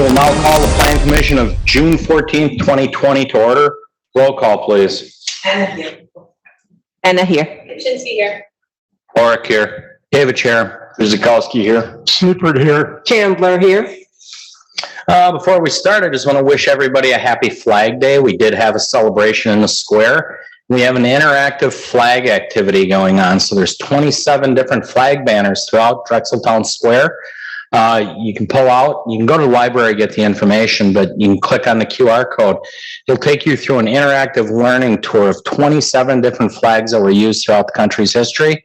We'll now call the Plan Commission of June 14th, 2020 to order. Roll call, please. Anna here. Anna here. Kaczynski here. Oric here. David here. Kuzikowski here. Seifert here. Chandler here. Before we start, I just want to wish everybody a happy Flag Day. We did have a celebration in the square. We have an interactive flag activity going on. So there's 27 different flag banners throughout Drexeltown Square. You can pull out, you can go to the library, get the information, but you can click on the QR code. It'll take you through an interactive learning tour of 27 different flags that were used throughout the country's history.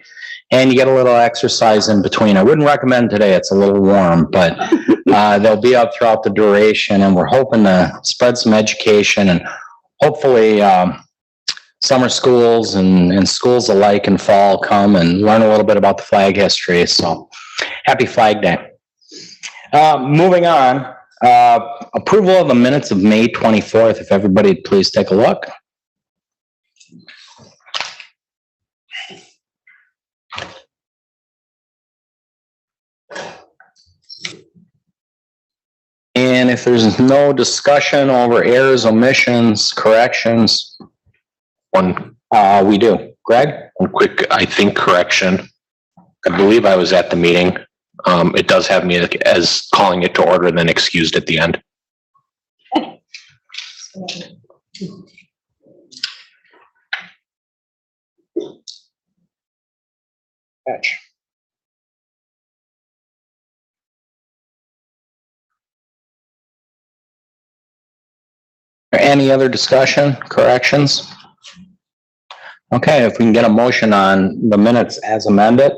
And you get a little exercise in between. I wouldn't recommend today, it's a little warm, but they'll be up throughout the duration, and we're hoping to spread some education and hopefully summer schools and schools alike in fall come and learn a little bit about the flag history. So happy Flag Day. Moving on, approval of the minutes of May 24th. If everybody would please take a look. And if there's no discussion over errors, omissions, corrections, we do. Greg? One quick, I think, correction. I believe I was at the meeting. It does have me as calling it to order, then excused at the end. Catch. Any other discussion, corrections? Okay, if we can get a motion on the minutes as amended.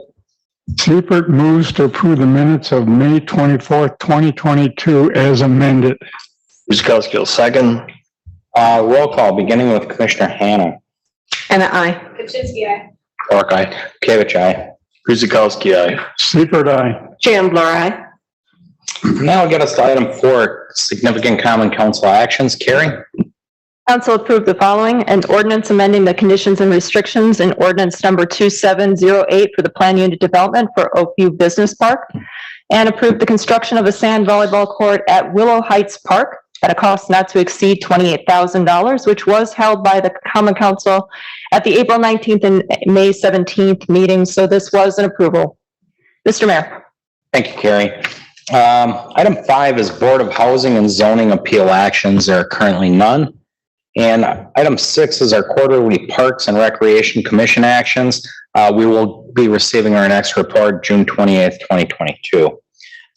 Seifert moves to approve the minutes of May 24th, 2022 as amended. Kuzikowski will second. Roll call, beginning with Commissioner Hanna. Anna, aye. Kaczynski, aye. Oric, aye. Kevich, aye. Kuzikowski, aye. Seifert, aye. Chandler, aye. Now we'll get us to item 4, significant common council actions. Carrie? Council approved the following: an ordinance amending the conditions and restrictions in ordinance number 2708 for the plan unit development for Oakview Business Park, and approved the construction of a sand volleyball court at Willow Heights Park at a cost not to exceed $28,000, which was held by the Common Council at the April 19th and May 17th meetings. So this was an approval. Mr. Mayor. Thank you, Carrie. Item 5 is Board of Housing and Zoning Appeal actions. There are currently none. And item 6 is our quarterly Parks and Recreation Commission actions. We will be receiving our next report June 28th, 2022. So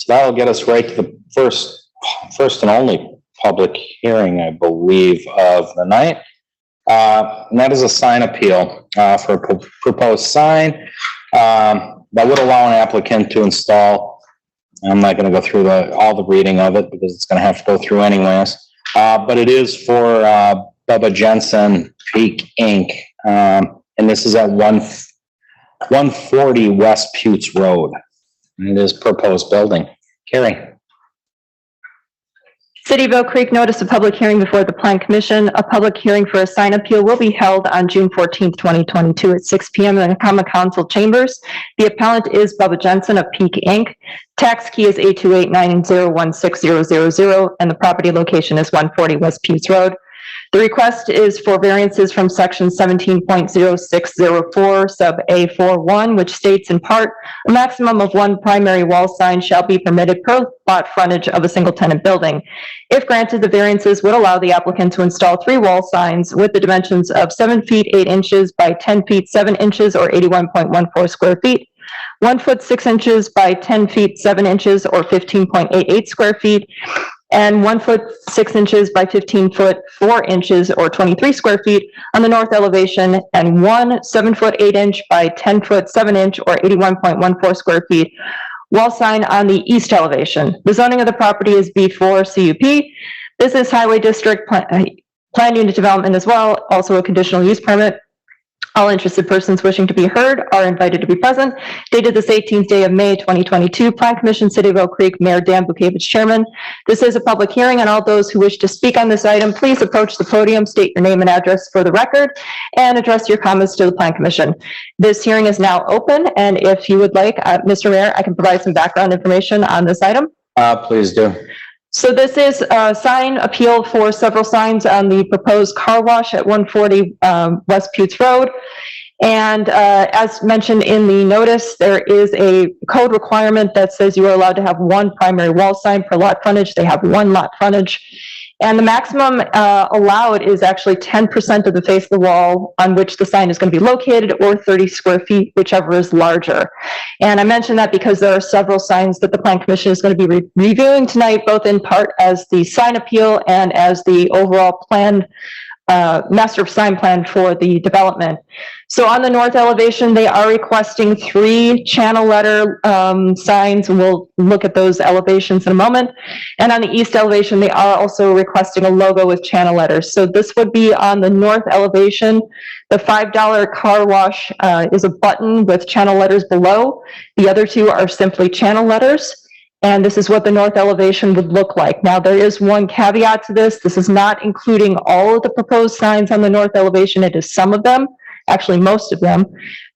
that'll get us right to the first and only public hearing, I believe, of the night. And that is a sign appeal for a proposed sign that would allow an applicant to install. I'm not going to go through all the reading of it because it's going to have to go through anyways. But it is for Bubba Jensen Peak Inc. And this is at 140 West Putes Road. And it is proposed building. Carrie. City of Oak Creek notice a public hearing before the Plan Commission. A public hearing for a sign appeal will be held on June 14th, 2022 at 6 p.m. in the Common Council chambers. The appellant is Bubba Jensen of Peak Inc. Tax key is 828-9016000, and the property location is 140 West Putes Road. The request is for variances from section 17.0604 sub A41, which states in part, a maximum of 1 primary wall sign shall be permitted per lot frontage of a single tenant building. If granted, the variances would allow the applicant to install 3 wall signs with the dimensions of 7 feet 8 inches by 10 feet 7 inches or 81.14 square feet, 1 foot 6 inches by 10 feet 7 inches or 15.88 square feet, and 1 foot 6 inches by 15 foot 4 inches or 23 square feet on the north elevation, and 1 7 foot 8 inch by 10 foot 7 inch or 81.14 square feet wall sign on the east elevation. The zoning of the property is B4 CUP, Business Highway District Plan Unit Development as well, also a conditional use permit. All interested persons wishing to be heard are invited to be present. Dated this 18th day of May 2022, Plan Commission, City of Oak Creek, Mayor Dan Bukevich, Chairman. This is a public hearing, and all those who wish to speak on this item, please approach the podium, state your name and address for the record, and address your comments to the Plan Commission. This hearing is now open, and if you would like, Mr. Mayor, I can provide some background information on this item. Please do. So this is a sign appeal for several signs on the proposed car wash at 140 West Putes Road. And as mentioned in the notice, there is a code requirement that says you are allowed to have one primary wall sign per lot frontage. They have one lot frontage. And the maximum allowed is actually 10% of the face of the wall on which the sign is going to be located, or 30 square feet, whichever is larger. And I mention that because there are several signs that the Plan Commission is going to be reviewing tonight, both in part as the sign appeal and as the overall plan, master sign plan for the development. So on the north elevation, they are requesting 3 channel letter signs, and we'll look at those elevations in a moment. And on the east elevation, they are also requesting a logo with channel letters. So this would be on the north elevation. The $5 car wash is a button with channel letters below. The other 2 are simply channel letters. And this is what the north elevation would look like. Now, there is one caveat to this. This is not including all of the proposed signs on the north elevation. It is some of them. Actually, most of them.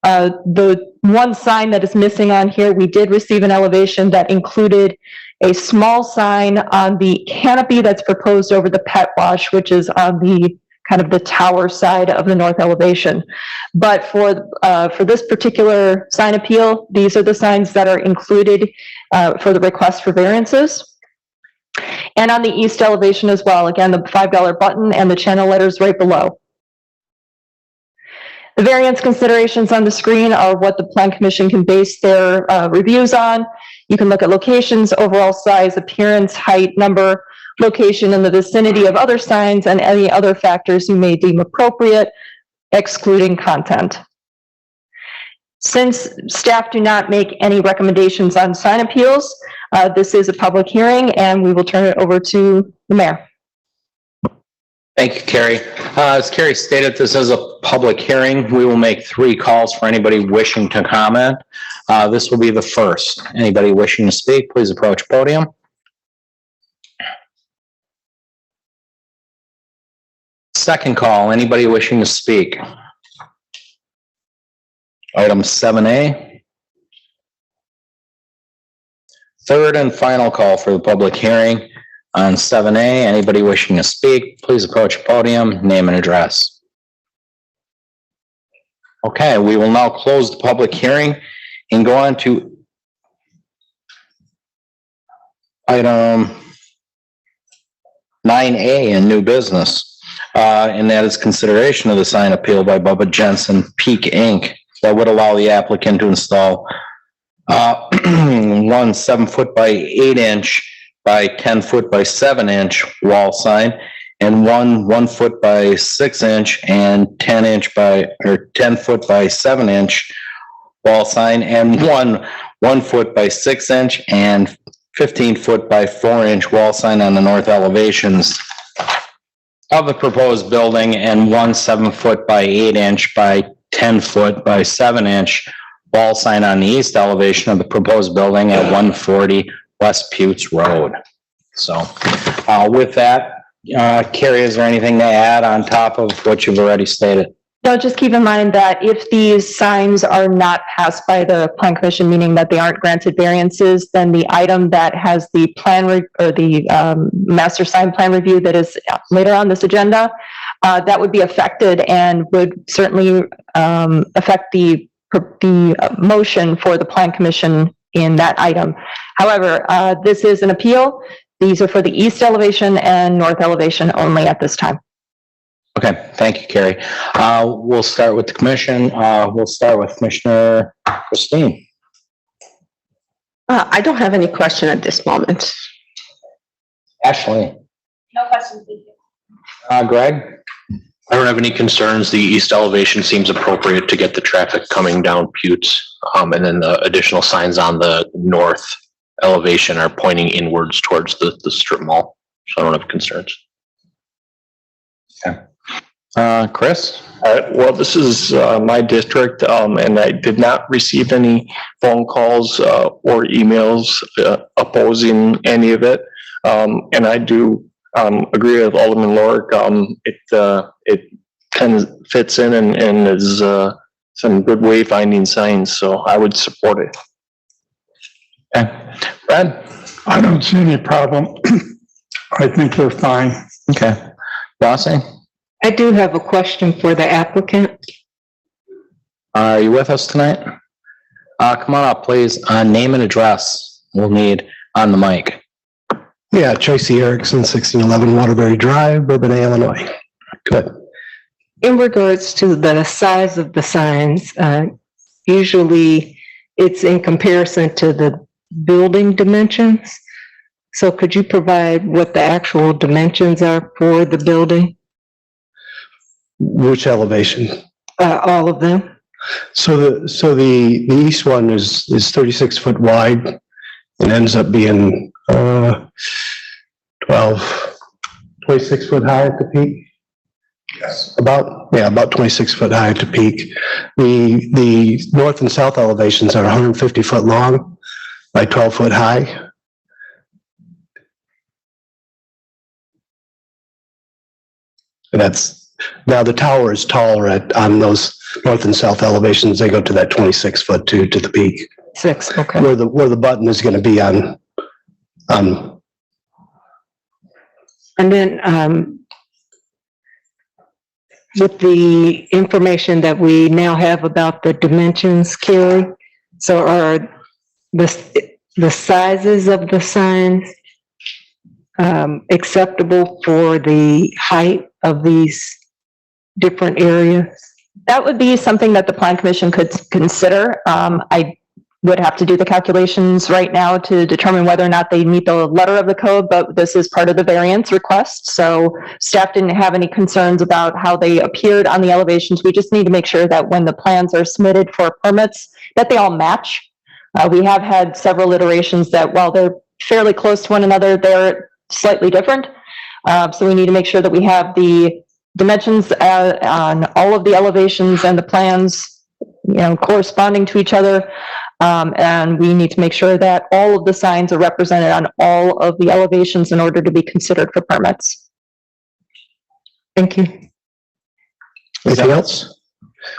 The one sign that is missing on here, we did receive an elevation that included a small sign on the canopy that's proposed over the pet wash, which is on the kind of the tower side of the north elevation. But for this particular sign appeal, these are the signs that are included for the request for variances. And on the east elevation as well, again, the $5 button and the channel letters right below. The variance considerations on the screen are what the Plan Commission can base their reviews on. You can look at locations, overall size, appearance, height, number, location in the vicinity of other signs, and any other factors you may deem appropriate, excluding content. Since staff do not make any recommendations on sign appeals, this is a public hearing, and we will turn it over to the mayor. Thank you, Carrie. As Carrie stated, this is a public hearing. We will make 3 calls for anybody wishing to comment. This will be the first. Anybody wishing to speak, please approach podium. Second call, anybody wishing to speak? Item 7A. Third and final call for the public hearing on 7A. Anybody wishing to speak, please approach the podium, name and address. Okay, we will now close the public hearing and go on to item 9A in new business. And that is consideration of the sign appeal by Bubba Jensen Peak Inc. that would allow the applicant to install one 7-foot by 8-inch by 10-foot by 7-inch wall sign, and one 1-foot by 6-inch and 10-inch by, or 10-foot by 7-inch wall sign, and one 1-foot by 6-inch and 15-foot by 4-inch wall sign on the north elevations of the proposed building, and one 7-foot by 8-inch by 10-foot by 7-inch wall sign on the east elevation of the proposed building at 140 West Putes Road. So with that, Carrie, is there anything to add on top of what you've already stated? No, just keep in mind that if these signs are not passed by the Plan Commission, meaning that they aren't granted variances, then the item that has the plan or the master sign plan review that is later on this agenda, that would be affected and would certainly affect the motion for the Plan Commission in that item. However, this is an appeal. These are for the east elevation and north elevation only at this time. Okay, thank you, Carrie. We'll start with the commission. We'll start with Commissioner Christine. I don't have any question at this moment. Ashley. No questions, thank you. Greg. I don't have any concerns. The east elevation seems appropriate to get the traffic coming down Putes. And then the additional signs on the north elevation are pointing inwards towards the strip mall. So I don't have concerns. Okay. Chris? Well, this is my district, and I did not receive any phone calls or emails opposing any of it. And I do agree with Alderman Lorik. It kind of fits in and is some good wayfinding signs, so I would support it. Okay. Brad? I don't see any problem I think they're fine. Okay. Rossi, I do have a question for the applicant. are you with us tonight? Come on up, please. Name and address we'll need on the mic. Yeah, Tracy Erickson, 1611 Waterbury Drive, Bourbonnais, Illinois. Good. In regards to the size of the signs, usually it's in comparison to the building dimensions. So could you provide what the actual dimensions are for the building? Which elevation? All of them? So the east one is 36 foot wide and ends up being 26 foot high at the peak. Yes. About 26 foot high at the peak. The north and south elevations are 150 foot long by 12 foot high. And now the tower is taller on those north and south elevations. They go to that 26 foot to the peak. 6, okay. Where the button is going to be on. And then, with the information that we now have about the dimensions, Carrie, so are the sizes of the signs acceptable for the height of these different areas? That would be something that the Plan Commission could consider. I would have to do the calculations right now to determine whether or not they meet the letter of the code, but this is part of the variance request. So staff didn't have any concerns about how they appeared on the elevations. We just need to make sure that when the plans are submitted for permits, that they all match. We have had several iterations that while they're fairly close to one another, they're slightly different. So we need to make sure that we have the dimensions on all of the elevations and the plans, corresponding to each other. And we need to make sure that all of the signs are represented on all of the elevations in order to be considered for permits. Thank you. Anything else?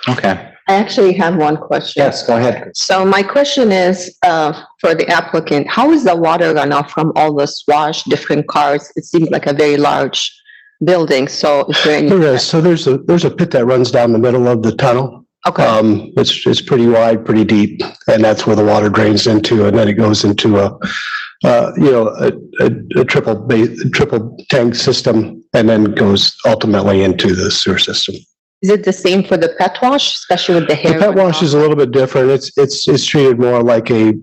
Okay. I actually have one question. Yes, go ahead. So my question is, for the applicant, how is the water runoff from all the swash different cars? It seems like a very large building, so is there any? There is. So there's a pit that runs down the middle of the tunnel. Okay, It's pretty wide, pretty deep, and that's where the water drains into, and then it goes into a triple tank system, and then goes ultimately into the sewer system. is it the same for the pet wash, especially with the hair? The pet wash is a little bit different. It's treated more like a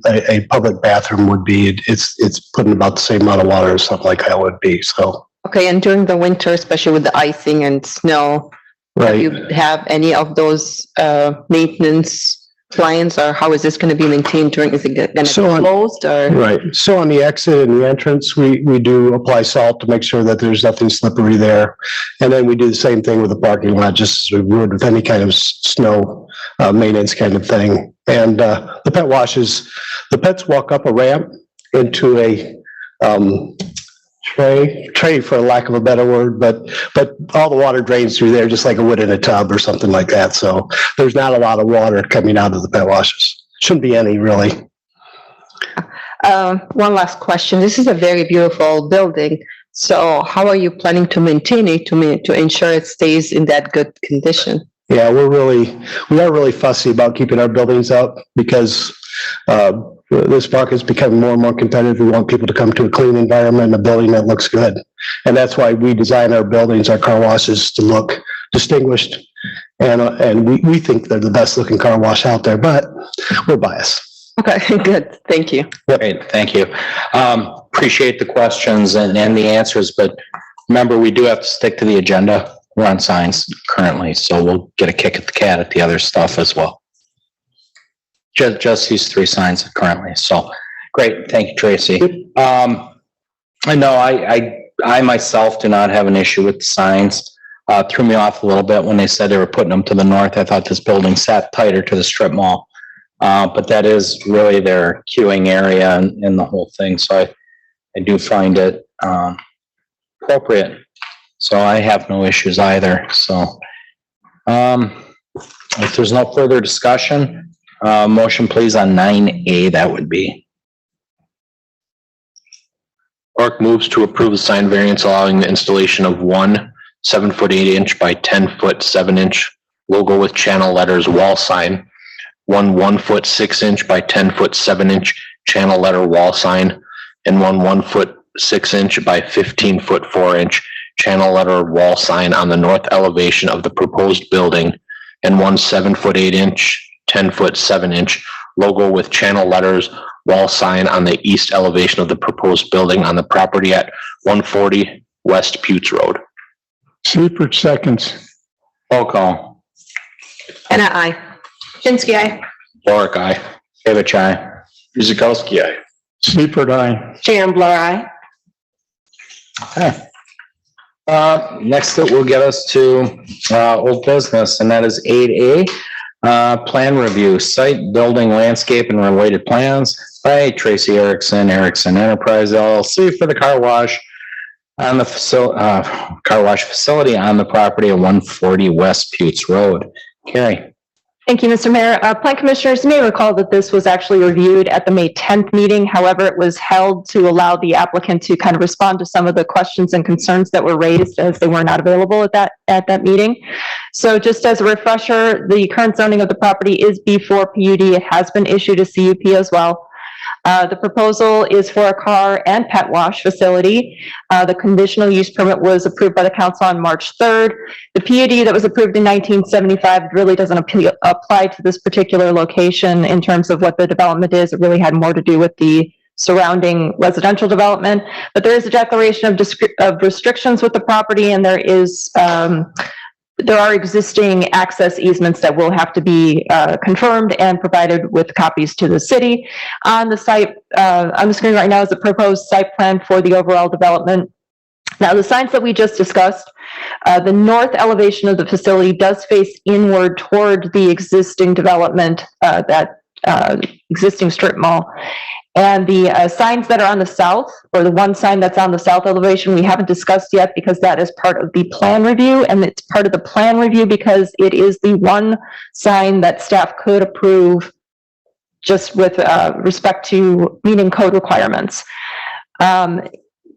public bathroom would be. It's putting about the same amount of water or something like that would be, so. Okay, and during the winter, especially with the icing and snow, do Right. you have any of those maintenance plans, or how is this going to be maintained during, is it going to be So on- closed or? Right. So on the exit and the entrance, we do apply salt to make sure that there's nothing slippery there. And then we do the same thing with the parking lot, just as we would with any kind of snow maintenance kind of thing. And the pet washes, the pets walk up a ramp into a tray for lack of a better word, but all the water drains through there just like it would in a tub or something like that. So there's not a lot of water coming out of the pet washes. Shouldn't be any, really. One last question. This is a very beautiful building. So how are you planning to maintain it to ensure it stays in that good condition? Yeah, we are really fussy about keeping our buildings up because this market's becoming more and more competitive. We want people to come to a clean environment and a building that looks good. And that's why we design our buildings, our car washes, to look distinguished. And we think they're the best looking car wash out there, but we're biased. Okay, good. Thank you. Great, thank you. Appreciate the questions and the answers, but remember, we do have to stick to the agenda. We're on signs currently, so we'll get a kick at the cat at the other stuff as well. Just these 3 signs currently, so great, thank you, Tracy. I know I myself do not have an issue with the signs. Threw me off a little bit when they said they were putting them to the north. I thought this building sat tighter to the strip mall. But that is really their queuing area and the whole thing. So I do find it appropriate. So I have no issues either. So if there's no further discussion, motion please on 9A, that would be. Orc moves to approve the sign variance allowing the installation of one 7-foot 8-inch by 10-foot 7-inch logo with channel letters wall sign, one 1-foot 6-inch by 10-foot 7-inch channel letter wall sign, and one 1-foot 6-inch by 15-foot 4-inch channel letter wall sign on the north elevation of the proposed building, and one 7-foot 8-inch, 10-foot 7-inch logo with channel letters wall sign on the east elevation of the proposed building on the property at 140 West Putes Road. Seifert seconds. Roll call. Anna, aye. Jinsky, aye. Lorick, aye. David, aye. Guzekowski, aye. Seifert, aye. Jan Blar, aye. Okay. Next it will get us to, old business, and that is 8A. Plan review, site, building, landscape, and related plans by Tracy Erickson, Erickson Enterprise LLC for the car wash on the car wash facility on the property of 140 West Putes Road. Carrie. Thank you, Mr. Mayor. Plan Commissioners, you may recall that this was actually reviewed at the May 10th meeting. However, it was held to allow the applicant to kind of respond to some of the questions and concerns that were raised as they were not available at that meeting. So just as a refresher, the current zoning of the property is B4 PUD. It has been issued a CUP as well. The proposal is for a car and pet wash facility. The conditional use permit was approved by the council on March 3rd. The PUD that was approved in 1975 really doesn't apply to this particular location in terms of what the development is. It really had more to do with the surrounding residential development. But there is a declaration of restrictions with the property, and there are existing access easements that will have to be confirmed and provided with copies to the city. On the site, on the screen right now is a proposed site plan for the overall development. Now, the signs that we just discussed, the north elevation of the facility does face inward toward the existing development, that existing strip mall. And the signs that are on the south, or the one sign that's on the south elevation, we haven't discussed yet because that is part of the plan review. And it's part of the plan review because it is the one sign that staff could approve just with respect to meeting code requirements.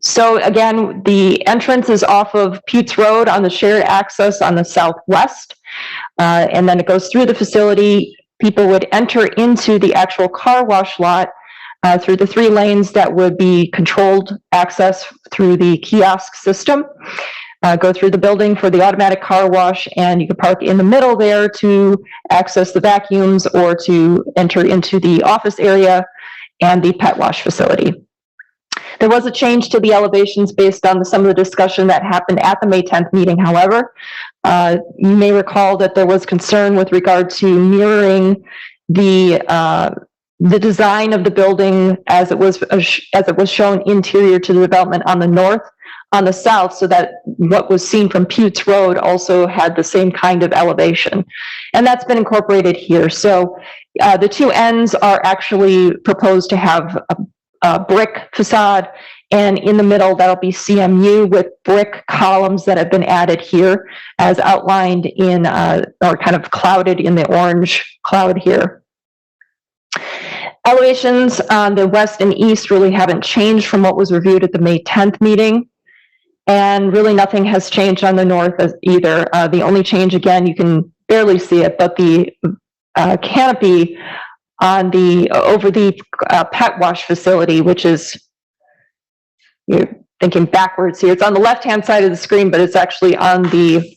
So again, the entrance is off of Putes Road on the shared access on the southwest. And then it goes through the facility. People would enter into the actual car wash lot through the 3 lanes that would be controlled access through the kiosk system, go through the building for the automatic car wash, and you could park in the middle there to access the vacuums or to enter into the office area and the pet wash facility. There was a change to the elevations based on some of the discussion that happened at the May 10th meeting. However, you may recall that there was concern with regard to mirroring the design of the building as it was shown interior to the development on the north, on the south, so that what was seen from Putes Road also had the same kind of elevation. And that's been incorporated here. So the 2 ends are actually proposed to have a brick facade, and in the middle that'll be CMU with brick columns that have been added here as outlined in or kind of clouded in the orange cloud here. Elevations on the west and east really haven't changed from what was reviewed at the May 10th meeting. And really nothing has changed on the north either. The only change, again, you can barely see it, but the canopy on over the pet wash facility, which is, you're thinking backwards here. It's on the left-hand side of the screen, but it's actually on the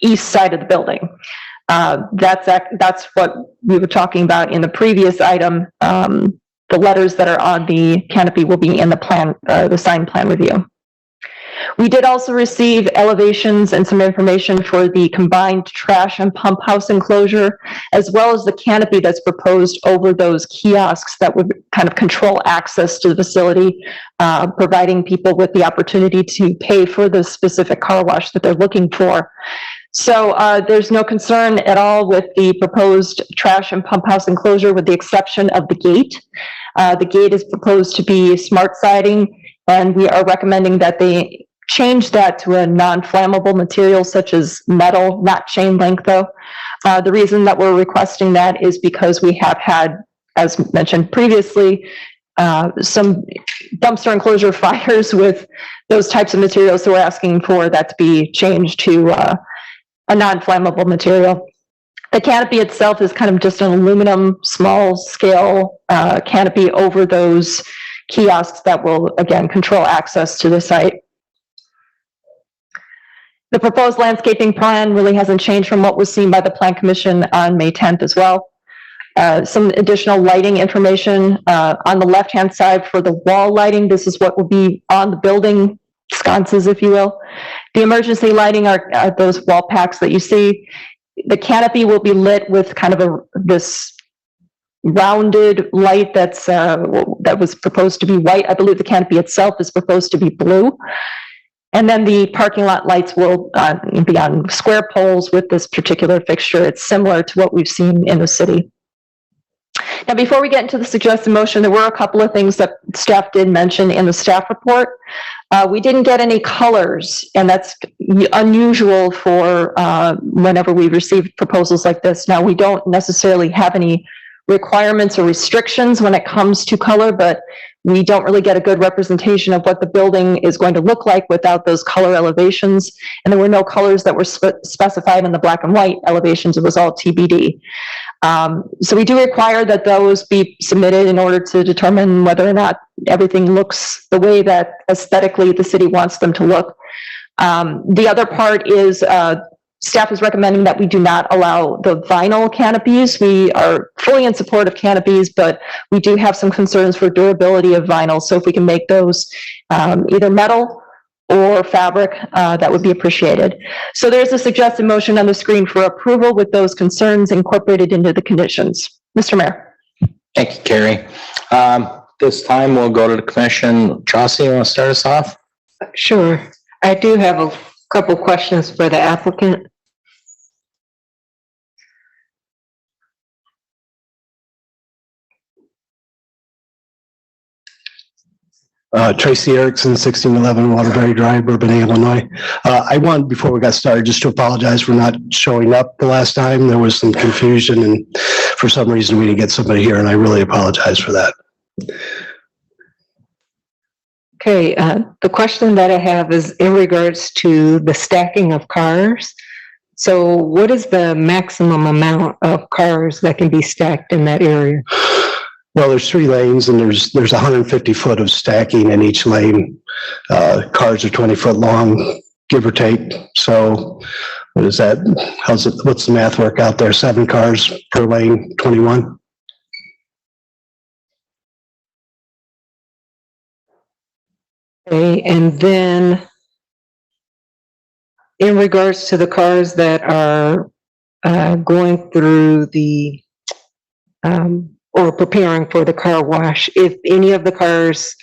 east side of the building. That's what we were talking about in the previous item. The letters that are on the canopy will be in the plan, the sign plan review. We did also receive elevations and some information for the combined trash and pump house enclosure, as well as the canopy that's proposed over those kiosks that would kind of control access to the facility, providing people with the opportunity to pay for the specific car wash that they're looking for. So there's no concern at all with the proposed trash and pump house enclosure, with the exception of the gate. The gate is proposed to be smart siding, and we are recommending that they change that to a non-flammable material such as metal, not chain link though. The reason that we're requesting that is because we have had, as mentioned previously, some dumpster enclosure fires with those types of materials, so we're asking for that to be changed to a non-flammable material. The canopy itself is kind of just an aluminum, small scale canopy over those kiosks that will, again, control access to the site. The proposed landscaping plan really hasn't changed from what was seen by the Plan Commission on May 10th as well. Some additional lighting information on the left-hand side for the wall lighting. This is what will be on the building sconces, if you will. The emergency lighting are those wall packs that you see. The canopy will be lit with kind of this rounded light that was proposed to be white. I believe the canopy itself is proposed to be blue. And then the parking lot lights will be on square poles with this particular fixture. It's similar to what we've seen in the city. Now, before we get into the suggested motion, there were a couple of things that staff did mention in the staff report. We didn't get any colors, and that's unusual for whenever we receive proposals like this. Now, we don't necessarily have any requirements or restrictions when it comes to color, but we don't really get a good representation of what the building is going to look like without those color elevations. And there were no colors that were specified in the black and white elevations. It was all TBD. So we do require that those be submitted in order to determine whether or not everything looks the way that aesthetically the city wants them to look. The other part is staff is recommending that we do not allow the vinyl canopies. We are fully in support of canopies, but we do have some concerns for durability of vinyl. So if we can make those either metal or fabric, that would be appreciated. So there's a suggested motion on the screen for approval with those concerns incorporated into the conditions. Mr. Mayor. Thank you, Carrie. This time we'll go to the commission. Tracy, you want to start us off? Sure. I do have a couple questions for the applicant. Tracy Erickson, 1611 Waterbury Drive, Bourbon, Illinois. I want, before we got started, just to apologize for not showing up the last time. There was some confusion, and for some reason we didn't get somebody here, and I really apologize for that. Okay, the question that I have is in regards to the stacking of cars. So what is the maximum amount of cars that can be stacked in that area? Well, there's 3 lanes, and there's 150 foot of stacking in each lane. Cars are 20 foot long, give or take. So what is that? What's the math work out there? 7 cars per lane, 21. Okay, and then in regards to the cars that are going through the or preparing for the car wash, if any of the cars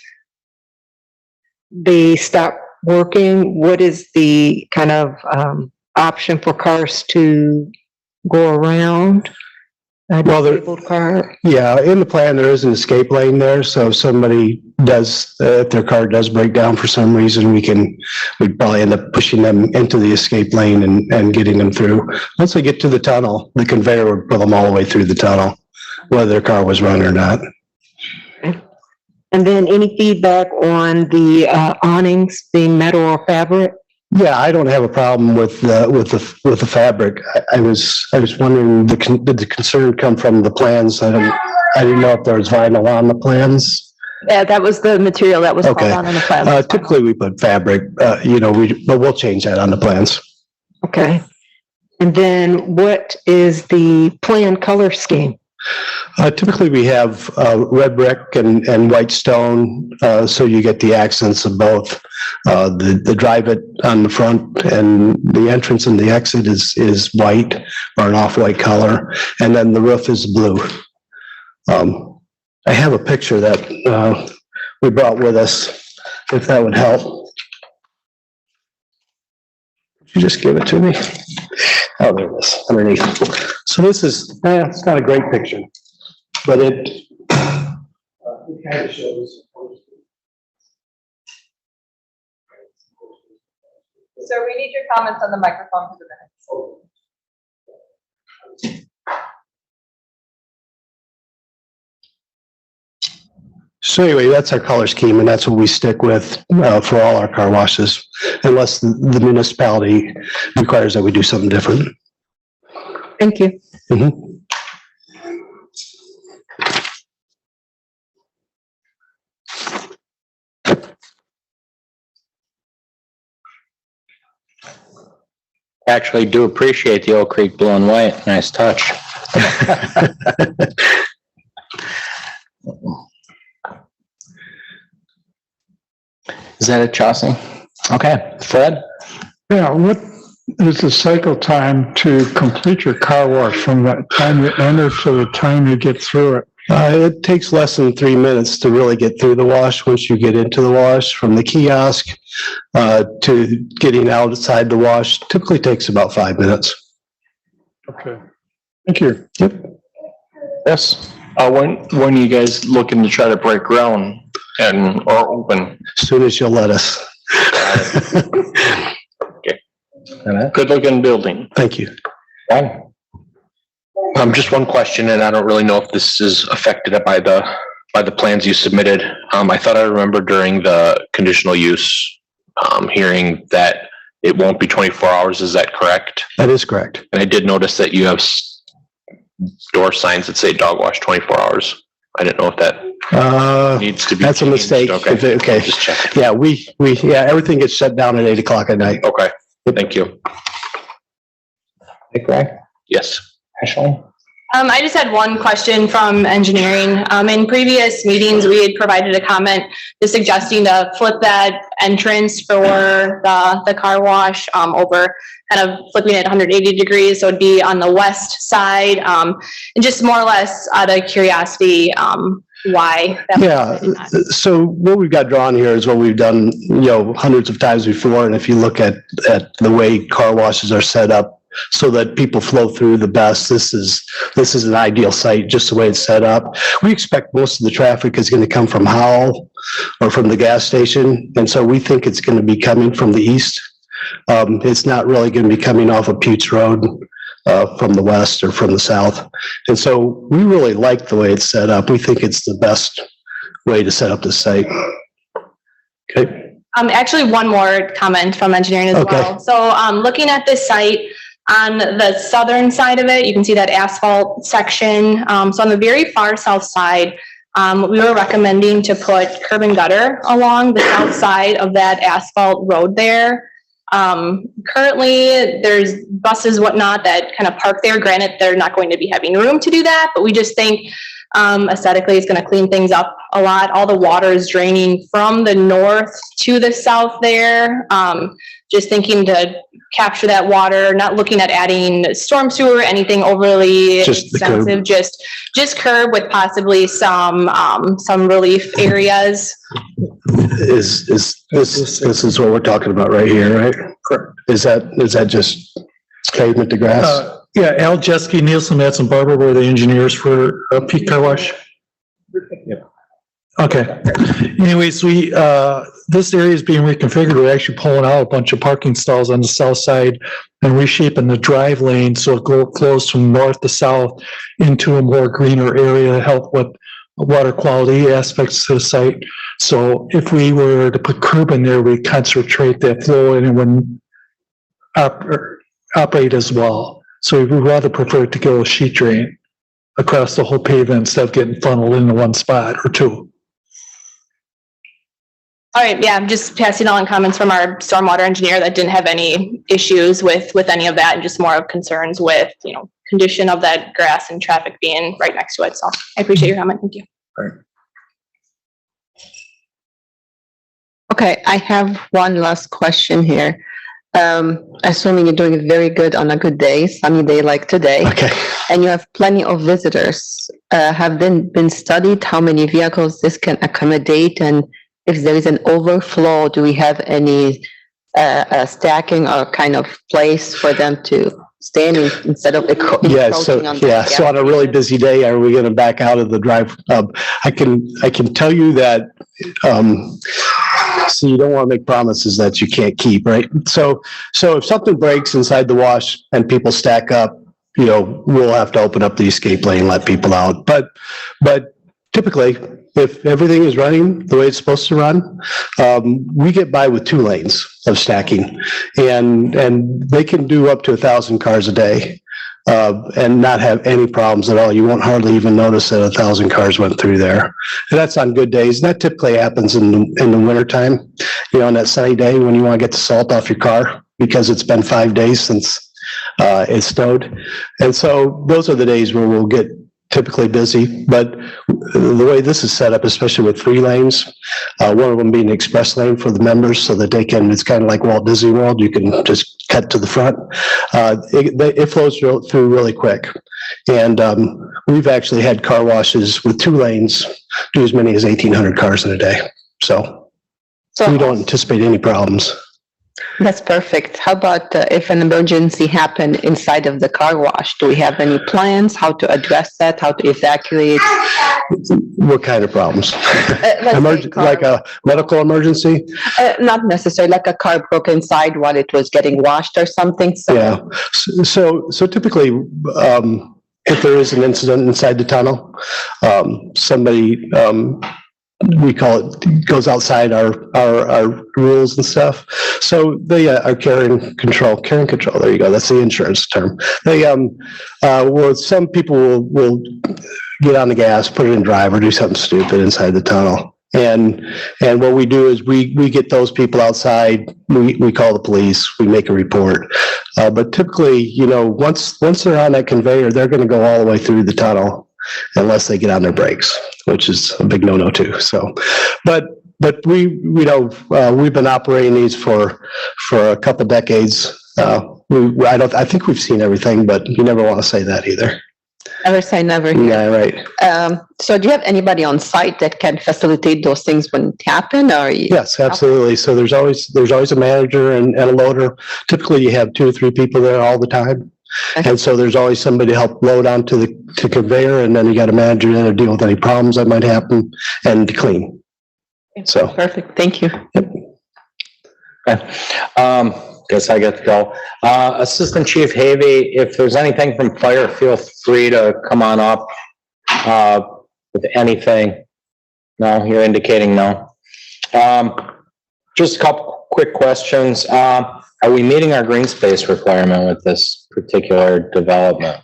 they stop working, what is the kind of option for cars to go around a disabled car? Yeah, in the plan, there is an escape lane there. So if somebody does, if their car does break down for some reason, we'd probably end up pushing them into the escape lane and getting them through. Once they get to the tunnel, the conveyor would pull them all the way through the tunnel, whether their car was run or not. And then any feedback on the awnings being metal or fabric? Yeah, I don't have a problem with the fabric. I was wondering, did the concern come from the plans? I didn't know if there was vinyl on the plans. Yeah, that was the material that was called Okay. on the plan. Typically we put fabric, but we'll change that on the plans. Okay. And then what is the plan color scheme? Typically we have red brick and white stone, so you get the accents of both. The drive it on the front and the entrance and the exit is white or an off-white color, and then the roof is blue. I have a picture that we brought with us, if that would help. Could you just give it to me? Oh, there it is, underneath. So this is, it's not a great picture, but it kind of shows. So we need your comments on the microphone for the minutes. So anyway, that's our color scheme, and that's what we stick with for all our car washes, unless the municipality requires that we do something different. Thank you. Mhm. Actually do appreciate the Oak Creek blue and white. Nice touch. Is that it, Chauncey? Okay, Fred? Yeah, what is the cycle time to complete your car wash from that time you enter to the time you get through it? It takes less than 3 minutes to really get through the wash. Once you get into the wash, from the kiosk to getting outside the wash, typically takes about 5 minutes. Okay, thank you. Yep. Yes. When are you guys looking to try to break ground or open? As soon as you'll let us. Good looking building. Thank you. Just one question, and I don't really know if this is affected by the plans you submitted. I thought I remember during the conditional use hearing that it won't be 24 hours. Is that correct? That is correct. And I did notice that you have door signs that say dog wash 24 hours. I didn't know if that needs to be That's a changed. mistake. Okay. Okay. Just check. Yeah, everything gets shut down at 8 o'clock at night. Okay. Thank you. Hey, Greg? Yes. Ashley? I just had one question from engineering. In previous meetings, we had provided a comment just suggesting to flip that entrance for the car wash over, kind of flipping it 180 degrees, so it'd be on the west side. And just more or less out of curiosity, why? Yeah, so what we've got drawn here is what we've done, hundreds of times before. And if you look at the way car washes are set up so that people flow through the best, this is an ideal site, just the way it's set up. We expect most of the traffic is going to come from Howell or from the gas station. And so we think it's going to be coming from the east. It's not really going to be coming off of Pute's Road from the west or from the south. And so we really like the way it's set up. We think it's the best way to set up this site. Okay. Actually, one more comment from engineering as well. So looking at this site, on the southern side of it, you can see that asphalt section. So on the very far south side, we were recommending to put curb and gutter along the south side of that asphalt road there. Currently, there's buses, whatnot, that kind of park there. Granted, they're not going to be having room to do that, but we just think aesthetically it's going to clean things up a lot. All the water is draining from the north to the south there. Just thinking to capture that water, not looking at adding storm sewer, anything overly extensive, just curb with possibly some relief areas. This is what we're talking about right here, right? Correct. Is that just pavement to grass? Yeah, Al Jeske, Nielsen, Matz, and Barber were the engineers for Peak Car Wash. Yeah. Okay. Anyways, this area is being reconfigured. We're actually pulling out a bunch of parking stalls on the south side and reshaping the drive lane so it flows from north to south into a more greener area, help with water quality aspects to the site. So if we were to put curb in there, we concentrate that flow and it wouldn't operate as well. So we would rather prefer to go sheet drain across the whole pavement instead of getting funneled into one spot or two. All right, yeah, I'm just passing on comments from our stormwater engineer that didn't have any issues with any of that, and just more of concerns with, condition of that grass and traffic being right next to it. So I appreciate your comment. Thank you. Right. Okay, I have one last question here. Assuming you're doing very good on a good day, sunny day like today, Okay. and you have plenty of visitors, have been studied how many vehicles this can accommodate, and if there is an overflow, do we have any stacking or kind of place for them to stand instead of encroaching on the gas? So on a really busy day, are we going to back out of the drive? I can tell you that. So you don't want to make promises that you can't keep, right? So if something breaks inside the wash and people stack up, we'll have to open up the escape lane and let people out. But typically, if everything is running the way it's supposed to run, we get by with 2 lanes of stacking, and they can do up to 1,000 cars a day, and not have any problems at all. You won't hardly even notice that 1,000 cars went through there. And that's on good days. That typically happens in the wintertime, on that sunny day when you want to get the salt off your car because it's been 5 days since it snowed. And so those are the days where we'll get typically busy, but the way this is set up, especially with 3 lanes, one of them being the express lane for the members so that they can, it's kind of like Walt Disney World, you can just cut to the front. It flows through really quick. And we've actually had car washes with 2 lanes do as many as 1,800 cars in a day. So we don't anticipate any problems. That's perfect. How about if an emergency happened inside of the car wash? Do we have any plans how to address that, how to evacuate? What kind of problems? Let's say Like a medical emergency? Not necessarily, like a car broke inside while it was getting washed or something. So Yeah. So typically, if there is an incident inside the tunnel, somebody, we call it, goes outside our rules and stuff. So they are carrying control. There you go. That's the insurance term. They, well, some people will get on the gas, put it in drive, or do something stupid inside the tunnel. And what we do is we get those people outside. We call the police. We make a report. But typically, once they're on that conveyor, they're going to go all the way through the tunnel unless they get on their brakes, which is a big no-no too. So, but we've been operating these for a couple decades. I think we've seen everything, but you never want to say that either. never say never here. Yeah, right. So do you have anybody on site that can facilitate those things when it happen, or? Yes, absolutely. So there's always a manager and a loader. Typically you have 2 or 3 people there all the time. Okay. And so there's always somebody to help load onto the conveyor, and then you got a manager there to deal with any problems that might happen and to clean. So. Perfect, thank you. Okay. Guess I get to go. Assistant Chief Havey, if there's anything from fire, feel free to come on up with anything. No, you're indicating no. Just a couple quick questions. Are we meeting our green space requirement with this particular development?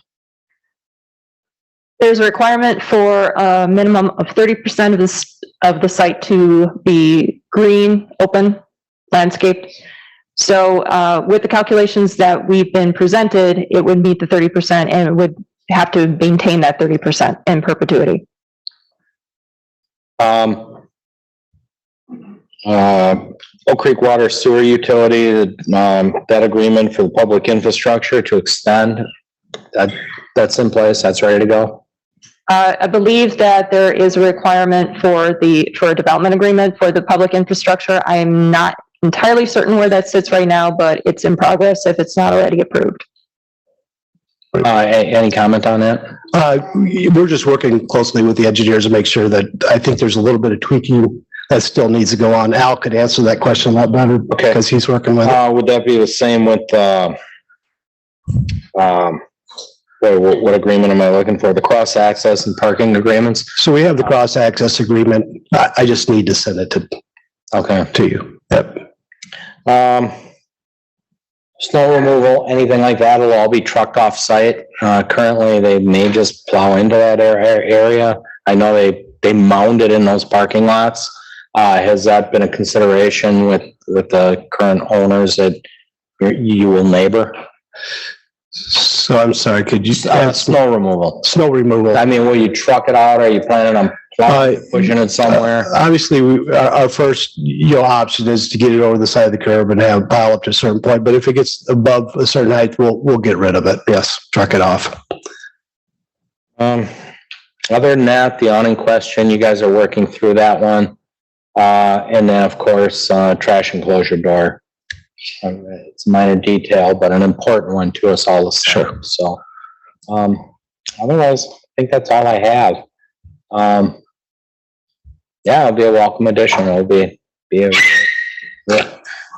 There's a requirement for a minimum of 30% of the site to be green, open, landscaped. So with the calculations that we've been presented, it would meet the 30% and it would have to maintain that 30% in perpetuity. Oak Creek Water Sewer Utility, that agreement for the public infrastructure to extend, that's in place, that's ready to go? I believe that there is a requirement for a development agreement for the public infrastructure. I am not entirely certain where that sits right now, but it's in progress if it's not already approved. Any comment on that? We're just working closely with the engineers to make sure that, I think there's a little bit of tweaking that still needs to go on. Al could answer that question a lot better because he's working with it. Would that be the same with, what agreement am I looking for? The cross access and parking agreements? So we have the cross access agreement. I just need to send it to you. Yep. Snow removal, anything like that, will all be trucked off site. Currently, they may just plow into that area. I know they mound it in those parking lots. Has that been a consideration with the current owners that you will neighbor? So I'm sorry, could you? Snow removal. Snow removal. I mean, will you truck it out? Or are you planning on pushing it somewhere? Obviously, our first option is to get it over the side of the curb and have pile up to a certain point. But if it gets above a certain height, we'll get rid of it. Yes, truck it off. Other than that, the awning question, you guys are working through that one. And then, of course, trash enclosure door. It's a minor detail, but an important one to us all. Sure. So, otherwise, I think that's all I have. Yeah, it'll be a welcome addition. It'll be a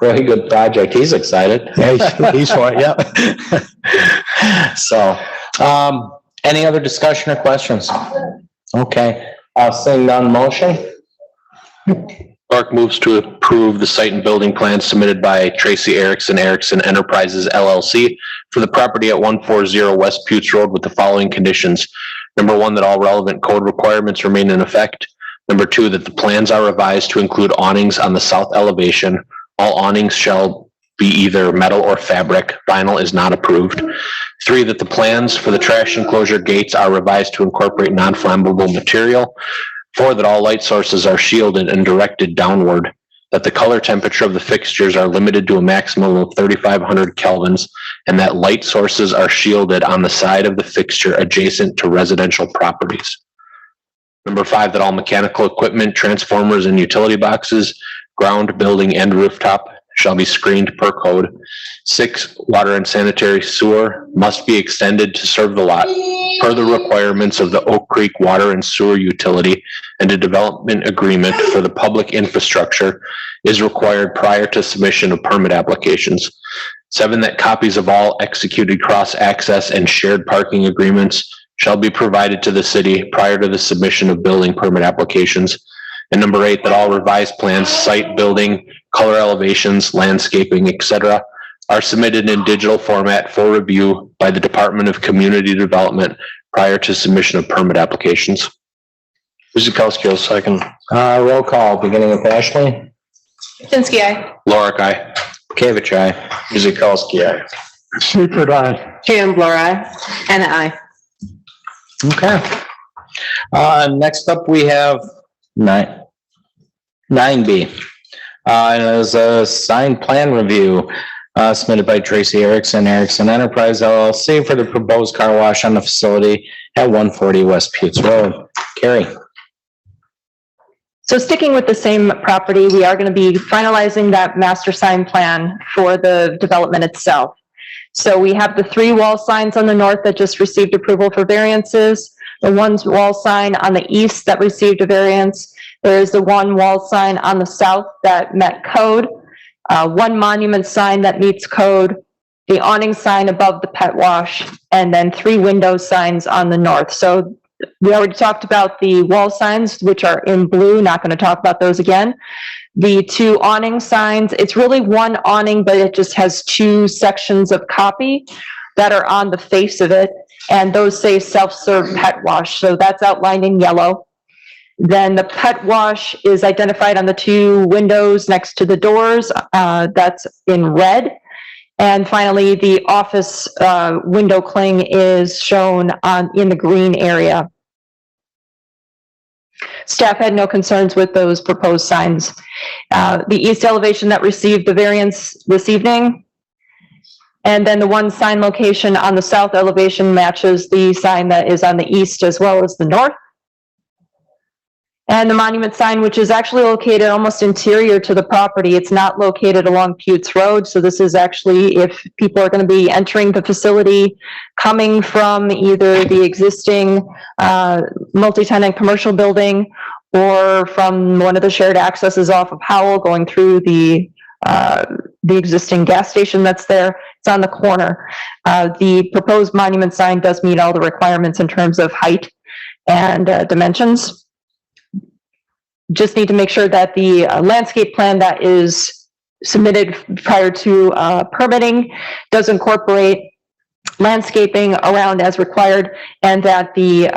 really good project. He's excited. Yeah, he's for it. Yeah. So, any other discussion or questions? Okay. Seeing none, motion? Clark moves to approve the site and building plan submitted by Tracy Erickson Enterprises LLC for the property at 140 West Putes Road with the following conditions. Number one, that all relevant code requirements remain in effect. Number two, that the plans are revised to include awnings on the south elevation. All awnings shall be either metal or fabric. Vinyl is not approved. Three, that the plans for the trash enclosure gates are revised to incorporate non-flammable material. Four, that all light sources are shielded and directed downward. That the color temperature of the fixtures are limited to a maximum of 3,500 kelvins, and that light sources are shielded on the side of the fixture adjacent to residential properties. Number five, that all mechanical equipment, transformers, and utility boxes, ground, building, and rooftop shall be screened per code. Six, water and sanitary sewer must be extended to serve the lot per the requirements of the Oak Creek Water and Sewer Utility, and a development agreement for the public infrastructure is required prior to submission of permit applications. Seven, that copies of all executed cross-access and shared parking agreements shall be provided to the city prior to the submission of building permit applications. And number eight, that all revised plans, site building, color elevations, landscaping, etc., are submitted in digital format for review by the Department of Community Development prior to submission of permit applications. Guzekowski will second. Roll call, beginning with Ashley. Jacinski, aye. Lorik, aye. Bekavich, aye. Guzekowski, aye. Secret eye. Camblor, aye. Anna, I. Okay. Next up, we have 9B. Is a signed plan review submitted by Tracy Erickson Enterprise LLC for the proposed car wash on the facility at 140 West Putes Road. Carrie. So sticking with the same property, we are going to be finalizing that master sign plan for the development itself. So we have the 3 wall signs on the north that just received approval for variances, the 1 wall sign on the east that received a variance. There is the 1 wall sign on the south that met code, 1 monument sign that meets code, the awning sign above the pet wash, and then 3 window signs on the north. So we already talked about the wall signs, which are in blue, not going to talk about those again. The 2 awning signs, it's really 1 awning, but it just has 2 sections of copy that are on the face of it, and those say self-serve pet wash, so that's outlined in yellow. Then the pet wash is identified on the 2 windows next to the doors, that's in red. And finally, the office window cling is shown in the green area. Staff had no concerns with those proposed signs. The east elevation that received the variance this evening, and then the 1 sign location on the south elevation matches the sign that is on the east as well as the north. And the monument sign, which is actually located almost interior to the property, it's not located along Putes Road. So this is actually if people are going to be entering the facility, coming from either the existing multi-tenant commercial building or from one of the shared accesses off of Howell going through the existing gas station that's there. It's on the corner. The proposed monument sign does meet all the requirements in terms of height and dimensions. Just need to make sure that the landscape plan that is submitted prior to permitting does incorporate landscaping around as required, and that the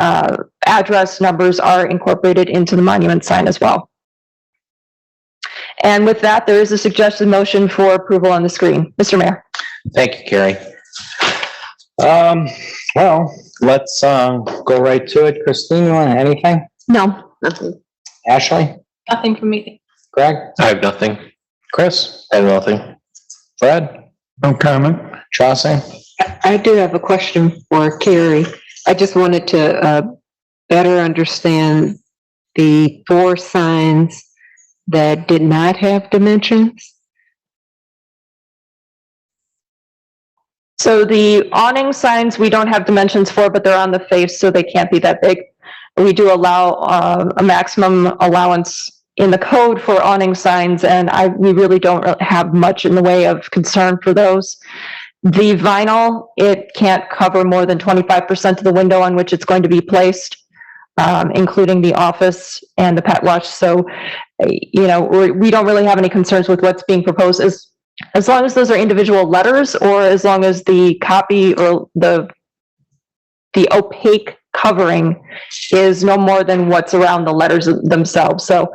address numbers are incorporated into the monument sign as well. And with that, there is a suggested motion for approval on the screen. Mr. Mayor. Thank you, Carrie. Well, let's go right to it. Christine, you want anything? No, nothing. Ashley? Nothing from me. Greg? I have nothing. Chris? I have nothing. Fred? No comment. Chauncey? I do have a question for Carrie. I just wanted to better understand the 4 signs that did not have dimensions. So the awning signs, we don't have dimensions for, but they're on the face, so they can't be that big. We do allow a maximum allowance in the code for awning signs, and we really don't have much in the way of concern for those. The vinyl, it can't cover more than 25% of the window on which it's going to be placed. including the office and the pet wash. So, we don't really have any concerns with what's being proposed as long as those are individual letters, or as long as the copy or the opaque covering is no more than what's around the letters themselves. So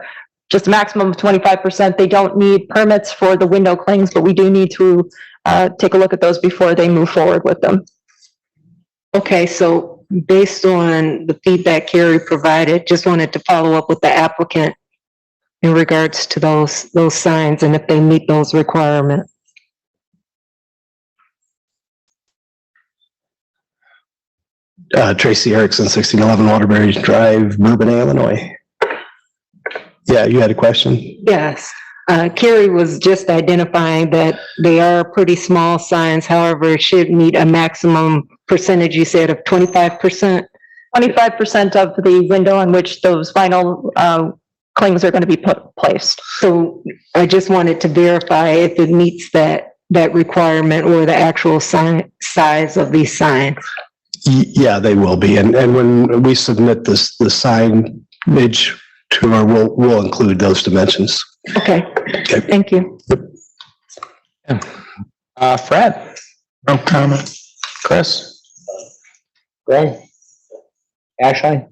just a maximum of 25%. They don't need permits for the window clings, but we do need to take a look at those before they move forward with them. Okay, so based on the feedback Carrie provided, just wanted to follow up with the applicant in regards to those signs and if they meet those requirements. Tracy Erickson, 1611 Waterbury Drive, Bourbon, Illinois. Yeah, you had a question? Yes. Carrie was just identifying that they are pretty small signs, however, it should meet a maximum percentage, you said, of 25%? 25% of the window on which those vinyl clings are going to be placed. So I just wanted to verify if it meets that requirement or the actual size of these signs. Yeah, they will be. And when we submit the signage to her, we'll include those dimensions. Okay. Thank you. Fred? No comment. Chris? Greg? Ashley?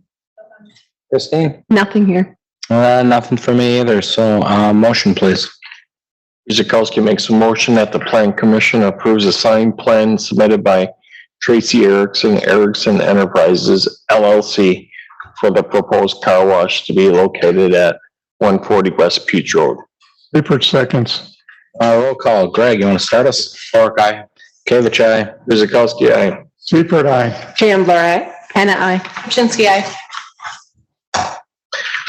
Christine? Nothing here. Nothing for me either, so, motion please. Guzekowski makes a motion that the Plan Commission approves a sign plan submitted by Tracy Erickson Enterprises LLC for the proposed car wash to be located at 140 West Peach Road. Seifert seconds. Roll call. Greg, you want to start us? Clark, aye. Kavich, aye. Guzekowski, aye. Seifert, aye. Chandler, aye. Hannah, I. Shinsky, I.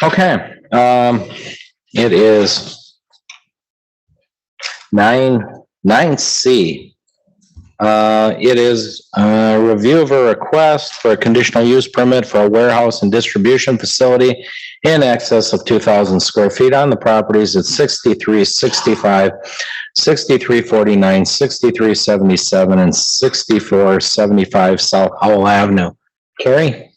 Okay, it is 9C. It is a review of a request for a conditional use permit for a warehouse and distribution facility in excess of 2,000 square feet on the properties at 6365, 6349, 6377, and 6475 South Howell Avenue. Carrie?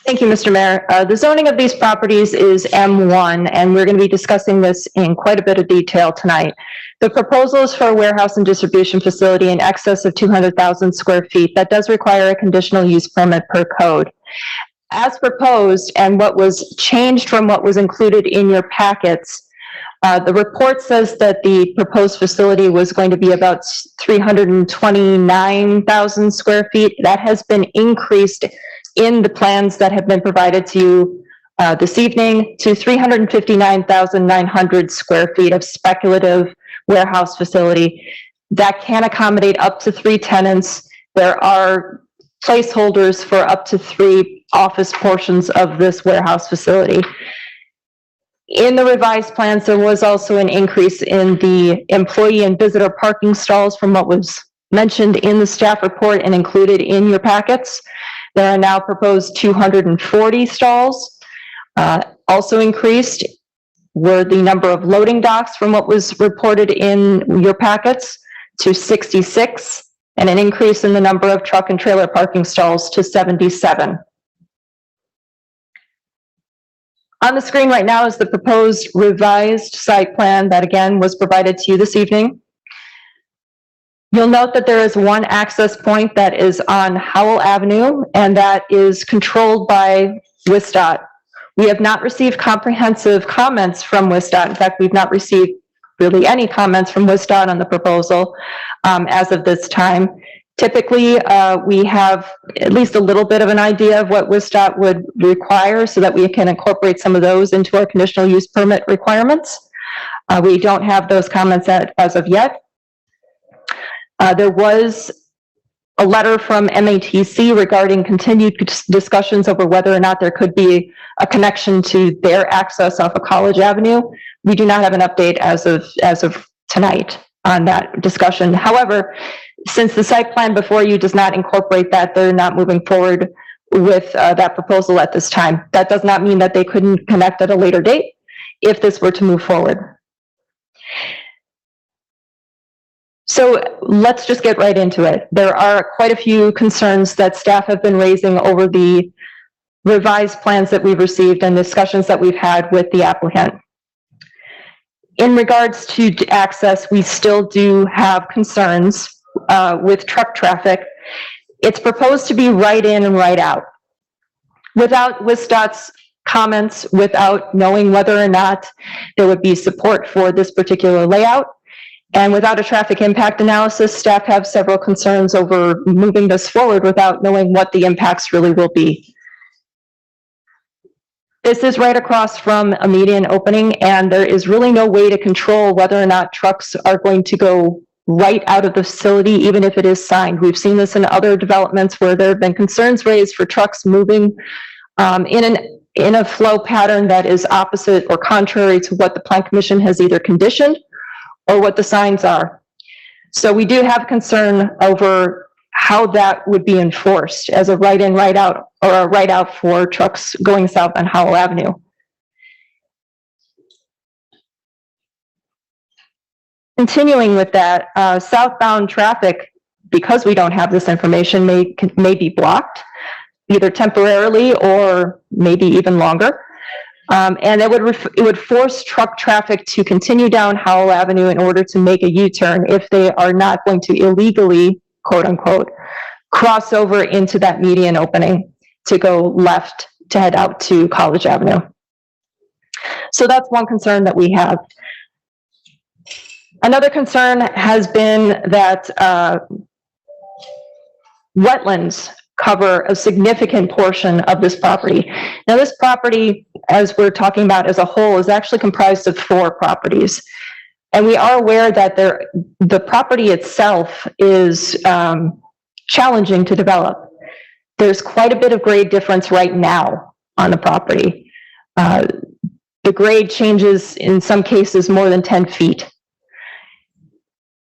Thank you, Mr. Mayor. The zoning of these properties is M1, and we're going to be discussing this in quite a bit of detail tonight. The proposal is for a warehouse and distribution facility in excess of 200,000 square feet. That does require a conditional use permit per code. As proposed, and what was changed from what was included in your packets, the report says that the proposed facility was going to be about 329,000 square feet. That has been increased in the plans that have been provided to you this evening to 359,900 square feet of speculative warehouse facility that can accommodate up to 3 tenants. There are placeholders for up to 3 office portions of this warehouse facility. In the revised plans, there was also an increase in the employee and visitor parking stalls from what was mentioned in the staff report and included in your packets. There are now proposed 240 stalls. Also increased were the number of loading docks from what was reported in your packets to 66, and an increase in the number of truck and trailer parking stalls to 77. On the screen right now is the proposed revised site plan that again was provided to you this evening. You'll note that there is one access point that is on Howell Avenue, and that is controlled by WSDOT. We have not received comprehensive comments from WSDOT. In fact, we've not received really any comments from WSDOT on the proposal as of this time. Typically, we have at least a little bit of an idea of what WSDOT would require so that we can incorporate some of those into our conditional use permit requirements. We don't have those comments as of yet. There was a letter from MATC regarding continued discussions over whether or not there could be a connection to their access off of College Avenue. We do not have an update as of tonight on that discussion. However, since the site plan before you does not incorporate that, they're not moving forward with that proposal at this time. That does not mean that they couldn't connect at a later date if this were to move forward. So let's just get right into it. There are quite a few concerns that staff have been raising over the revised plans that we've received and discussions that we've had with the applicant. In regards to access, we still do have concerns with truck traffic. It's proposed to be right in and right out. Without WSDOT's comments, without knowing whether or not there would be support for this particular layout, and without a traffic impact analysis, staff have several concerns over moving this forward without knowing what the impacts really will be. This is right across from a median opening, and there is really no way to control whether or not trucks are going to go right out of the facility, even if it is signed. We've seen this in other developments where there have been concerns raised for trucks moving in a flow pattern that is opposite or contrary to what the Plan Commission has either conditioned or what the signs are. So we do have concern over how that would be enforced as a right in, right out, or a right out for trucks going south on Howell Avenue. Continuing with that, southbound traffic, because we don't have this information, may be blocked, either temporarily or maybe even longer. And it would force truck traffic to continue down Howell Avenue in order to make a U-turn if they are not going to illegally, quote unquote, cross over into that median opening to go left to head out to College Avenue. So that's one concern that we have. Another concern has been that wetlands cover a significant portion of this property. Now, this property, as we're talking about as a whole, is actually comprised of 4 properties. And we are aware that the property itself is challenging to develop. There's quite a bit of grade difference right now on the property. The grade changes in some cases more than 10 feet.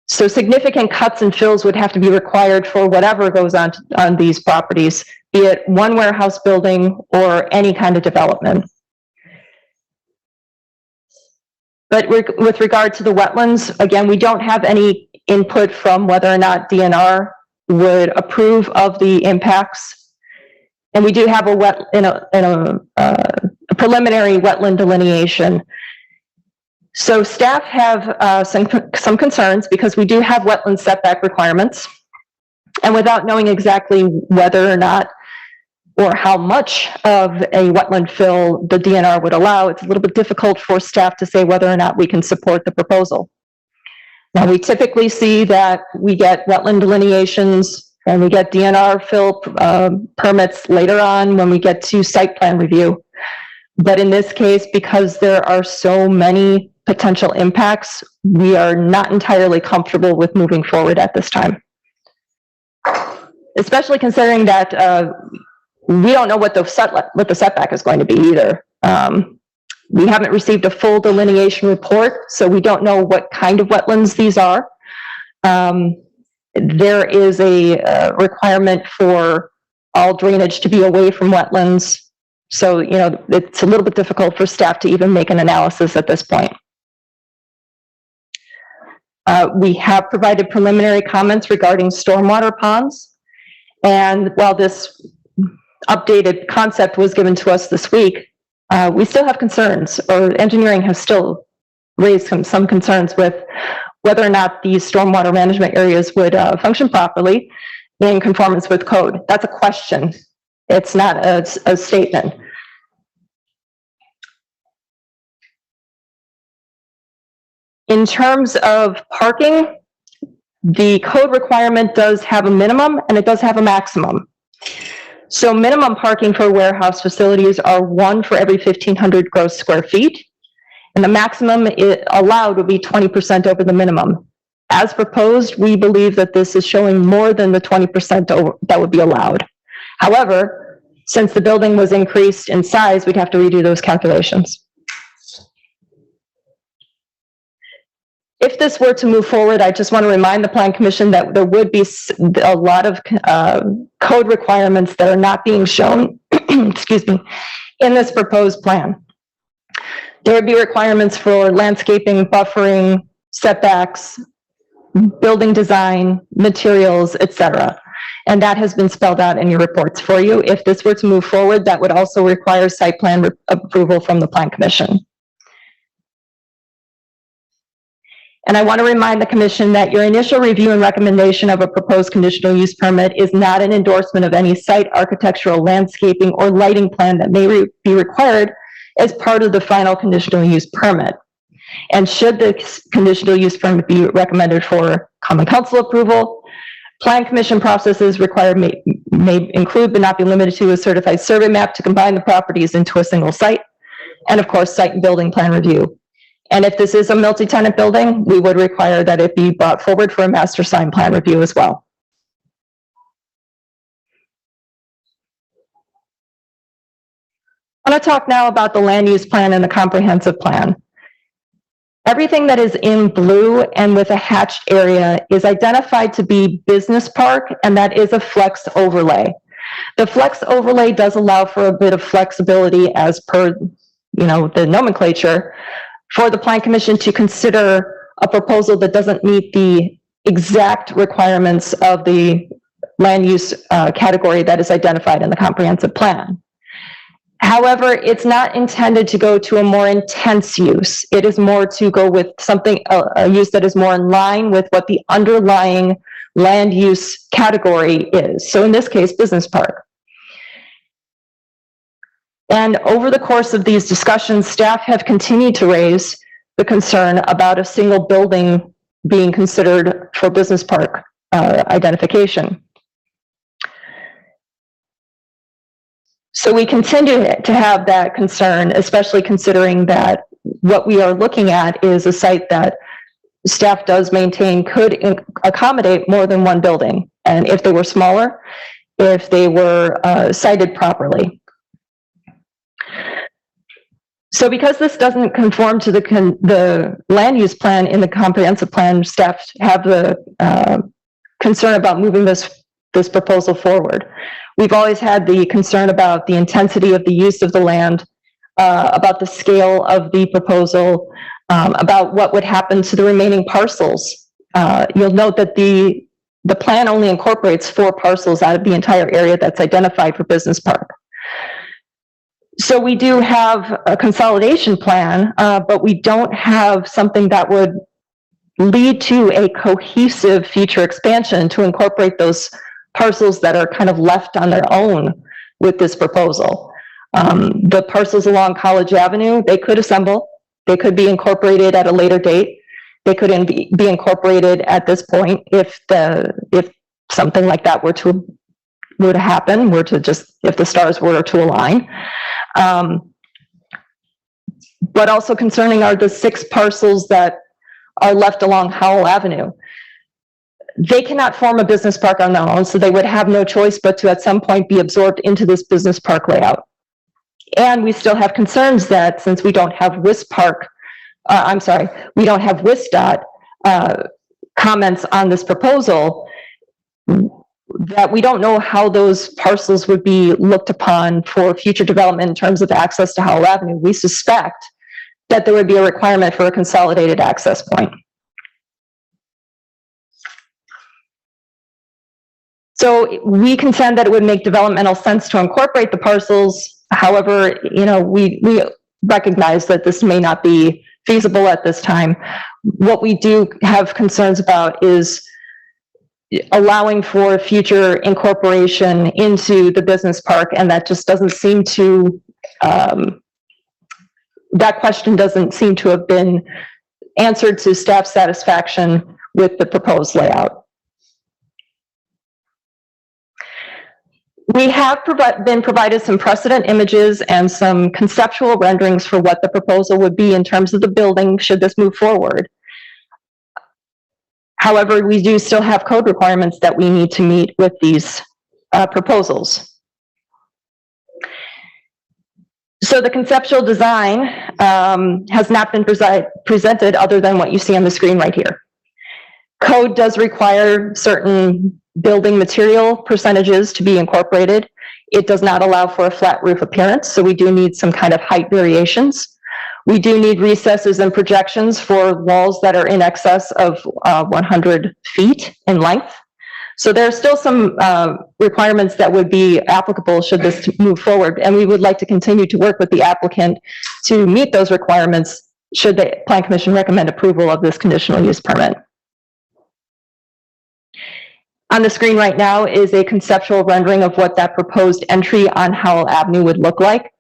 So significant cuts and fills would have to be required for whatever goes on these properties, be it one warehouse building or any kind of development. But with regard to the wetlands, again, we don't have any input from whether or not DNR would approve of the impacts. And we do have a preliminary wetland delineation. So staff have some concerns because we do have wetland setback requirements. And without knowing exactly whether or not or how much of a wetland fill the DNR would allow, it's a little bit difficult for staff to say whether or not we can support the proposal. Now, we typically see that we get wetland delineations and we get DNR fill permits later on when we get to site plan review. But in this case, because there are so many potential impacts, we are not entirely comfortable with moving forward at this time. Especially considering that we don't know what the setback is going to be either. We haven't received a full delineation report, so we don't know what kind of wetlands these are. There is a requirement for all drainage to be away from wetlands. So, you know, it's a little bit difficult for staff to even make an analysis at this point. We have provided preliminary comments regarding stormwater ponds. And while this updated concept was given to us this week, we still have concerns, or engineering has still raised some concerns with whether or not these stormwater management areas would function properly in conformance with code. That's a question. It's not a statement. In terms of parking, the code requirement does have a minimum and it does have a maximum. So minimum parking for warehouse facilities are 1 for every 1,500 gross square feet. And the maximum allowed would be 20% over the minimum. As proposed, we believe that this is showing more than the 20% that would be allowed. However, since the building was increased in size, we'd have to redo those calculations. If this were to move forward, I just want to remind the Plan Commission that there would be a lot of code requirements that are not being shown, excuse me, in this proposed plan. There would be requirements for landscaping, buffering, setbacks, building design, materials, etc. And that has been spelled out in your reports for you. If this were to move forward, that would also require site plan approval from the Plan Commission. And I want to remind the commission that your initial review and recommendation of a proposed conditional use permit is not an endorsement of any site architectural, landscaping, or lighting plan that may be required as part of the final conditional use permit. And should the conditional use permit be recommended for common council approval, Plan Commission processes required may include but not be limited to a certified survey map to combine the properties into a single site, and of course, site and building plan review. And if this is a multi-tenant building, we would require that it be brought forward for a master sign plan review as well. I want to talk now about the land use plan and the comprehensive plan. Everything that is in blue and with a hatched area is identified to be business park, and that is a flex overlay. The flex overlay does allow for a bit of flexibility as per, the nomenclature, for the Plan Commission to consider a proposal that doesn't meet the exact requirements of the land use category that is identified in the comprehensive plan. However, it's not intended to go to a more intense use. It is more to go with something, a use that is more in line with what the underlying land use category is. So in this case, business park. And over the course of these discussions, staff have continued to raise the concern about a single building being considered for business park identification. So we continue to have that concern, especially considering that what we are looking at is a site that staff does maintain could accommodate more than one building. And if they were smaller, if they were sited properly. So because this doesn't conform to the land use plan in the comprehensive plan, staff have the concern about moving this proposal forward. We've always had the concern about the intensity of the use of the land, about the scale of the proposal, about what would happen to the remaining parcels. You'll note that the plan only incorporates 4 parcels out of the entire area that's identified for business park. So we do have a consolidation plan, but we don't have something that would lead to a cohesive future expansion to incorporate those parcels that are kind of left on their own with this proposal. The parcels along College Avenue, they could assemble, they could be incorporated at a later date. They could be incorporated at this point if something like that were to happen, if the stars were to align. But also concerning are the 6 parcels that are left along Howell Avenue. They cannot form a business park on their own, so they would have no choice but to at some point be absorbed into this business park layout. And we still have concerns that since we don't have WISDOT comments on this proposal, that we don't know how those parcels would be looked upon for future development in terms of access to Howell Avenue. We suspect that there would be a requirement for a consolidated access point. So we contend that it would make developmental sense to incorporate the parcels. However, we recognize that this may not be feasible at this time. What we do have concerns about is allowing for future incorporation into the business park, and that just doesn't seem to, that question doesn't seem to have been answered to staff satisfaction with the proposed layout. We have been provided some precedent images and some conceptual renderings for what the proposal would be in terms of the building should this move forward. However, we do still have code requirements that we need to meet with these proposals. So the conceptual design has not been presented other than what you see on the screen right here. Code does require certain building material percentages to be incorporated. It does not allow for a flat roof appearance, so we do need some kind of height variations. We do need recesses and projections for walls that are in excess of 100 feet in length. So there are still some requirements that would be applicable should this move forward, and we would like to continue to work with the applicant to meet those requirements should the Plan Commission recommend approval of this conditional use permit. On the screen right now is a conceptual rendering of what that proposed entry on Howell Avenue would look like.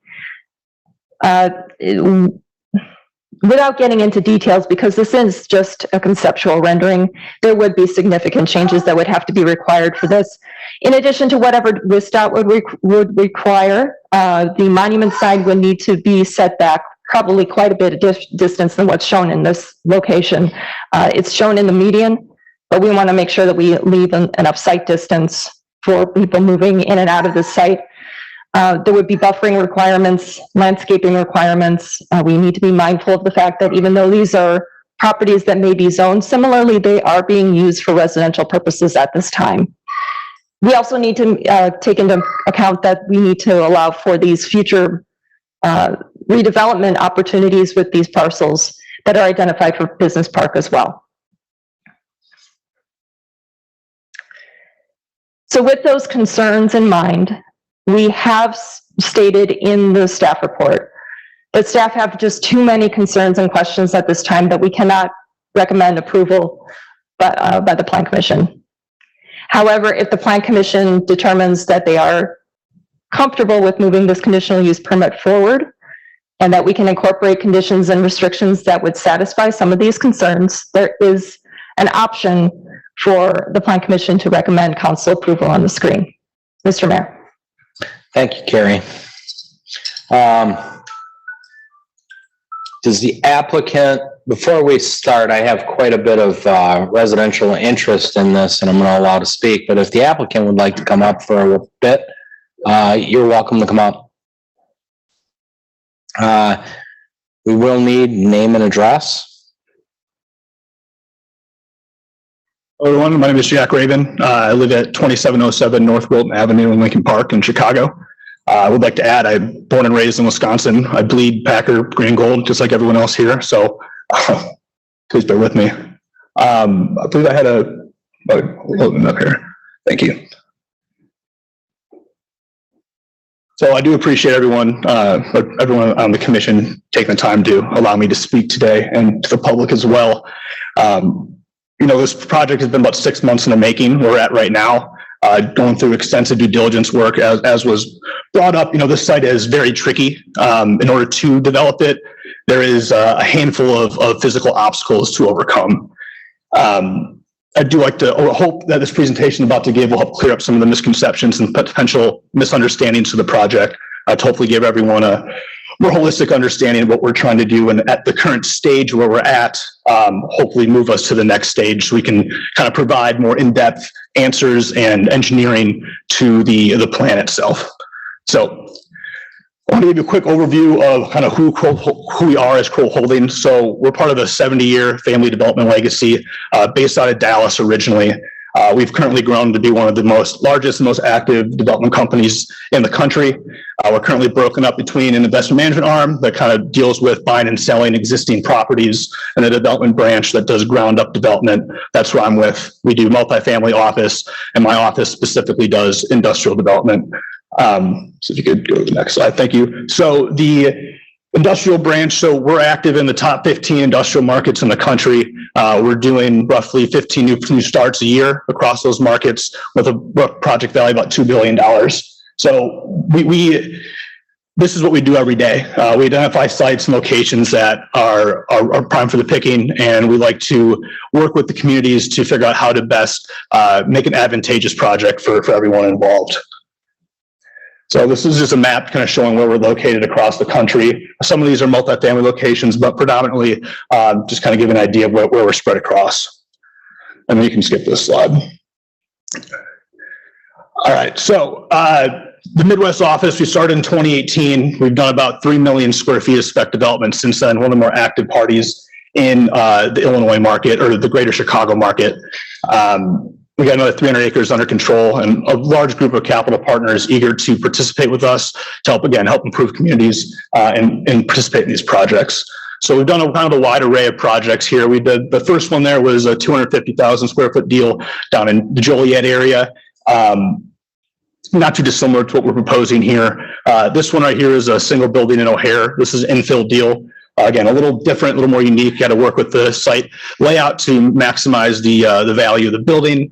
Without getting into details, because this is just a conceptual rendering, there would be significant changes that would have to be required for this. In addition to whatever WISDOT would require, the monument sign would need to be set back probably quite a bit of distance than what's shown in this location. It's shown in the median, but we want to make sure that we leave enough site distance for people moving in and out of the site. There would be buffering requirements, landscaping requirements. We need to be mindful of the fact that even though these are properties that may be zoned similarly, they are being used for residential purposes at this time. We also need to take into account that we need to allow for these future redevelopment opportunities with these parcels that are identified for business park as well. So with those concerns in mind, we have stated in the staff report that staff have just too many concerns and questions at this time that we cannot recommend approval by the Plan Commission. However, if the Plan Commission determines that they are comfortable with moving this conditional use permit forward and that we can incorporate conditions and restrictions that would satisfy some of these concerns, there is an option for the Plan Commission to recommend council approval on the screen. Mr. Mayor. Thank you, Carrie. Does the applicant, before we start, I have quite a bit of residential interest in this and I'm not allowed to speak, but if the applicant would like to come up for a bit, you're welcome to come up. We will need name and address. Hello, everyone. My name is Jack Raven. I live at 2707 North Wilton Avenue in Lincoln Park in Chicago. I would like to add, I'm born and raised in Wisconsin. I bleed Packer green gold, just like everyone else here. So please bear with me. I believe I had loading up here. Thank you. So I do appreciate everyone on the commission taking the time to allow me to speak today and to the public as well. You know, this project has been about 6 months in the making. We're at right now, going through extensive due diligence work as was brought up. You know, this site is very tricky. In order to develop it, there is a handful of physical obstacles to overcome. I do like to hope that this presentation I'm about to give will help clear up some of the misconceptions and potential misunderstandings of the project to hopefully give everyone a more holistic understanding of what we're trying to do, and at the current stage where we're at, hopefully move us to the next stage so we can kind of provide more in-depth answers and engineering to the plan itself. So I want to give you a quick overview of kind of who we are as Kroll Holdings. So we're part of a 70-year family development legacy based out of Dallas originally. We've currently grown to be one of the largest and most active development companies in the country. We're currently broken up between an investment management arm that kind of deals with buying and selling existing properties and a development branch that does ground up development. That's where I'm with. We do multifamily office, and my office specifically does industrial development. So if you could go to the next slide. Thank you. So the industrial branch, so we're active in the top 15 industrial markets in the country. We're doing roughly 15 new starts a year across those markets with a project value about $2 billion. So this is what we do every day. We identify sites and locations that are prime for the picking, and we like to work with the communities to figure out how to best make an advantageous project for everyone involved. So this is just a map kind of showing where we're located across the country. Some of these are multifamily locations, but predominantly just kind of give an idea of where we're spread across. And then you can skip this slide. All right, so the Midwest office, we started in 2018. We've done about 3 million square feet of spec development since then, one of the more active parties in the Illinois market or the greater Chicago market. We got another 300 acres under control and a large group of capital partners eager to participate with us to help improve communities and participate in these projects. So we've done a kind of a wide array of projects here. We did, the first one there was a 250,000 square foot deal down in the Joliet area. Not too dissimilar to what we're proposing here. This one right here is a single building in O'Hare. This is an infill deal. Again, a little different, a little more unique. Got to work with the site layout to maximize the value of the building.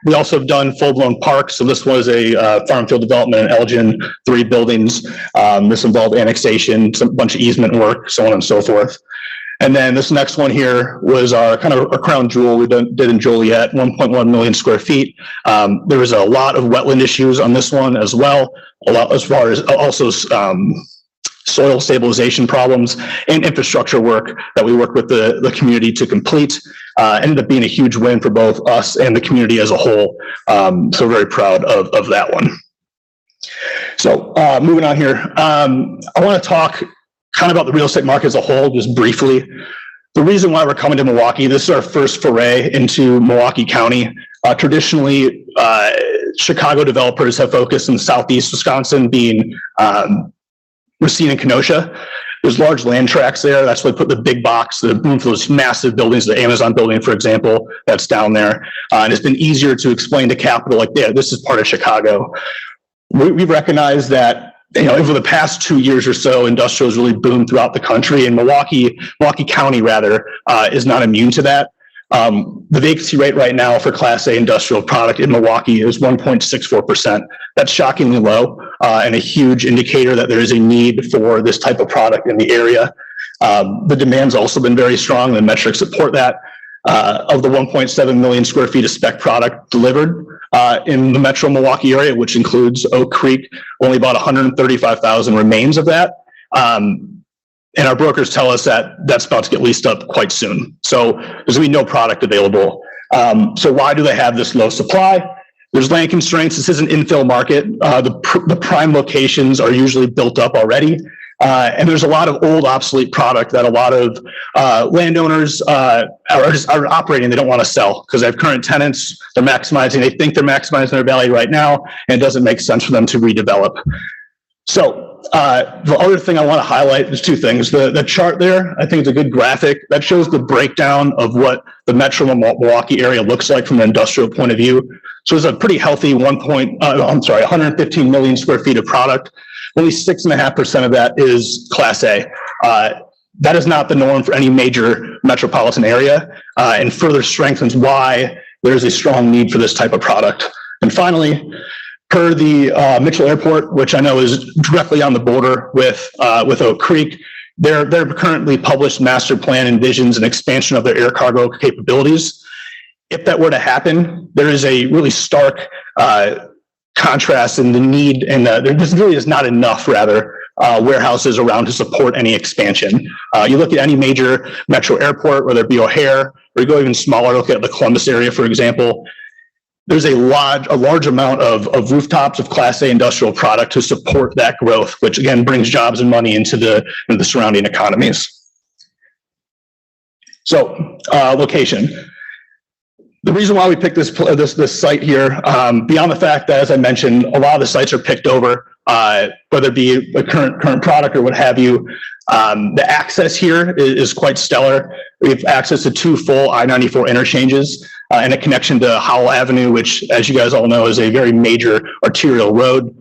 We also have done full-blown parks. So this was a farm field development in Elgin, 3 buildings. This involved annexation, a bunch of easement work, so on and so forth. And then this next one here was our kind of a crown jewel we did in Joliet, 1.1 million square feet. There was a lot of wetland issues on this one as well, a lot as far as also soil stabilization problems and infrastructure work that we worked with the community to complete. Ended up being a huge win for both us and the community as a whole. So very proud of that one. So moving on here, I want to talk kind of about the real estate market as a whole, just briefly. The reason why we're coming to Milwaukee, this is our first foray into Milwaukee County. Traditionally, Chicago developers have focused in southeast Wisconsin, being Racine and Kenosha. There's large land tracts there. That's why they put the big box, the room for those massive buildings, the Amazon building, for example, that's down there. And it's been easier to explain to capital, like, yeah, this is part of Chicago. We recognize that, you know, over the past 2 years or so, industrial has really boomed throughout the country, and Milwaukee County rather is not immune to that. The vacancy rate right now for Class A industrial product in Milwaukee is 1.64%. That's shockingly low and a huge indicator that there is a need for this type of product in the area. The demand's also been very strong. The metrics support that. Of the 1.7 million square feet of spec product delivered in the metro Milwaukee area, which includes Oak Creek, only about 135,000 remains of that. And our brokers tell us that that's about to get leased up quite soon. So there's gonna be no product available. So why do they have this low supply? There's land constraints. This is an infill market. The prime locations are usually built up already. And there's a lot of old obsolete product that a lot of landowners are operating. They don't want to sell because they have current tenants. They're maximizing. They think they're maximizing their value right now, and it doesn't make sense for them to redevelop. So the other thing I want to highlight is 2 things. The chart there, I think, is a good graphic that shows the breakdown of what the metro Milwaukee area looks like from an industrial point of view. So it's a pretty healthy 115 million square feet of product. Only 6.5% of that is Class A. That is not the norm for any major metropolitan area, and further strengthens why there's a strong need for this type of product. And finally, per the Mitchell Airport, which I know is directly on the border with Oak Creek, their currently published master plan envisions an expansion of their air cargo capabilities. If that were to happen, there is a really stark contrast in the need, and there really is not enough, rather, warehouses around to support any expansion. You look at any major metro airport, whether it be O'Hare, or you go even smaller, look at the Columbus area, for example, there's a large amount of rooftops of Class A industrial product to support that growth, which again brings jobs and money into the surrounding economies. So, location. The reason why we picked this site here, beyond the fact that, as I mentioned, a lot of the sites are picked over, whether it be a current product or what have you. The access here is quite stellar. We have access to 2 full I-94 interchanges and a connection to Howell Avenue, which, as you guys all know, is a very major arterial road.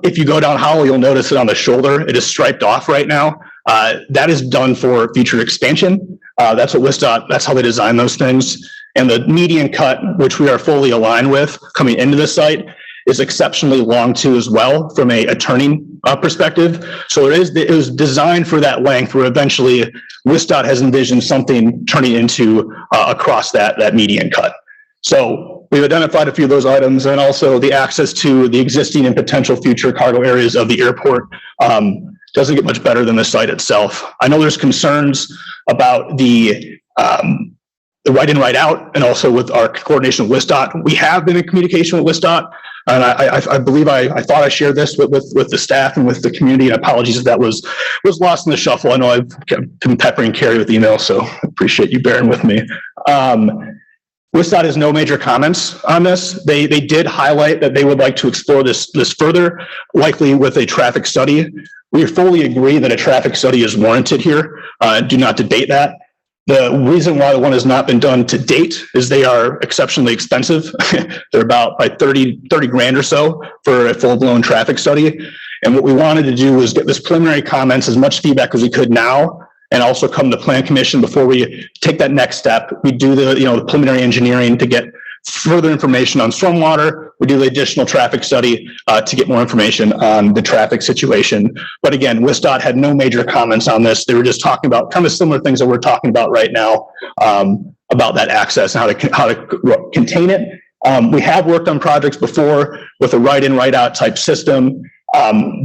If you go down Howell, you'll notice it on the shoulder. It is striped off right now. That is done for future expansion. That's what WSDOT, that's how they design those things. And the median cut, which we are fully aligned with coming into the site, is exceptionally long too as well from a turning perspective. So it was designed for that length, where eventually WSDOT has envisioned something turning into across that median cut. So we've identified a few of those items, and also the access to the existing and potential future cargo areas of the airport doesn't get much better than the site itself. I know there's concerns about the right in, right out, and also with our coordination with WSDOT. We have been in communication with WSDOT, and I believe I thought I shared this with the staff and with the community, and apologies if that was lost in the shuffle. I know I've been peppering Carrie with email, so I appreciate you bearing with me. WSDOT has no major comments on this. They did highlight that they would like to explore this further, likely with a traffic study. We fully agree that a traffic study is warranted here. Do not debate that. The reason why one has not been done to date is they are exceptionally expensive. They're about like 30 grand or so for a full-blown traffic study. And what we wanted to do was get this preliminary comments, as much feedback as we could now, and also come to Plan Commission before we take that next step. We do the preliminary engineering to get further information on stormwater. We do the additional traffic study to get more information on the traffic situation. But again, WSDOT had no major comments on this. They were just talking about kind of similar things that we're talking about right now, about that access and how to contain it. We have worked on projects before with a right in, right out type system.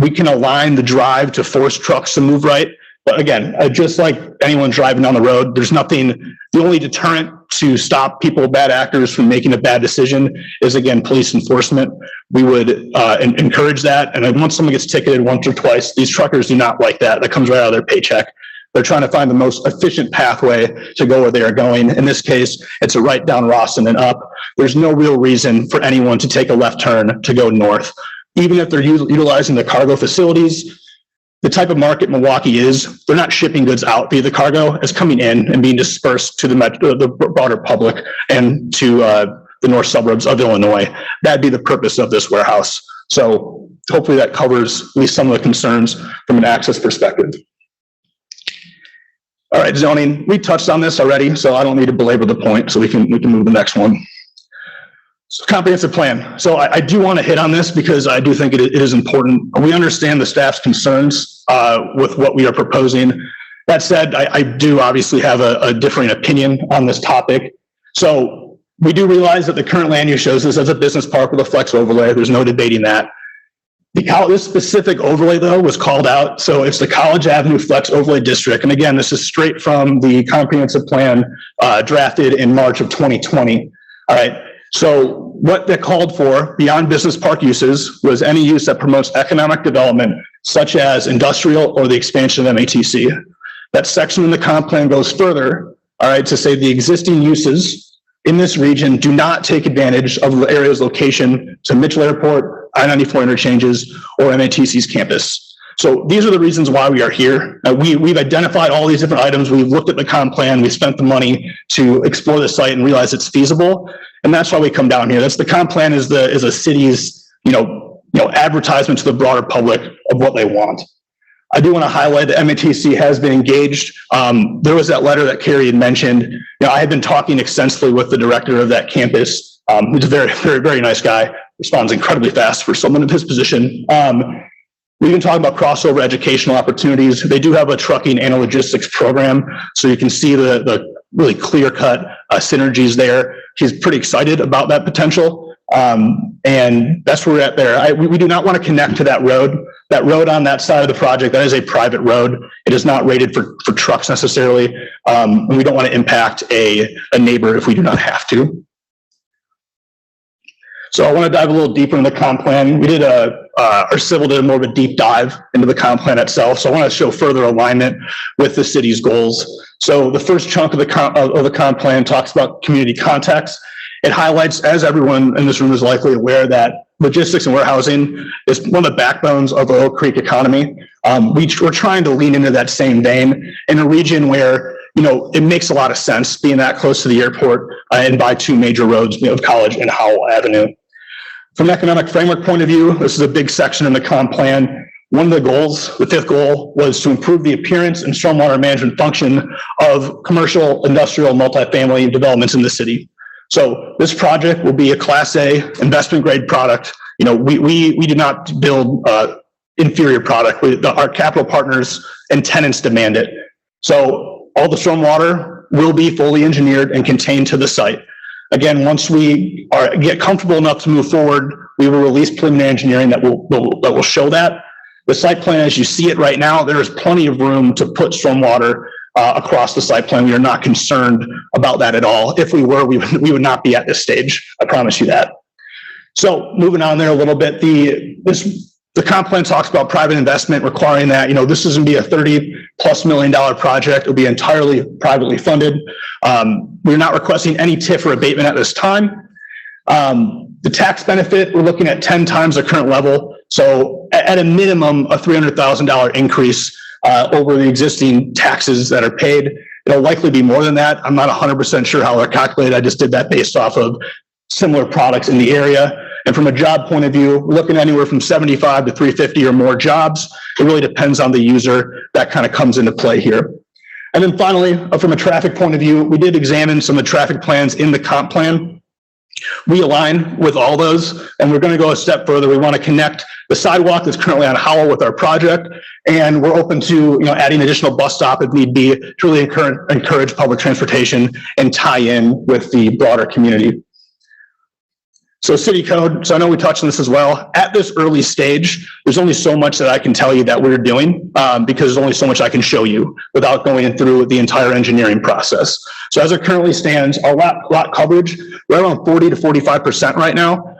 We can align the drive to force trucks to move right. But again, just like anyone driving down the road, there's nothing, the only deterrent to stop people, bad actors, from making a bad decision is, again, police enforcement. We would encourage that. And once someone gets ticketed once or twice, these truckers do not like that. That comes right out of their paycheck. They're trying to find the most efficient pathway to go where they are going. In this case, it's a right down Rawson and up. There's no real reason for anyone to take a left turn to go north. Even if they're utilizing the cargo facilities, the type of market Milwaukee is, they're not shipping goods out via the cargo. It's coming in and being dispersed to the broader public and to the north suburbs of Illinois. That'd be the purpose of this warehouse. So hopefully that covers at least some of the concerns from an access perspective. All right, zoning, we touched on this already, so I don't need to belabor the point, so we can move to the next one. So comprehensive plan. So I do want to hit on this because I do think it is important. We understand the staff's concerns with what we are proposing. That said, I do obviously have a differing opinion on this topic. So we do realize that the current land use shows this as a business park with a flex overlay. There's no debating that. This specific overlay, though, was called out. So it's the College Avenue Flex Overlay District. And again, this is straight from the comprehensive plan drafted in March of 2020. All right. So what they called for beyond business park uses was any use that promotes economic development, such as industrial or the expansion of MATC. That section in the comp plan goes further, all right, to say the existing uses in this region do not take advantage of the area's location to Mitchell Airport, I-94 interchanges, or MATC's campus. So these are the reasons why we are here. We've identified all these different items. We've looked at the comp plan. We spent the money to explore the site and realize it's feasible. And that's why we come down here. That's the comp plan is a city's, advertisement to the broader public of what they want. I do want to highlight that MATC has been engaged. There was that letter that Carrie had mentioned. I had been talking extensively with the director of that campus, who's a very, very, very nice guy, responds incredibly fast for someone in his position. We've been talking about crossover educational opportunities. They do have a trucking and a logistics program, so you can see the really clear-cut synergies there. He's pretty excited about that potential, and that's where we're at there. We do not want to connect to that road. That road on that side of the project, that is a private road. It is not rated for trucks necessarily, and we don't want to impact a neighbor if we do not have to. So I want to dive a little deeper in the comp plan. We did our civil did more of a deep dive into the comp plan itself. So I want to show further alignment with the city's goals. So the first chunk of the comp plan talks about community context. It highlights, as everyone in this room is likely aware, that logistics and warehousing is one of the backbones of the Oak Creek economy. We're trying to lean into that same vein in a region where it makes a lot of sense being that close to the airport and by two major roads, College and Howell Avenue. From an economic framework point of view, this is a big section in the comp plan. One of the goals, the fifth goal, was to improve the appearance and stormwater management function of commercial, industrial, multifamily developments in the city. So this project will be a Class A investment grade product. We do not build inferior product. Our capital partners and tenants demand it. So all the stormwater will be fully engineered and contained to the site. Again, once we get comfortable enough to move forward, we will release preliminary engineering that will show that. The site plan, as you see it right now, there is plenty of room to put stormwater across the site plan. We are not concerned about that at all. If we were, we would not be at this stage. I promise you that. So moving on there a little bit, this The comp plan talks about private investment requiring that, this is going to be a $30+ million project. It'll be entirely privately funded. We're not requesting any TIF or abatement at this time. The tax benefit, we're looking at 10 times the current level. So at a minimum, a $300,000 increase over the existing taxes that are paid. It'll likely be more than that. I'm not 100% sure how they're calculated. I just did that based off of similar products in the area. And from a job point of view, we're looking anywhere from 75 to 350 or more jobs. It really depends on the user. That kind of comes into play here. And then finally, from a traffic point of view, we did examine some of the traffic plans in the comp plan. We align with all those, and we're going to go a step further. We want to connect the sidewalk that's currently on Howell with our project, and we're open to adding additional bus stop if need be to really encourage public transportation and tie in with the broader community. So city code, so I know we touched on this as well. At this early stage, there's only so much that I can tell you that we're doing because there's only so much I can show you without going through the entire engineering process. So as it currently stands, our lot coverage, we're around 40 to 45% right now.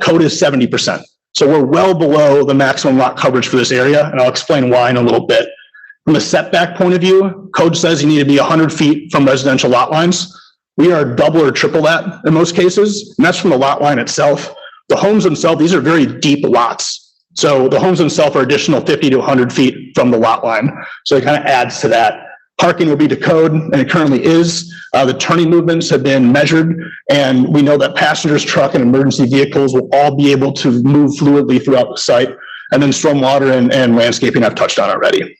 Code is 70%. So we're well below the maximum lot coverage for this area, and I'll explain why in a little bit. From a setback point of view, code says you need to be 100 feet from residential lot lines. We are double or triple that in most cases, and that's from the lot line itself. The homes themselves, these are very deep lots. So the homes themselves are additional 50 to 100 feet from the lot line. So it kind of adds to that. Parking will be to code, and it currently is. The turning movements have been measured, and we know that passengers, truck, and emergency vehicles will all be able to move fluidly throughout the site. And then stormwater and landscaping I've touched on already.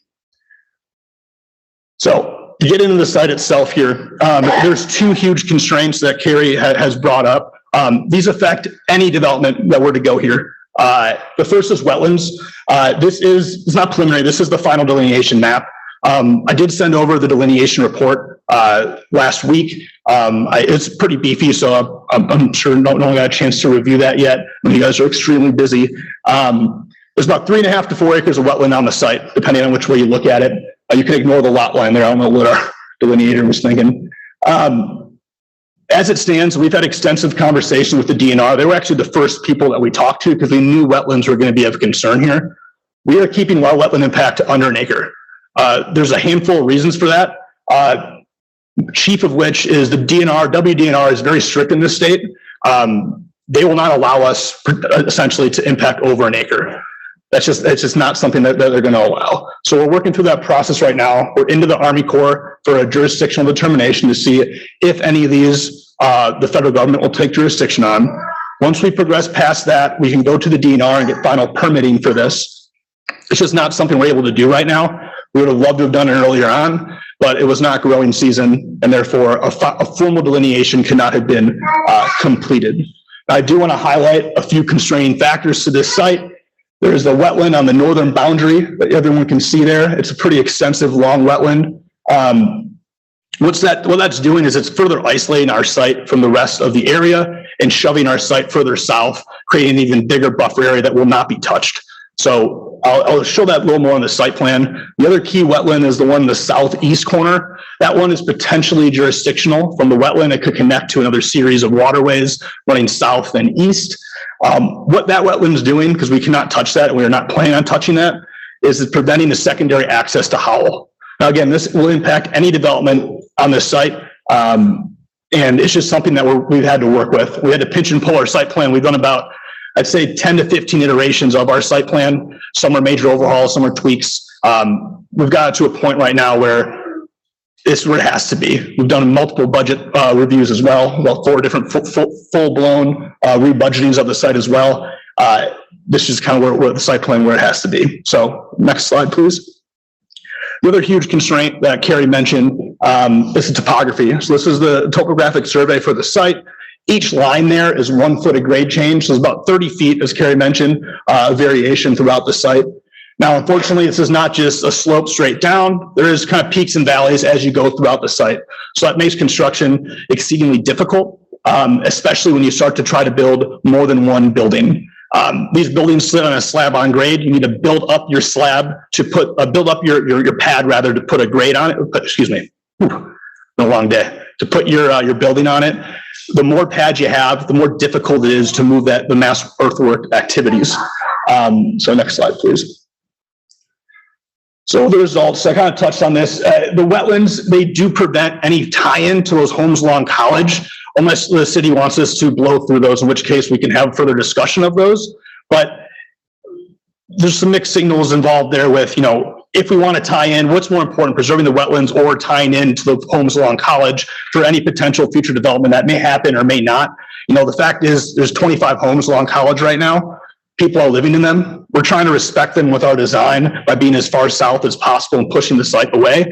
So to get into the site itself here, there's two huge constraints that Carrie has brought up. These affect any development that were to go here. The first is wetlands. It's not preliminary. This is the final delineation map. I did send over the delineation report last week. It's pretty beefy, so I'm sure no one got a chance to review that yet. You guys are extremely busy. There's about 3.5 to 4 acres of wetland on the site, depending on which way you look at it. You can ignore the lot line there. I don't know what our delineator was thinking. As it stands, we've had extensive conversations with the DNR. They were actually the first people that we talked to because we knew wetlands were going to be of concern here. We are keeping our wetland impact to under an acre. There's a handful of reasons for that. Chief of which is the DNR. WDNR is very strict in this state. They will not allow us essentially to impact over an acre. It's just not something that they're going to allow. So we're working through that process right now. We're into the Army Corps for a jurisdictional determination to see if any of these the federal government will take jurisdiction on. Once we progress past that, we can go to the DNR and get final permitting for this. It's just not something we're able to do right now. We would have loved to have done it earlier on, but it was not growing season, and therefore a formal delineation could not have been completed. I do want to highlight a few constraining factors to this site. There's the wetland on the northern boundary that everyone can see there. It's a pretty extensive, long wetland. What that's doing is it's further isolating our site from the rest of the area and shoving our site further south, creating an even bigger buffer area that will not be touched. So I'll show that a little more on the site plan. The other key wetland is the one in the southeast corner. That one is potentially jurisdictional. From the wetland, it could connect to another series of waterways running south and east. What that wetland is doing, because we cannot touch that and we are not planning on touching that, is it's preventing the secondary access to Howell. Now, again, this will impact any development on this site. And it's just something that we've had to work with. We had to pinch and pull our site plan. We've done about, I'd say 10 to 15 iterations of our site plan. Some are major overhauls, some are tweaks. We've got to a point right now where it's where it has to be. We've done multiple budget reviews as well, about 4 different full-blown rebudgetings of the site as well. This is kind of where the site plan where it has to be. So next slide, please. The other huge constraint that Carrie mentioned is the topography. So this is the topographic survey for the site. Each line there is 1 foot of grade change. So it's about 30 feet, as Carrie mentioned, variation throughout the site. Now, unfortunately, this is not just a slope straight down. There is kind of peaks and valleys as you go throughout the site. So that makes construction exceedingly difficult, especially when you start to try to build more than one building. These buildings sit on a slab on grade. You need to build up your slab to put, build up your pad rather to put a grade on it. Excuse me, been a long day. To put your building on it. The more pads you have, the more difficult it is to move the mass earthwork activities. So next slide, please. So the results, I kind of touched on this. The wetlands, they do prevent any tie-in to those homes along College, unless the city wants us to blow through those, in which case we can have further discussion of those. But there's some mixed signals involved there with, you know, if we want to tie in, what's more important, preserving the wetlands or tying into the homes along College for any potential future development that may happen or may not. You know, the fact is there's 25 homes along College right now. People are living in them. We're trying to respect them with our design by being as far south as possible and pushing the site away.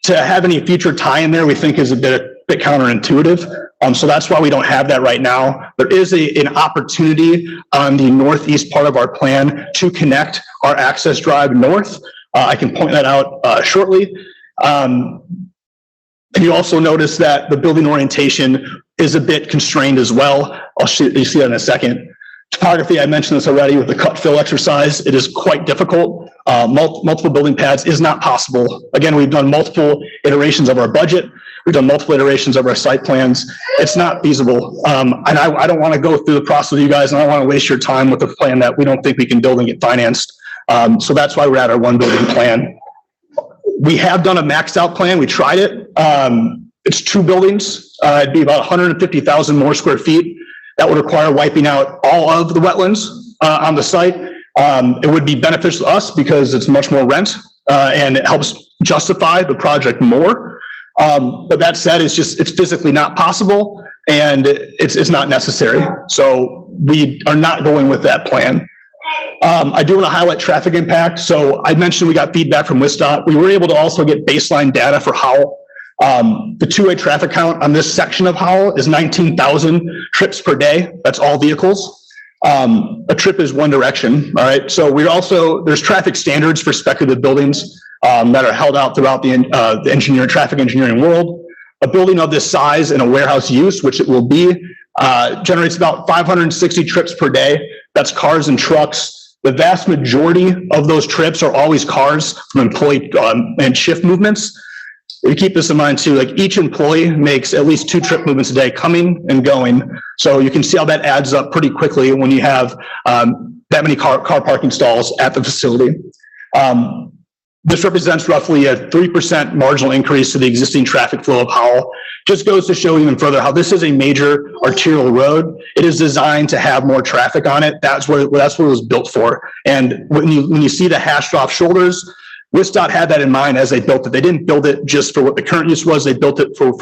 To have any future tie in there, we think is a bit counterintuitive. So that's why we don't have that right now. There is an opportunity on the northeast part of our plan to connect our access drive north. I can point that out shortly. And you also notice that the building orientation is a bit constrained as well. You see that in a second. Topography, I mentioned this already with the cut fill exercise. It is quite difficult. Multiple building pads is not possible. Again, we've done multiple iterations of our budget. We've done multiple iterations of our site plans. It's not feasible. And I don't want to go through the process with you guys, and I don't want to waste your time with a plan that we don't think we can build and get financed. So that's why we're at our one building plan. We have done a maxed out plan. We tried it. It's 2 buildings. It'd be about 150,000 more square feet. That would require wiping out all of the wetlands on the site. It would be beneficial to us because it's much more rent and it helps justify the project more. But that said, it's physically not possible and it's not necessary. So we are not going with that plan. I do want to highlight traffic impact. So I mentioned we got feedback from WSDOT. We were able to also get baseline data for Howell. The two-way traffic count on this section of Howell is 19,000 trips per day. That's all vehicles. A trip is one direction. All right. So there's traffic standards for speculative buildings that are held out throughout the traffic engineering world. A building of this size in a warehouse use, which it will be, generates about 560 trips per day. That's cars and trucks. The vast majority of those trips are always cars from employee and shift movements. You keep this in mind too, like each employee makes at least 2 trip movements a day coming and going. So you can see how that adds up pretty quickly when you have that many car parking stalls at the facility. This represents roughly a 3% marginal increase to the existing traffic flow of Howell. Just goes to show even further how this is a major arterial road. It is designed to have more traffic on it. That's what it was built for. And when you see the hashed off shoulders, WSDOT had that in mind as they built it. They didn't build it just for what the current use was. They built it for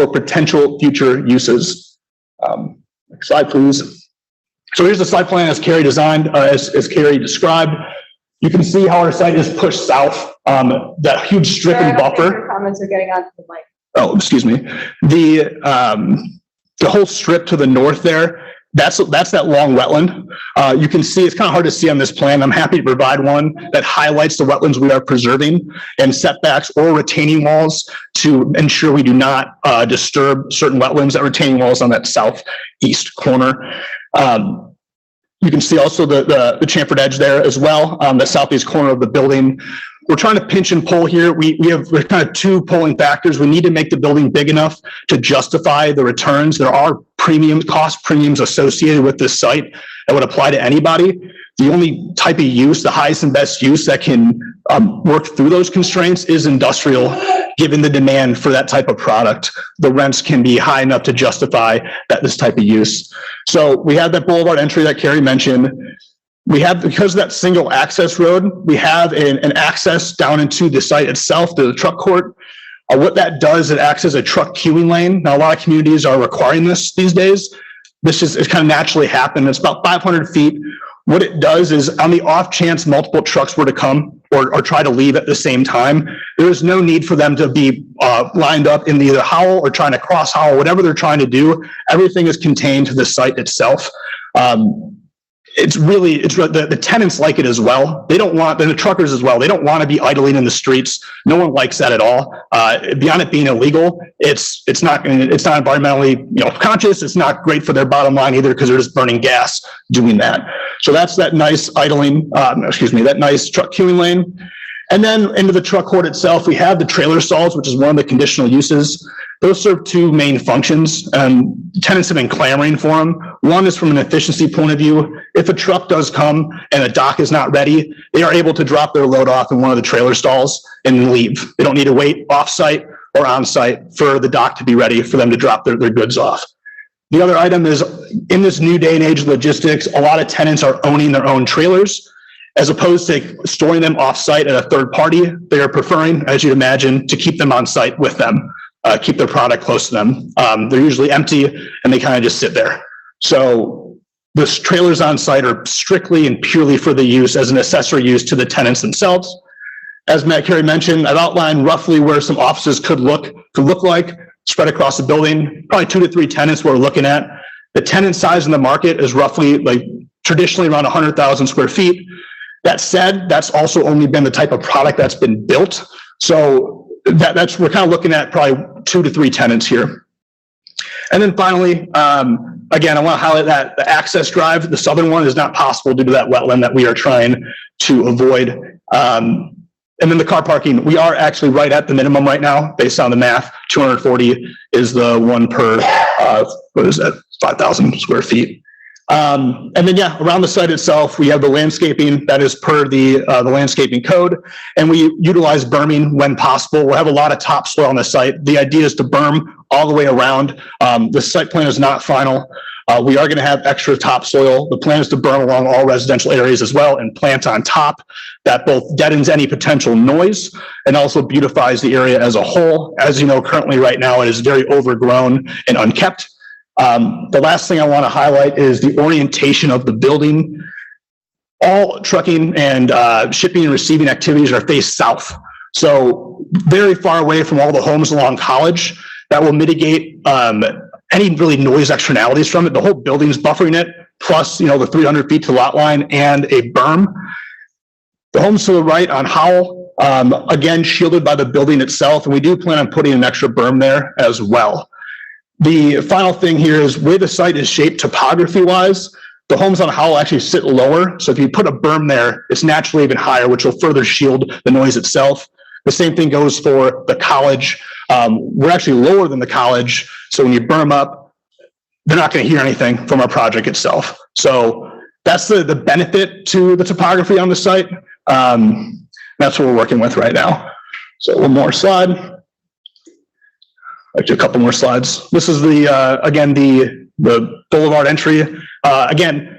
potential future uses. Next slide, please. So here's the site plan as Carrie designed, as Carrie described. You can see how our site is pushed south, that huge strip and buffer. Comments are getting onto the mic. Oh, excuse me. The whole strip to the north there, that's that long wetland. You can see, it's kind of hard to see on this plan. I'm happy to provide one that highlights the wetlands we are preserving and setbacks or retaining walls to ensure we do not disturb certain wetlands. That retaining walls on that southeast corner. You can see also the chamfered edge there as well, the southeast corner of the building. We're trying to pinch and pull here. We're kind of 2 pulling factors. We need to make the building big enough to justify the returns. There are cost premiums associated with this site that would apply to anybody. The only type of use, the highest and best use that can work through those constraints is industrial, given the demand for that type of product. The rents can be high enough to justify this type of use. So we have that boulevard entry that Carrie mentioned. We have, because of that single access road, we have an access down into the site itself, to the truck court. What that does, it acts as a truck queuing lane. Now, a lot of communities are requiring this these days. It's kind of naturally happened. It's about 500 feet. What it does is, on the off chance multiple trucks were to come or try to leave at the same time, there is no need for them to be lined up in either Howell or trying to cross Howell, whatever they're trying to do. Everything is contained to the site itself. The tenants like it as well. They don't want, the truckers as well, they don't want to be idling in the streets. No one likes that at all. Beyond it being illegal, it's not environmentally, conscious. It's not great for their bottom line either, because they're just burning gas doing that. So that's that nice that nice truck queuing lane. And then into the truck court itself, we have the trailer stalls, which is one of the conditional uses. Those serve two main functions, and tenants have been clamoring for them. One is from an efficiency point of view. If a truck does come and a dock is not ready, they are able to drop their load off in one of the trailer stalls and leave. They don't need to wait off-site or on-site for the dock to be ready for them to drop their goods off. The other item is, in this new day and age of logistics, a lot of tenants are owning their own trailers. As opposed to storing them off-site at a third party, they are preferring, as you'd imagine, to keep them on-site with them. Keep their product close to them. They're usually empty and they kind of just sit there. So the trailers on site are strictly and purely for the use as an accessory use to the tenants themselves. As Matt Carey mentioned, I've outlined roughly where some offices could look like spread across the building, probably 2 to 3 tenants we're looking at. The tenant size in the market is roughly like traditionally around 100,000 square feet. That said, that's also only been the type of product that's been built. So that's we're kind of looking at probably 2 to 3 tenants here. And then finally, again, I want to highlight that the access drive, the southern one, is not possible due to that wetland that we are trying to avoid. And then the car parking, we are actually right at the minimum right now, based on the math. 240 is the one per, 5,000 square feet. And then, yeah, around the site itself, we have the landscaping that is per the landscaping code, and we utilize berming when possible. We'll have a lot of topsoil on the site. The idea is to berm all the way around. The site plan is not final. We are going to have extra topsoil. The plan is to berm along all residential areas as well and plant on top. That both deadens any potential noise and also beautifies the area as a whole. As you know, currently right now, it is very overgrown and unkept. The last thing I want to highlight is the orientation of the building. All trucking and shipping and receiving activities are faced south. So very far away from all the homes along College. That will mitigate any really noise externalities from it. The whole building's buffering it, plus, you know, the 300 feet to lot line and a berm. The homes to the right on Howell, again, shielded by the building itself. And we do plan on putting an extra berm there as well. The final thing here is where the site is shaped topography wise, the homes on Howell actually sit lower. So if you put a berm there, it's naturally even higher, which will further shield the noise itself. The same thing goes for the College. We're actually lower than the College. So when you berm up, they're not going to hear anything from our project itself. So that's the benefit to the topography on the site. That's what we're working with right now. So one more slide. Actually, a couple more slides. This is the, again, the boulevard entry. Again,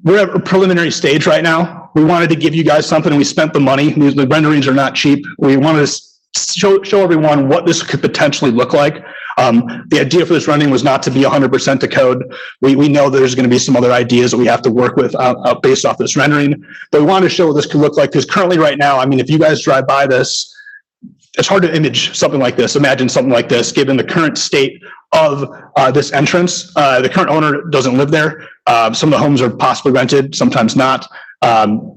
we're at a preliminary stage right now. We wanted to give you guys something and we spent the money. The renderings are not cheap. We wanted to show everyone what this could potentially look like. The idea for this rendering was not to be 100% to code. We know there's going to be some other ideas that we have to work with based off this rendering, but we wanted to show what this could look like because currently right now, I mean, if you guys drive by this, it's hard to image something like this, imagine something like this, given the current state of this entrance. The current owner doesn't live there. Some of the homes are possibly rented, sometimes not.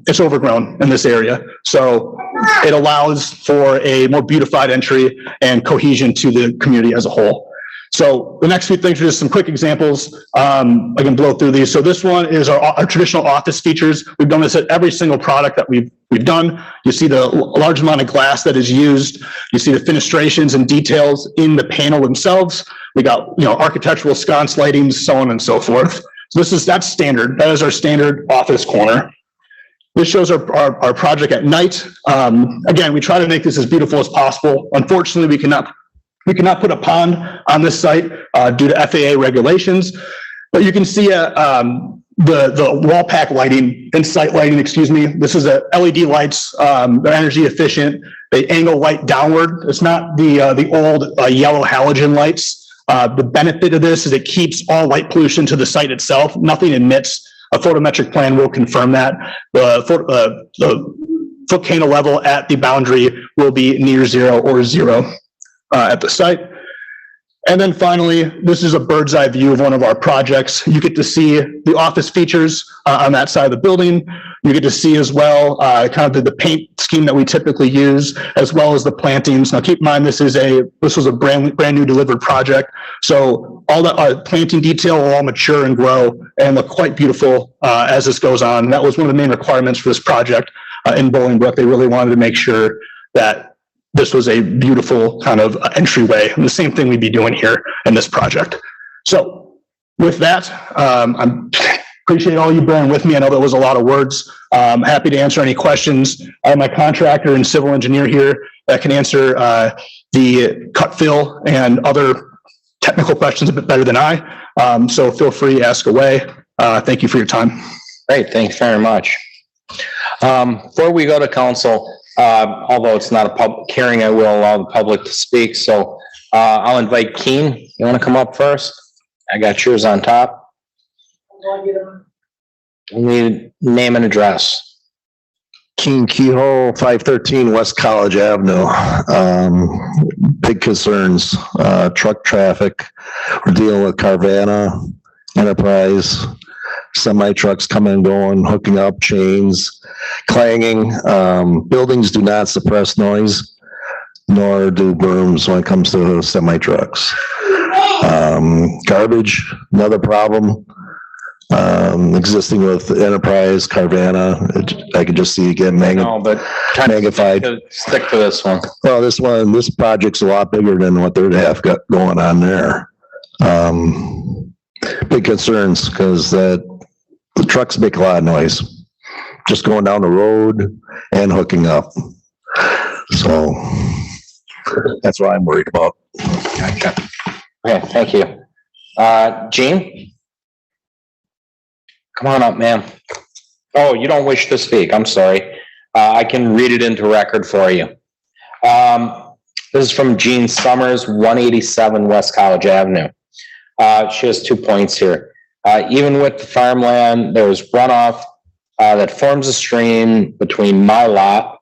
It's overgrown in this area. So it allows for a more beautified entry and cohesion to the community as a whole. So the next few things are just some quick examples. I can blow through these. So this one is our traditional office features. We've done this at every single product that we've done. You see the large amount of glass that is used. You see the fenestrations and details in the panel themselves. We got, you know, architectural sconce lighting, so on and so forth. So that's standard. That is our standard office corner. This shows our project at night. Again, we try to make this as beautiful as possible. Unfortunately, we cannot put a pond on this site due to FAA regulations, but you can see the wall pack lighting and site lighting, excuse me. This is a LED lights. They're energy efficient. They angle light downward. It's not the old yellow halogen lights. The benefit of this is it keeps all light pollution to the site itself. Nothing emits. A photometric plan will confirm that. The foot candle level at the boundary will be near zero or zero at the site. And then finally, this is a bird's eye view of one of our projects. You get to see the office features on that side of the building. You get to see as well kind of the paint scheme that we typically use, as well as the plantings. Now keep in mind, this was a brand new delivered project. So all the planting detail will all mature and grow and look quite beautiful as this goes on. And that was one of the main requirements for this project in Bolingbrook. They really wanted to make sure that this was a beautiful kind of entryway, and the same thing we'd be doing here in this project. So with that, I appreciate all you bearing with me. I know that was a lot of words. Happy to answer any questions. I have my contractor and civil engineer here that can answer the cut fill and other technical questions a bit better than I. So feel free to ask away. Thank you for your time. Great, thanks very much. Before we go to council, although it's not a public hearing, I will allow the public to speak. So I'll invite Keen. You want to come up first? I got yours on top. We need name and address. Keen Keyhole, 513 West College Avenue. Big concerns, truck traffic. We're dealing with Carvana, Enterprise, semi trucks coming and going, hooking up, chains, clanging. Buildings do not suppress noise, nor do berms when it comes to semi trucks. Garbage, another problem. Existing with Enterprise, Carvana, I could just see it getting magnified. Stick to this one. Well, this project's a lot bigger than what they have got going on there. Big concerns because the trucks make a lot of noise, just going down the road and hooking up. So that's what I'm worried about. Gotcha. Okay, thank you. Jean? Come on up, ma'am. Oh, you don't wish to speak. I'm sorry. I can read it into record for you. This is from Jean Summers, 187 West College Avenue. She has 2 points here. Even with the farmland, there was runoff that forms a stream between my lot,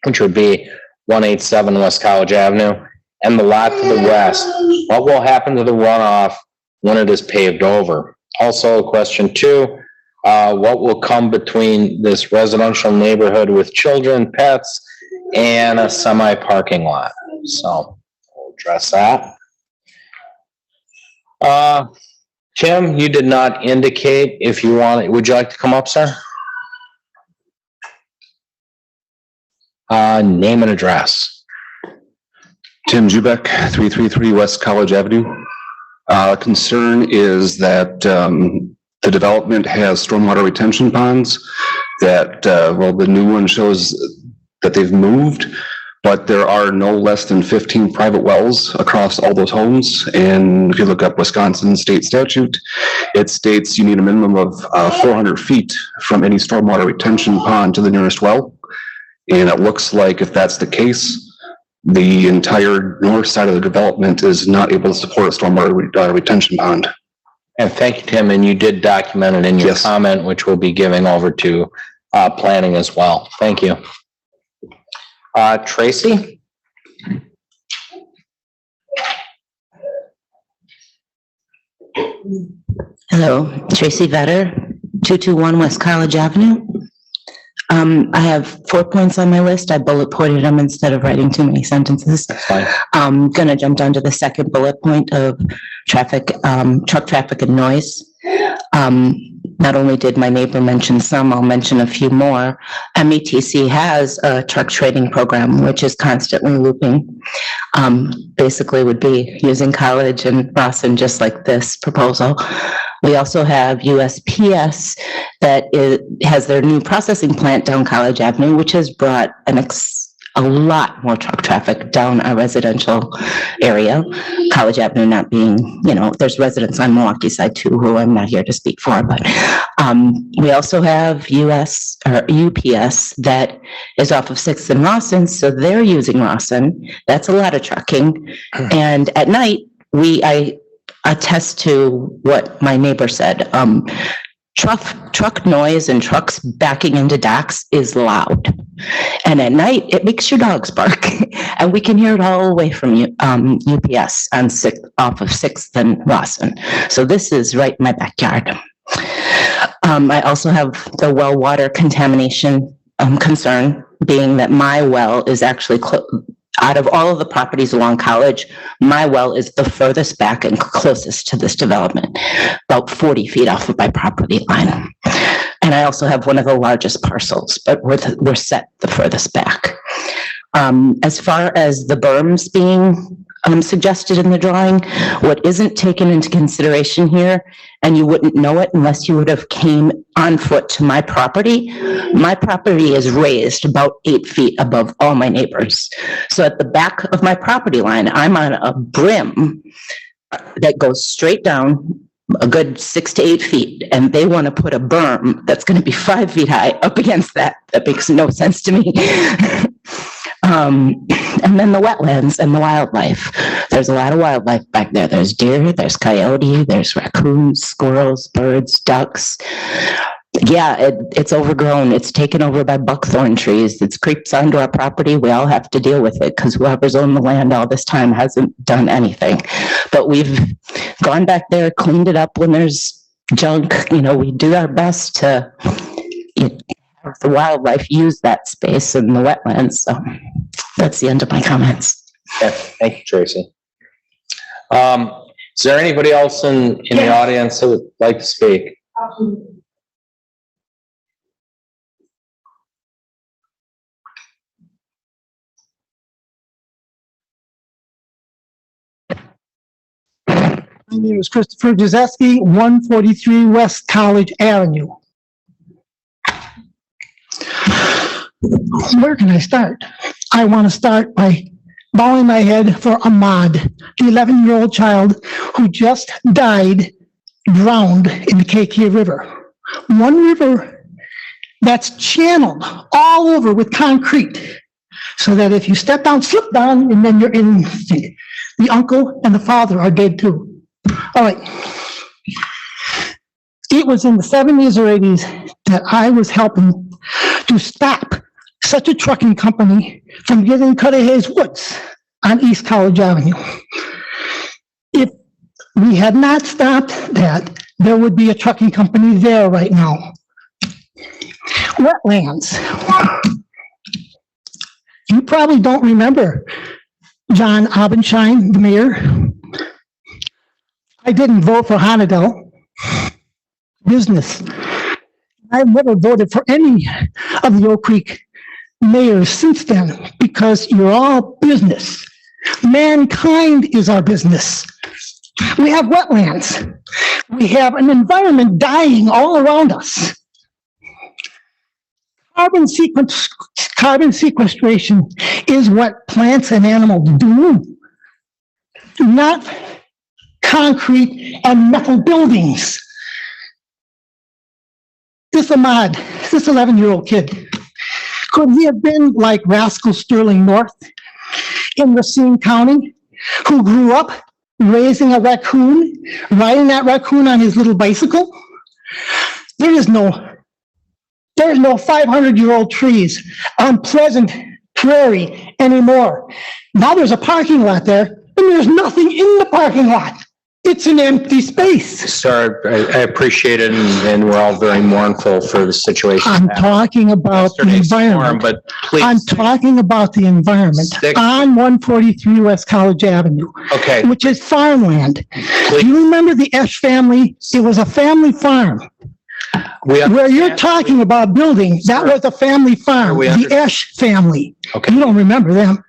which would be 187 West College Avenue, and the lot to the west. What will happen to the runoff when it is paved over? Also, question 2, what will come between this residential neighborhood with children, pets, and a semi-parking lot? So we'll address that. Tim, you did not indicate if you want, would you like to come up, sir? Name and address. Tim Jubek, 333 West College Avenue. Concern is that the development has stormwater retention ponds that, well, the new one shows that they've moved, but there are no less than 15 private wells across all those homes. And if you look up Wisconsin state statute, it states you need a minimum of 400 feet from any stormwater retention pond to the nearest well. And it looks like if that's the case, the entire north side of the development is not able to support a stormwater retention pond. And thank you, Tim. And you did document it in your comment, which we'll be giving over to planning as well. Thank you. Tracy? Hello, Tracy Vetter, 221 West College Avenue. I have 4 points on my list. I bullet pointed them instead of writing too many sentences. That's fine. I'm gonna jump down to the second bullet point of traffic, truck traffic and noise. Not only did my neighbor mention some, I'll mention a few more. METC has a truck trading program, which is constantly looping. Basically would be using College and Rawson, just like this proposal. We also have USPS that has their new processing plant down College Avenue, which has brought a lot more truck traffic down our residential area. College Avenue not being, there's residents on Milwaukee side too, who I'm not here to speak for, but we also have UPS that is off of 6th and Rawson, so they're using Rawson. That's a lot of trucking. And at night, I attest to what my neighbor said. Truck noise and trucks backing into docks is loud. And at night, it makes your dogs bark. And we can hear it all the way from UPS on off of 6th and Rawson. So this is right in my backyard. I also have the well water contamination concern, being that my well is actually out of all of the properties along College, my well is the furthest back and closest to this development, about 40 feet off of my property line. And I also have one of the largest parcels, but we're set the furthest back. As far as the berms being suggested in the drawing, what isn't taken into consideration here, and you wouldn't know it unless you would have came on foot to my property. My property is raised about 8 feet above all my neighbors. So at the back of my property line, I'm on a brim that goes straight down a good 6 to 8 feet, and they want to put a berm that's going to be 5 feet high up against that. That makes no sense to me. And then the wetlands and the wildlife. There's a lot of wildlife back there. There's deer, there's coyote, there's raccoons, squirrels, birds, ducks. Yeah, it's overgrown. It's taken over by buckthorn trees. It creeps onto our property. We all have to deal with it because whoever's owned the land all this time hasn't done anything. But we've gone back there, cleaned it up when there's junk. You know, we do our best to have the wildlife use that space in the wetlands. So that's the end of my comments. Okay, thank you, Tracy. Is there anybody else in the audience that would like to speak? My name is Christopher Giuseppe, 143 West College Avenue. Where can I start? I want to start by bowing my head for Ahmad, the 11-year-old child who just died drowned in the KK River. One river that's channeled all over with concrete, so that if you step down, slip down, and then you're in. The uncle and the father are dead too. All right. It was in the 70s or 80s that I was helping to stop such a trucking company from getting Cudahy's Woods on East College Avenue. If we had not stopped that, there would be a trucking company there right now. Wetlands. You probably don't remember John Abenshine, the mayor. I didn't vote for Honadell. Business. I've never voted for any of the Oak Creek mayors since then because you're all business. Mankind is our business. We have wetlands. We have an environment dying all around us. Carbon sequestration is what plants and animals do, not concrete and metal buildings. This Ahmad, this 11-year-old kid, could he have been like Rascal Sterling North in Racine County, who grew up raising a raccoon, riding that raccoon on his little bicycle? There's no 500-year-old trees on Pleasant Prairie anymore. Now there's a parking lot there, and there's nothing in the parking lot. It's an empty space. Sir, I appreciate it, and we're all very mournful for the situation. I'm talking about the environment. But please. I'm talking about the environment on 143 West College Avenue. Okay. Which is farmland. Please. Do you remember the Esch family? It was a family farm. Where you're talking about building, that was a family farm, the Esch family. Okay. You don't remember them.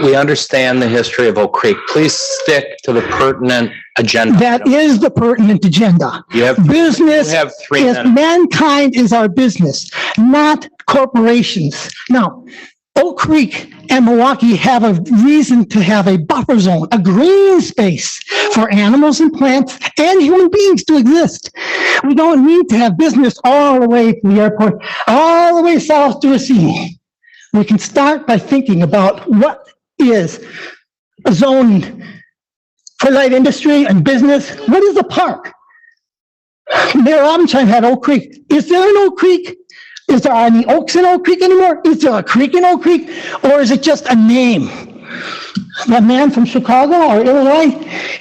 We understand the history of Oak Creek. Please stick to the pertinent agenda. That is the pertinent agenda. You have business. You have 3 is minutes. mankind is our business, not corporations. Now, Oak Creek and Milwaukee have a reason to have a buffer zone, a green space for animals and plants and human beings to exist. We don't need to have business all the way to the airport, all the way south to Racine. We can start by thinking about what is a zone for light industry and business. What is a park? Mayor Abenshine had Oak Creek. Is there an Oak Creek? Is there any oaks in Oak Creek anymore? Is there a creek in Oak Creek? Or is it just a name? That man from Chicago or Illinois,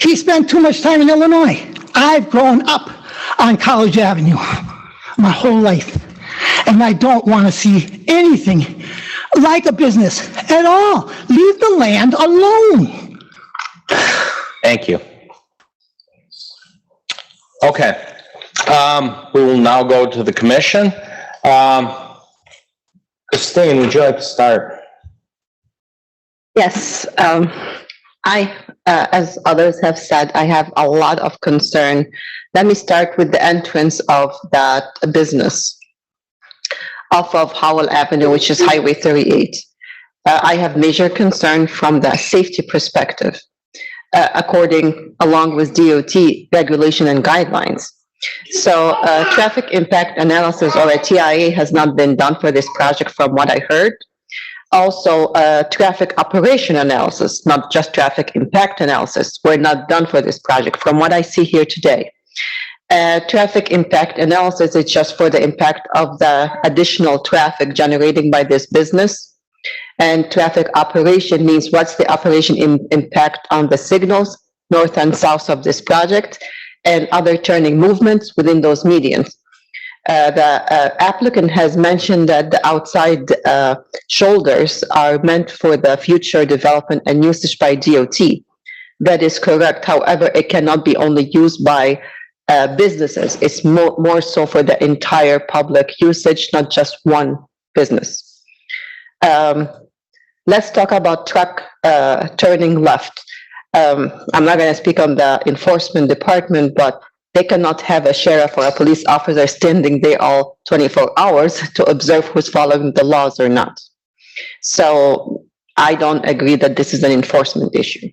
he spent too much time in Illinois. I've grown up on College Avenue my whole life, and I don't want to see anything like a business at all. Leave the land alone. Thank you. Okay. We will now go to the commission. Christine, would you like to start? Yes, as others have said, I have a lot of concern. Let me start with the entrance of that business off of Howell Avenue, which is Highway 38. I have major concern from the safety perspective, along with DOT regulation and guidelines. So traffic impact analysis, or a TIA, has not been done for this project from what I heard. Also, traffic operation analysis, not just traffic impact analysis, were not done for this project from what I see here today. Traffic impact analysis is just for the impact of the additional traffic generating by this business. And traffic operation means what's the operation impact on the signals, north and south of this project, and other turning movements within those medians. The applicant has mentioned that the outside shoulders are meant for the future development and usage by DOT. That is correct. However, it cannot be only used by businesses. It's more so for the entire public usage, not just one business. Let's talk about truck turning left. I'm not going to speak on the enforcement department, but they cannot have a sheriff or a police officer standing there all 24 hours to observe who's following the laws or not. So I don't agree that this is an enforcement issue.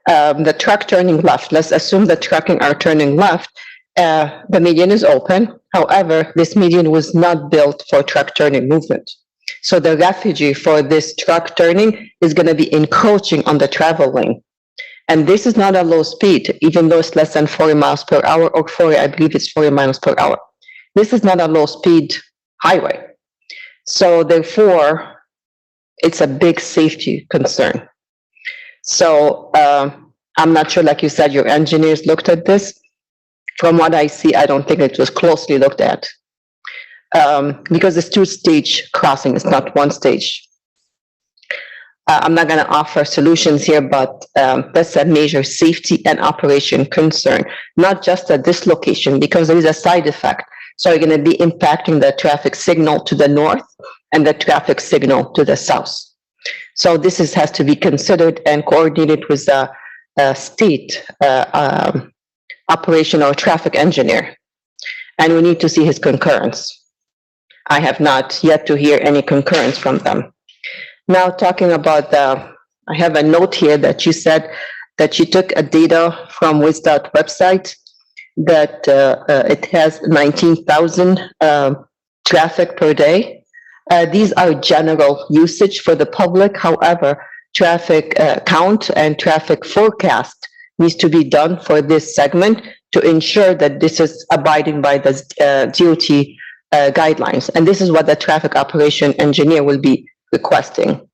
The truck turning left, let's assume the trucking are turning left. The median is open. However, this median was not built for truck turning movement. So the refugee for this truck turning is going to be encroaching on the travel lane. And this is not a low speed, even though it's less than 40 miles per hour, or 40, I believe it's 40 miles per hour. This is not a low speed highway. So therefore, it's a big safety concern. So I'm not sure, like you said, your engineers looked at this. From what I see, I don't think it was closely looked at. Because it's two-stage crossing, it's not one stage. I'm not going to offer solutions here, but that's a major safety and operation concern, not just at this location, because there is a side effect. So you're going to be impacting the traffic signal to the north and the traffic signal to the south. So this has to be considered and coordinated with the state operation or traffic engineer. And we need to see his concurrence. I have not yet to hear any concurrence from them. Now talking about I have a note here that you said that you took a data from WISDOT website that it has 19,000 traffic per day. These are general usage for the public. However, traffic count and traffic forecast needs to be done for this segment to ensure that this is abiding by the DOT guidelines. And this is what the traffic operation engineer will be requesting.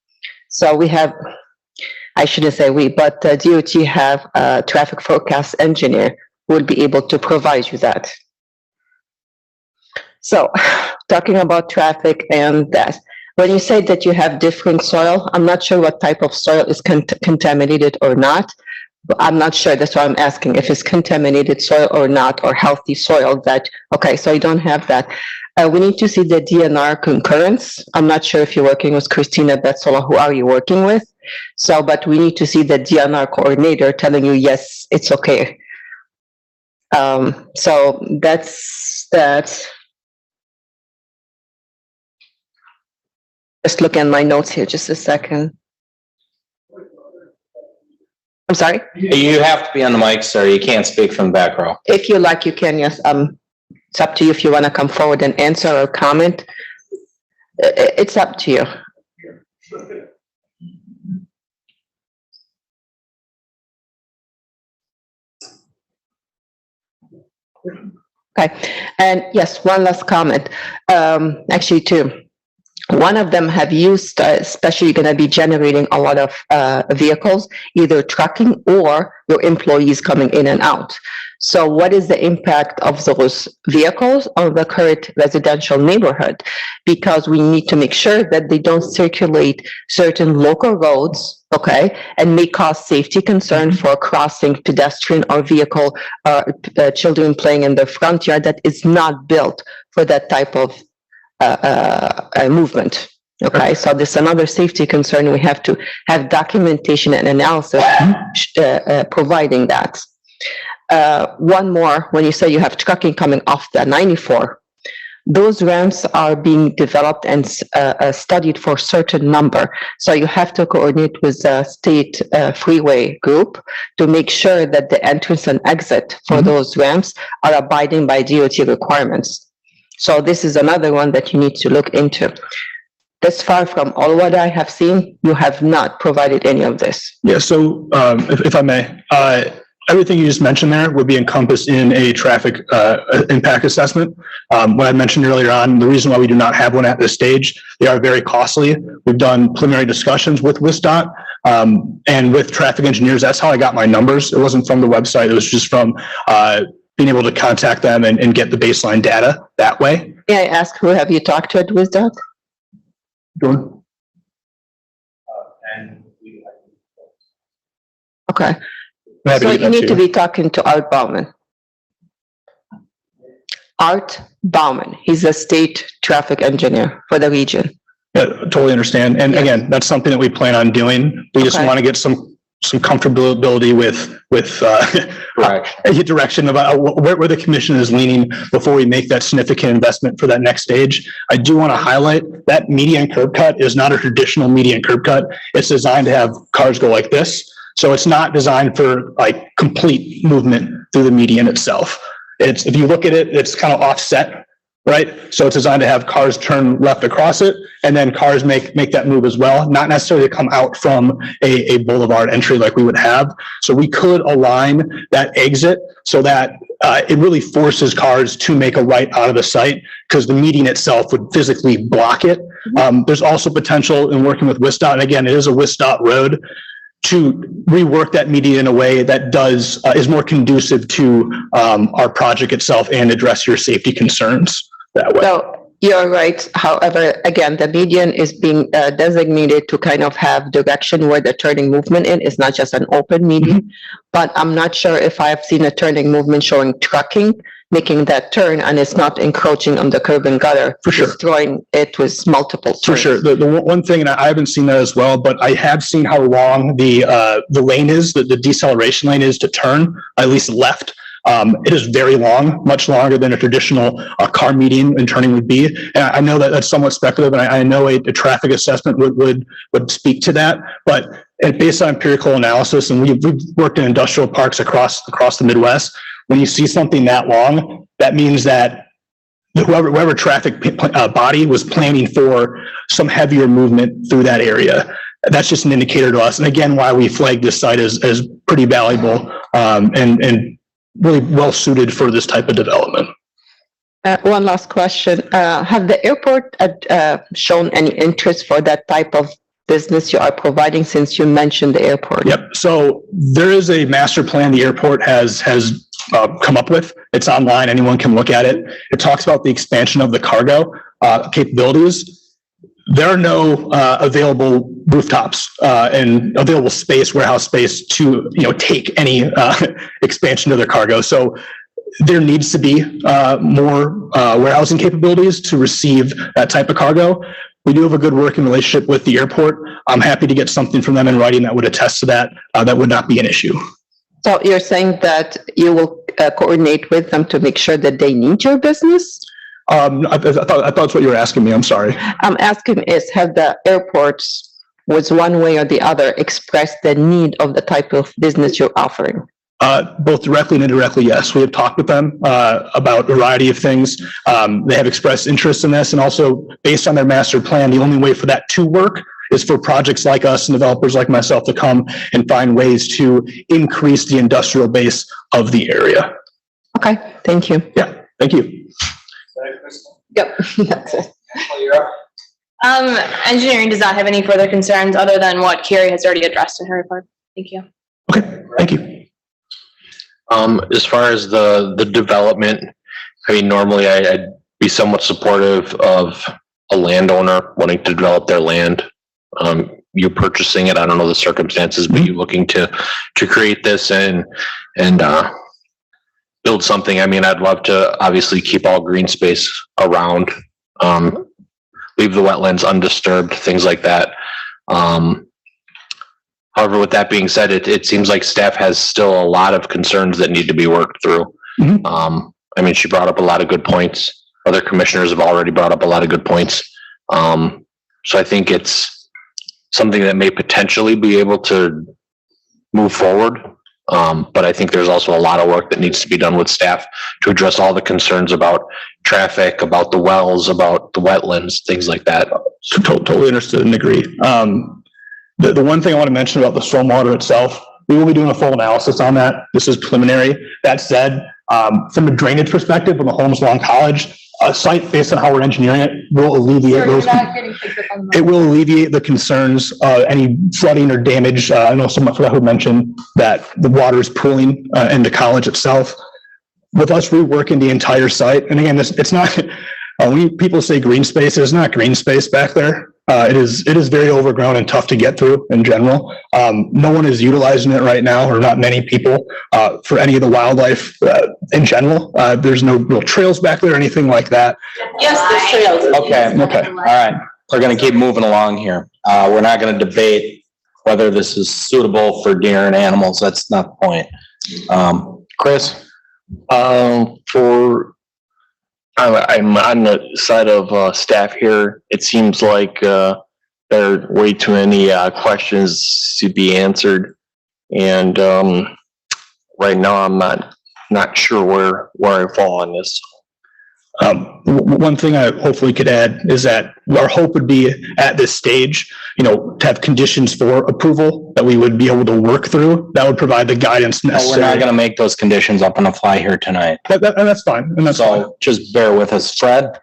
So we have, I shouldn't say we, but DOT have a traffic forecast engineer who will be able to provide you that. So talking about traffic and that, when you say that you have different soil, I'm not sure what type of soil is contaminated or not. But I'm not sure, that's why I'm asking if it's contaminated soil or not, or healthy soil that, okay, so you don't have that. We need to see the DNR concurrence. I'm not sure if you're working with Christina Betzola, who are you working with? So, but we need to see the DNR coordinator telling you, yes, it's okay. So that's that. Just look at my notes here, just a second. I'm sorry? You have to be on the mic, sir. You can't speak from the back row. If you like, you can, yes. It's up to you if you want to come forward and answer or comment. It's up to you. Okay, and yes, one last comment. Actually, two. One of them have used, especially going to be generating a lot of vehicles, either trucking or your employees coming in and out. So what is the impact of those vehicles on the current residential neighborhood? Because we need to make sure that they don't circulate certain local roads, okay, and may cause safety concern for crossing pedestrian or vehicle, children playing in the front yard that is not built for that type of movement. Okay, so this is another safety concern. We have to have documentation and analysis providing that. One more, when you say you have trucking coming off the 94, those ramps are being developed and studied for a certain number. So you have to coordinate with the state freeway group to make sure that the entrance and exit for those ramps are abiding by DOT requirements. So this is another one that you need to look into. This far from all what I have seen, you have not provided any of this. Yeah, so if I may, everything you just mentioned there would be encompassed in a traffic impact assessment. What I mentioned earlier on, the reason why we do not have one at this stage, they are very costly. We've done preliminary discussions with WSDOT and with traffic engineers. That's how I got my numbers. It wasn't from the website. It was just from being able to contact them and get the baseline data that way. May I ask, who have you talked to at WSDOT? Jordan? Okay. Happy So to get you that need to be talking to Art Bauman. Art Bauman, he's a state traffic engineer for the region. Yeah, totally understand. And again, that's something that we plan on doing. We just Okay. want to get some comfortability with direction about where the commission is leaning before we make that significant investment for that next stage. I do want to highlight that median curb cut is not a traditional median curb cut. It's designed to have cars go like this. So it's not designed for like complete movement through the median itself. It's, if you look at it, it's kind of offset, right? So it's designed to have cars turn left across it, and then cars make that move as well, not necessarily to come out from a boulevard entry like we would have. So we could align that exit so that it really forces cars to make a right out of the site, because the median itself would physically block it. There's also potential in working with WSDOT, and again, it is a WSDOT road, to rework that median in a way that is more conducive to our project itself and address your safety concerns that way. So you're right. However, again, the median is being designated to kind of have direction where the turning movement in. It's not just an open median, but I'm not sure if I've seen a turning movement showing trucking making that turn and it's not encroaching on the curb and gutter, For sure. destroying it with multiple turns. For sure. The one thing, and I haven't seen that as well, but I have seen how long the lane is, the deceleration lane is to turn, at least left. It is very long, much longer than a traditional car median and turning would be. And I know that that's somewhat speculative, and I know a traffic assessment would speak to that, but based on empirical analysis, and we've worked in industrial parks across the Midwest, when you see something that long, that means that whoever traffic body was planning for some heavier movement through that area. That's just an indicator to us. And again, why we flagged this site as pretty valuable and really well suited for this type of development. One last question. Have the airport shown any interest for that type of business you are providing, since you mentioned the airport? Yep. So there is a master plan the airport has come up with. It's online. Anyone can look at it. It talks about the expansion of the cargo capabilities. There are no available rooftops and available space, warehouse space to take any expansion of their cargo. So there needs to be more warehousing capabilities to receive that type of cargo. We do have a good working relationship with the airport. I'm happy to get something from them in writing that would attest to that. That would not be an issue. So you're saying that you will coordinate with them to make sure that they need your business? I thought that's what you were asking me. I'm sorry. I'm asking is, have the airports, was one way or the other, expressed the need of the type of business you're offering? Both directly and indirectly, yes. We have talked with them about a variety of things. They have expressed interest in this, and also based on their master plan, the only way for that to work is for projects like us and developers like myself to come and find ways to increase the industrial base of the area. Okay, thank you. Yeah, thank you. Yep, that's it. Engineering does not have any further concerns other than what Carrie has already addressed in her report. Thank you. Okay, thank you. As far as the development, I mean, normally I'd be somewhat supportive of a landowner wanting to develop their land. You purchasing it, I don't know the circumstances, but you looking to create this and build something. I mean, I'd love to obviously keep all green space around. leave the wetlands undisturbed, things like that. However, with that being said, it seems like staff has still a lot of concerns that need to be worked through. I mean, she brought up a lot of good points. Other commissioners have already brought up a lot of good points. So I think it's something that may potentially be able to move forward. But I think there's also a lot of work that needs to be done with staff to address all the concerns about traffic, about the wells, about the wetlands, things like that. So totally understood and agree. The one thing I want to mention about the stormwater itself, we will be doing a full analysis on that. This is preliminary. That said, from a drainage perspective, when the home's along College, a site based on how we're engineering it will alleviate those. It will alleviate the concerns, any flooding or damage. I know someone forgot who mentioned that the water is pooling into College itself. With us reworking the entire site, and again, it's not, when people say green space, it's not green space back there. It is very overgrown and tough to get through in general. No one is utilizing it right now, or not many people, for any of the wildlife in general. There's no real trails back there or anything like that. Yes, there's trails. Okay. All right. We're going to keep moving along here. We're not going to debate whether this is suitable for deer and animals. That's not the point. Chris? I'm on the side of staff here. It seems like there are way too many questions to be answered, and right now I'm not sure where I fall on this. One thing I hopefully could add is that our hope would be at this stage, to have conditions for approval that we would be able to work through. That would provide the guidance necessary. We're not going to make those conditions up on the fly here tonight. And that's fine. And that's fine. So just bear with us. Fred?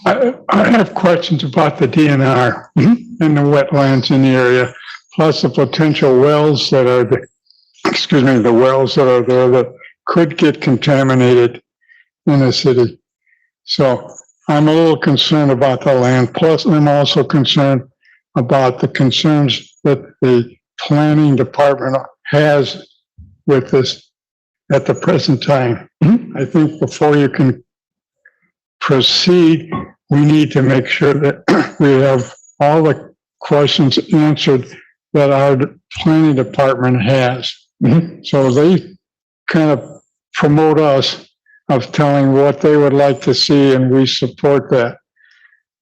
I have questions about the DNR and the wetlands in the area, plus the potential wells that are, the wells that are there that could get contaminated in the city. So I'm a little concerned about the land. Plus, I'm also concerned about the concerns that the planning department has with this at the present time. I think before you can proceed, we need to make sure that we have all the questions answered that our planning department has. So they kind of promote us of telling what they would like to see, and we support that.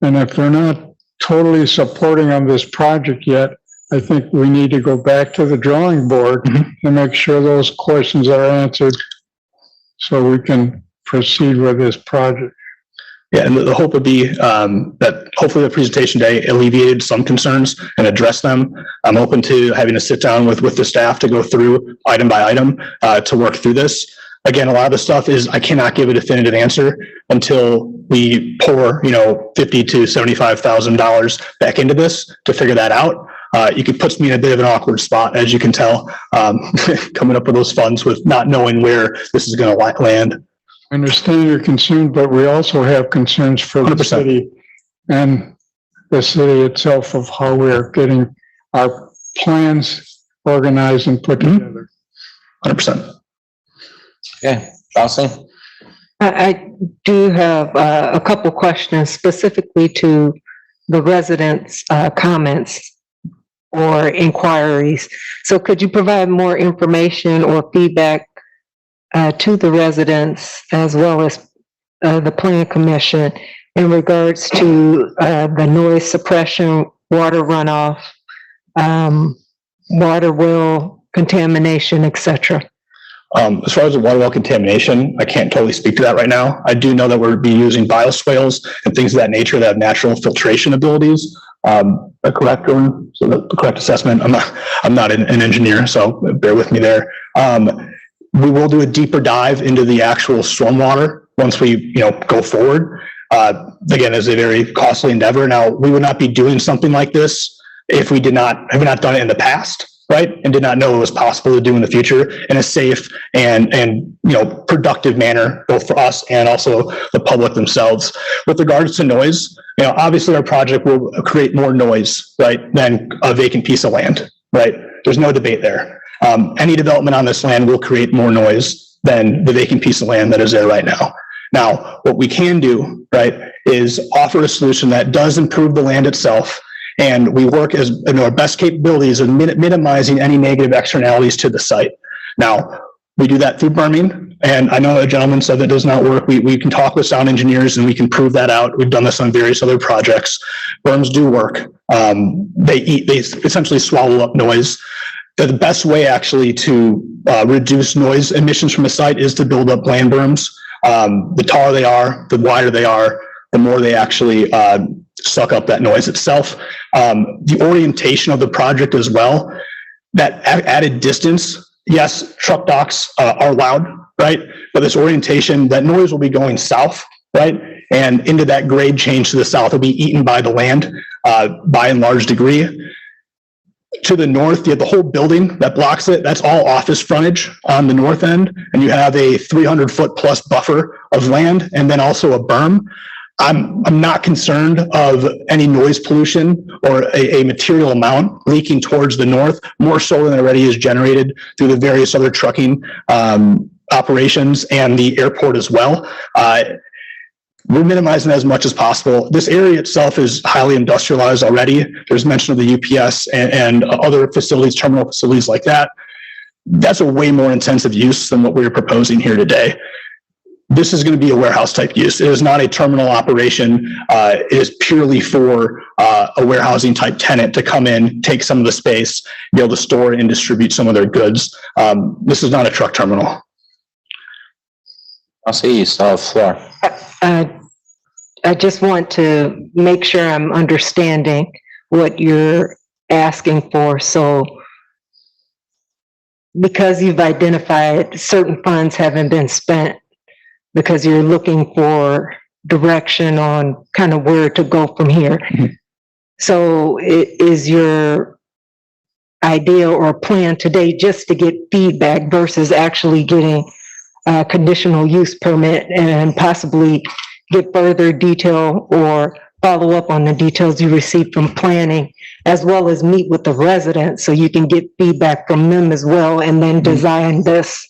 And if they're not totally supporting on this project yet, I think we need to go back to the drawing board to make sure those questions are answered so we can proceed with this project. Yeah, and the hope would be that hopefully the presentation day alleviated some concerns and addressed them. I'm open to having a sit down with the staff to go through item by item to work through this. Again, a lot of the stuff is I cannot give a definitive answer until we pour, $50,000 to $75,000 back into this to figure that out. You could put me in a bit of an awkward spot, as you can tell, coming up with those funds with not knowing where this is going to land. I understand your concern, but we also have concerns for the 100%. city and the city itself of how we're getting our plans organized and put together. 100%. Okay, Chauncey? I do have a couple questions specifically to the residents' comments or inquiries. So could you provide more information or feedback to the residents as well as the Plan Commission in regards to the noise suppression, water runoff, water well contamination, etc.? As far as the water well contamination, I can't totally speak to that right now. I do know that we're be using bioswales and things of that nature that have natural filtration abilities. Correct, Jordan? So the correct assessment. I'm not an engineer, so bear with me there. We will do a deeper dive into the actual stormwater once we, go forward. Again, it's a very costly endeavor. Now, we would not be doing something like this if we have not done it in the past. Right, and did not know it was possible to do in the future in a safe and productive manner, both for us and also the public themselves. With regards to noise, obviously our project will create more noise, right, than a vacant piece of land, right? There's no debate there. Any development on this land will create more noise than the vacant piece of land that is there right now. Now, what we can do, right, is offer a solution that does improve the land itself. And we work as in our best capabilities of minimizing any negative externalities to the site. Now, we do that through berming. And I know a gentleman said that does not work. We can talk with sound engineers and we can prove that out. We've done this on various other projects. Berms do work. They essentially swallow up noise. The best way actually to reduce noise emissions from a site is to build up land berms. The taller they are, the wider they are, the more they actually suck up that noise itself. The orientation of the project as well, that added distance, yes, truck docks are loud, right? But this orientation, that noise will be going south, right? And into that grade change to the south will be eaten by the land by and large degree. To the north, you have the whole building that blocks it. That's all office frontage on the north end. And you have a 300-foot plus buffer of land and then also a berm. I'm not concerned of any noise pollution or a material amount leaking towards the north, more so than already is generated through the various other trucking operations and the airport as well. We're minimizing as much as possible. This area itself is highly industrialized already. There's mention of the UPS and other facilities, terminal facilities like that. That's a way more intensive use than what we're proposing here today. This is going to be a warehouse type use. It is not a terminal operation. It is purely for a warehousing type tenant to come in, take some of the space, be able to store and distribute some of their goods. This is not a truck terminal. I'll see you still have the floor. I just want to make sure I'm understanding what you're asking for. So because you've identified certain funds haven't been spent, because you're looking for direction on kind of where to go from here. Mm-hmm. So is your idea or plan today just to get feedback versus actually getting a conditional use permit and possibly get further detail or follow up on the details you received from planning, as well as meet with the residents so you can get feedback from them as well and then design this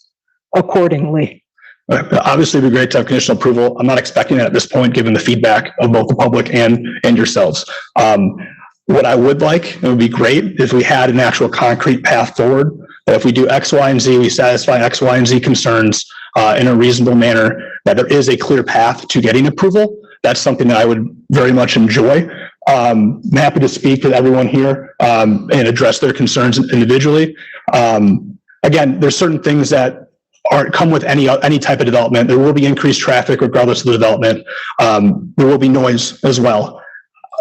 accordingly? Obviously, it'd be great to have conditional approval. I'm not expecting that at this point, given the feedback of both the public and yourselves. What I would like, it would be great if we had an actual concrete path forward, that if we do X, Y, and Z, we satisfy X, Y, and Z concerns in a reasonable manner, that there is a clear path to getting approval. That's something that I would very much enjoy. I'm happy to speak with everyone here and address their concerns individually. Again, there's certain things that come with any type of development. There will be increased traffic regardless of the development. There will be noise as well.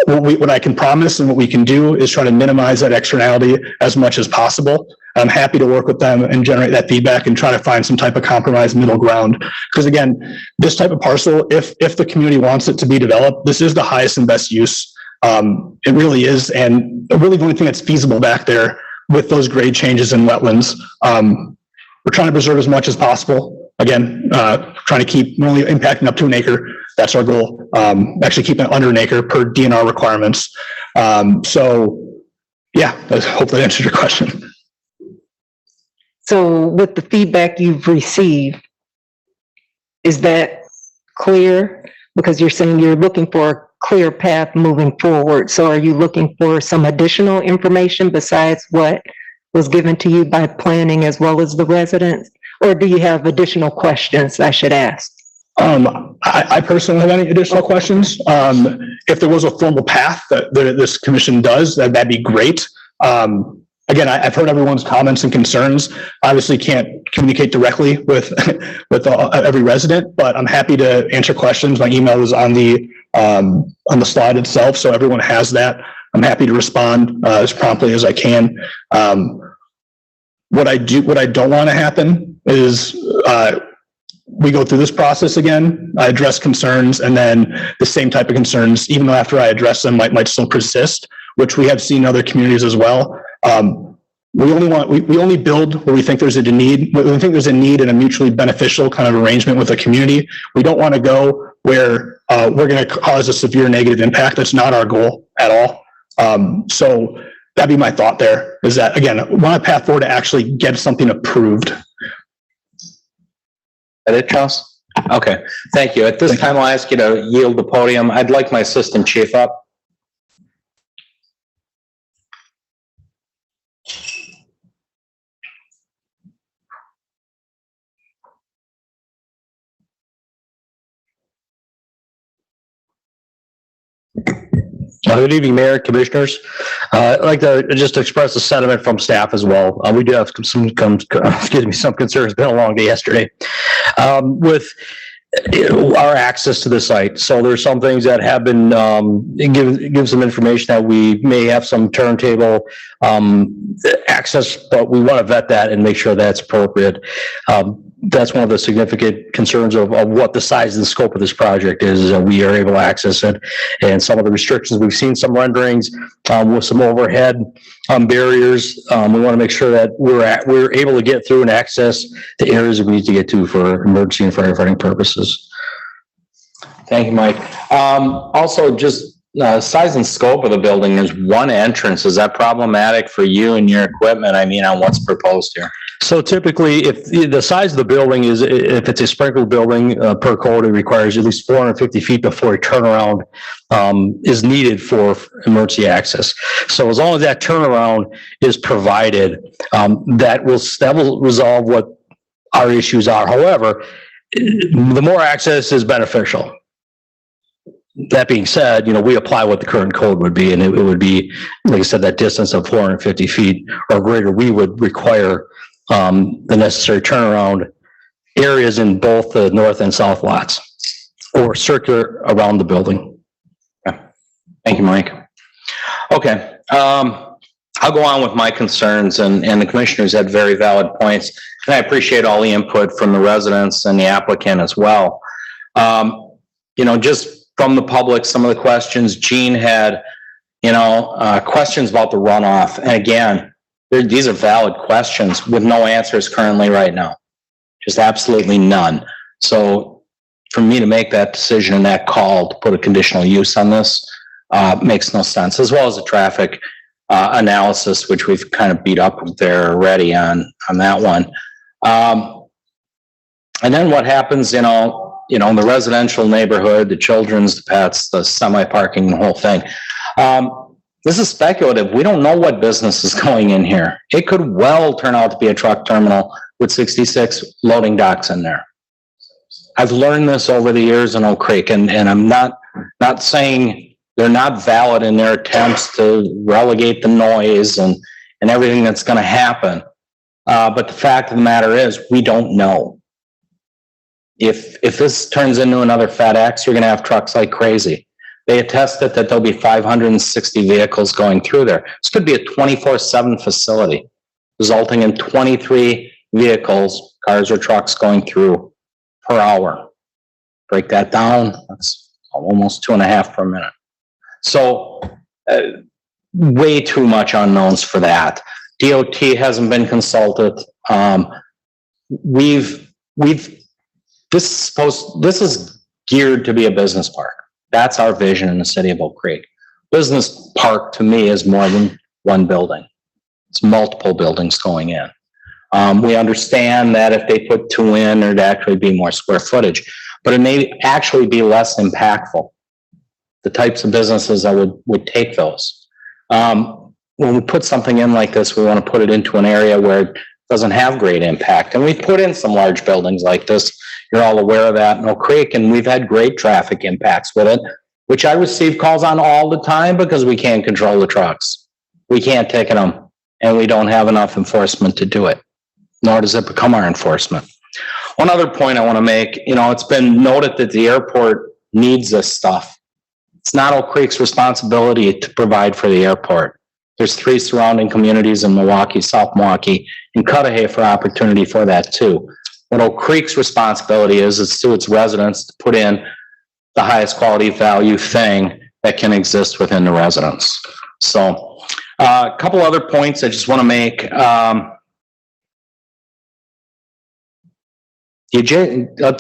What I can promise and what we can do is try to minimize that externality as much as possible. I'm happy to work with them and generate that feedback and try to find some type of compromise middle ground. Because again, this type of parcel, if the community wants it to be developed, this is the highest and best use. It really is. And really the only thing that's feasible back there with those grade changes in wetlands. We're trying to preserve as much as possible. Again, trying to keep only impacting up to an acre. That's our goal. Actually keeping it under an acre per DNR requirements. So yeah, I hope that answers your question. So with the feedback you've received, is that clear? Because you're saying you're looking for a clear path moving forward. So are you looking for some additional information besides what was given to you by planning as well as the residents? Or do you have additional questions I should ask? I personally have any additional questions. If there was a formal path that this commission does, that'd be great. Again, I've heard everyone's comments and concerns. Obviously can't communicate directly with every resident, but I'm happy to answer questions. My email is on the slide itself, so everyone has that. I'm happy to respond as promptly as I can. What I don't want to happen is we go through this process again, I address concerns, and then the same type of concerns, even though after I address them, might still persist, which we have seen in other communities as well. We only build where we think there's a need. We think there's a need and a mutually beneficial kind of arrangement with the community. We don't want to go where we're going to cause a severe negative impact. That's not our goal at all. So that'd be my thought there, is that, again, we want a path forward to actually get something approved. That it, Charles? Okay, thank you. At this time, I'll ask you to yield the podium. I'd like my assistant chief up. Good evening, Mayor, Commissioners. I'd like to just express a sentiment from staff as well. We do have some concerns. It's been a long day yesterday with our access to the site. So there's some things that have been give some information that we may have some turntable access, but we want to vet that and make sure that's appropriate. That's one of the significant concerns of what the size and scope of this project is that we are able to access it. And some of the restrictions, we've seen some renderings with some overhead barriers. We want to make sure that we're able to get through and access the areas we need to get to for emergency and firefighting purposes. Thank you, Mike. Also, just size and scope of the building, there's one entrance. Is that problematic for you and your equipment? I mean, on what's proposed here? So typically, if the size of the building is, if it's a sprinkler building, per code, it requires at least 450 feet before a turnaround is needed for emergency access. So as long as that turnaround is provided, that will resolve what our issues are. However, the more access is beneficial. That being said, we apply what the current code would be, and it would be, like I said, that distance of 450 feet or greater. We would require the necessary turnaround areas in both the north and south lots, or circular around the building. Okay. Thank you, Mike. Okay. I'll go on with my concerns, and the commissioners had very valid points, and I appreciate all the input from the residents and the applicant as well. Just from the public, some of the questions Gene had, questions about the runoff. And again, these are valid questions with no answers currently right now. Just absolutely none. So for me to make that decision and that call to put a conditional use on this makes no sense, as well as the traffic analysis, which we've kind of beat up there already on that one. And then what happens, in the residential neighborhood, the children's, the pets, the semi-parking, the whole thing. This is speculative. We don't know what business is going in here. It could well turn out to be a truck terminal with 66 loading docks in there. I've learned this over the years in Oak Creek, and I'm not saying they're not valid in their attempts to relegate the noise and everything that's going to happen. But the fact of the matter is, we don't know. If this turns into another FedEx, you're going to have trucks like crazy. They attested that there'll be 560 vehicles going through there. This could be a 24/7 facility, resulting in 23 vehicles, cars or trucks going through per hour. Break that down, that's almost 2.5 per minute. So way too much unknowns for that. DOT hasn't been consulted. This is geared to be a business park. That's our vision in the city of Oak Creek. Business park to me is more than one building. It's multiple buildings going in. We understand that if they put 2 in, there'd actually be more square footage, but it may actually be less impactful. The types of businesses that would take those. When we put something in like this, we want to put it into an area where it doesn't have great impact. And we've put in some large buildings like this. You're all aware of that in Oak Creek, and we've had great traffic impacts with it, which I receive calls on all the time because we can't control the trucks. We can't ticket them, and we don't have enough enforcement to do it, nor does it become our enforcement. One other point I want to make, it's been noted that the airport needs this stuff. It's not Oak Creek's responsibility to provide for the airport. There's 3 surrounding communities in Milwaukee, South Milwaukee, and Cudahy for opportunity for that too. What Oak Creek's responsibility is to its residents to put in the highest quality value thing that can exist within the residents. So a couple other points I just want to make.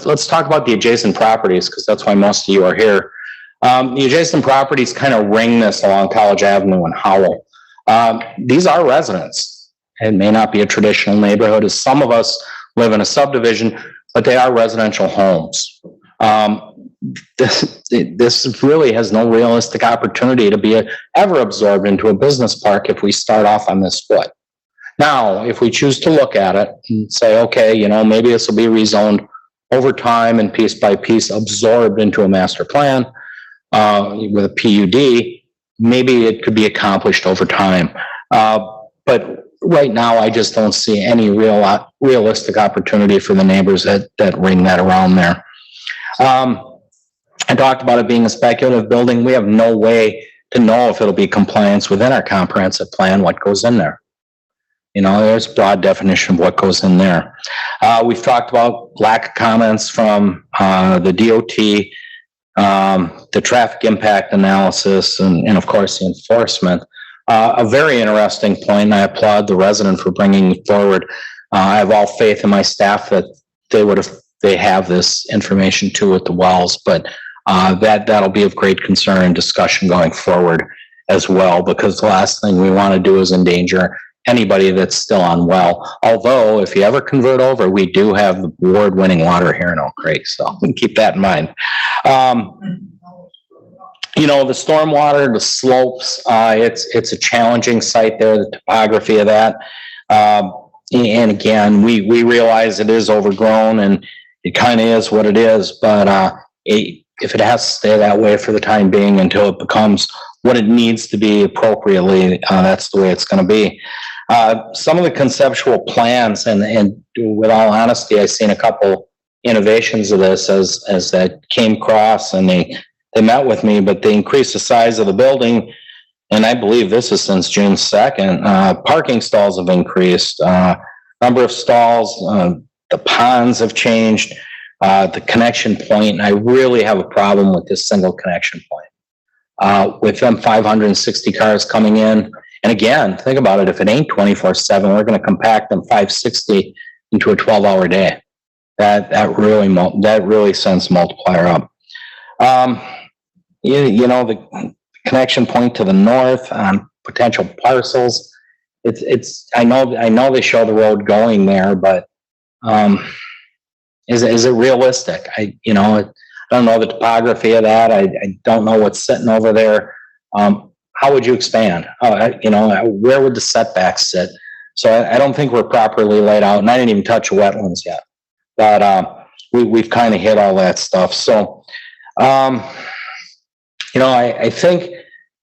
Let's talk about the adjacent properties, because that's why most of you are here. The adjacent properties kind of ring this along College Avenue and Howell. These are residents. It may not be a traditional neighborhood, as some of us live in a subdivision, but they are residential homes. This really has no realistic opportunity to be ever absorbed into a business park if we start off on this foot. Now, if we choose to look at it and say, okay, you know, maybe this will be rezoned over time and piece by piece absorbed into a master plan with a PUD, maybe it could be accomplished over time. But right now, I just don't see any realistic opportunity for the neighbors that ring that around there. I talked about it being a speculative building. We have no way to know if it'll be compliance within our comprehensive plan, what goes in there. You know, there's a broad definition of what goes in there. We've talked about lack of comments from the DOT, the traffic impact analysis, and of course, the enforcement. A very interesting point, and I applaud the resident for bringing it forward. I have all faith in my staff that they have this information too at the wells, but that'll be of great concern and discussion going forward as well, because the last thing we want to do is endanger anybody that's still on well. Although, if you ever convert over, we do have the award-winning water here in Oak Creek, so keep that in mind. You know, the stormwater, the slopes, it's a challenging site there, the topography of that. And again, we realize it is overgrown and it kind of is what it is, but if it has to stay that way for the time being until it becomes what it needs to be appropriately, that's the way it's going to be. Some of the conceptual plans, and with all honesty, I've seen a couple innovations of this as that came across, and they met with me, but they increased the size of the building. And I believe this is since June 2nd. Parking stalls have increased, number of stalls, the ponds have changed, the connection point. I really have a problem with this single connection point. With them 560 cars coming in. And again, think about it. If it ain't 24/7, we're going to compact them 560 into a 12-hour day. That really sends multiplier up. You know, the connection point to the north on potential parcels. I know they show the road going there, but is it realistic? I don't know the topography of that. I don't know what's sitting over there. How would you expand? Where would the setbacks sit? So I don't think we're properly laid out, and I didn't even touch wetlands yet. But we've kind of hit all that stuff. So, I think,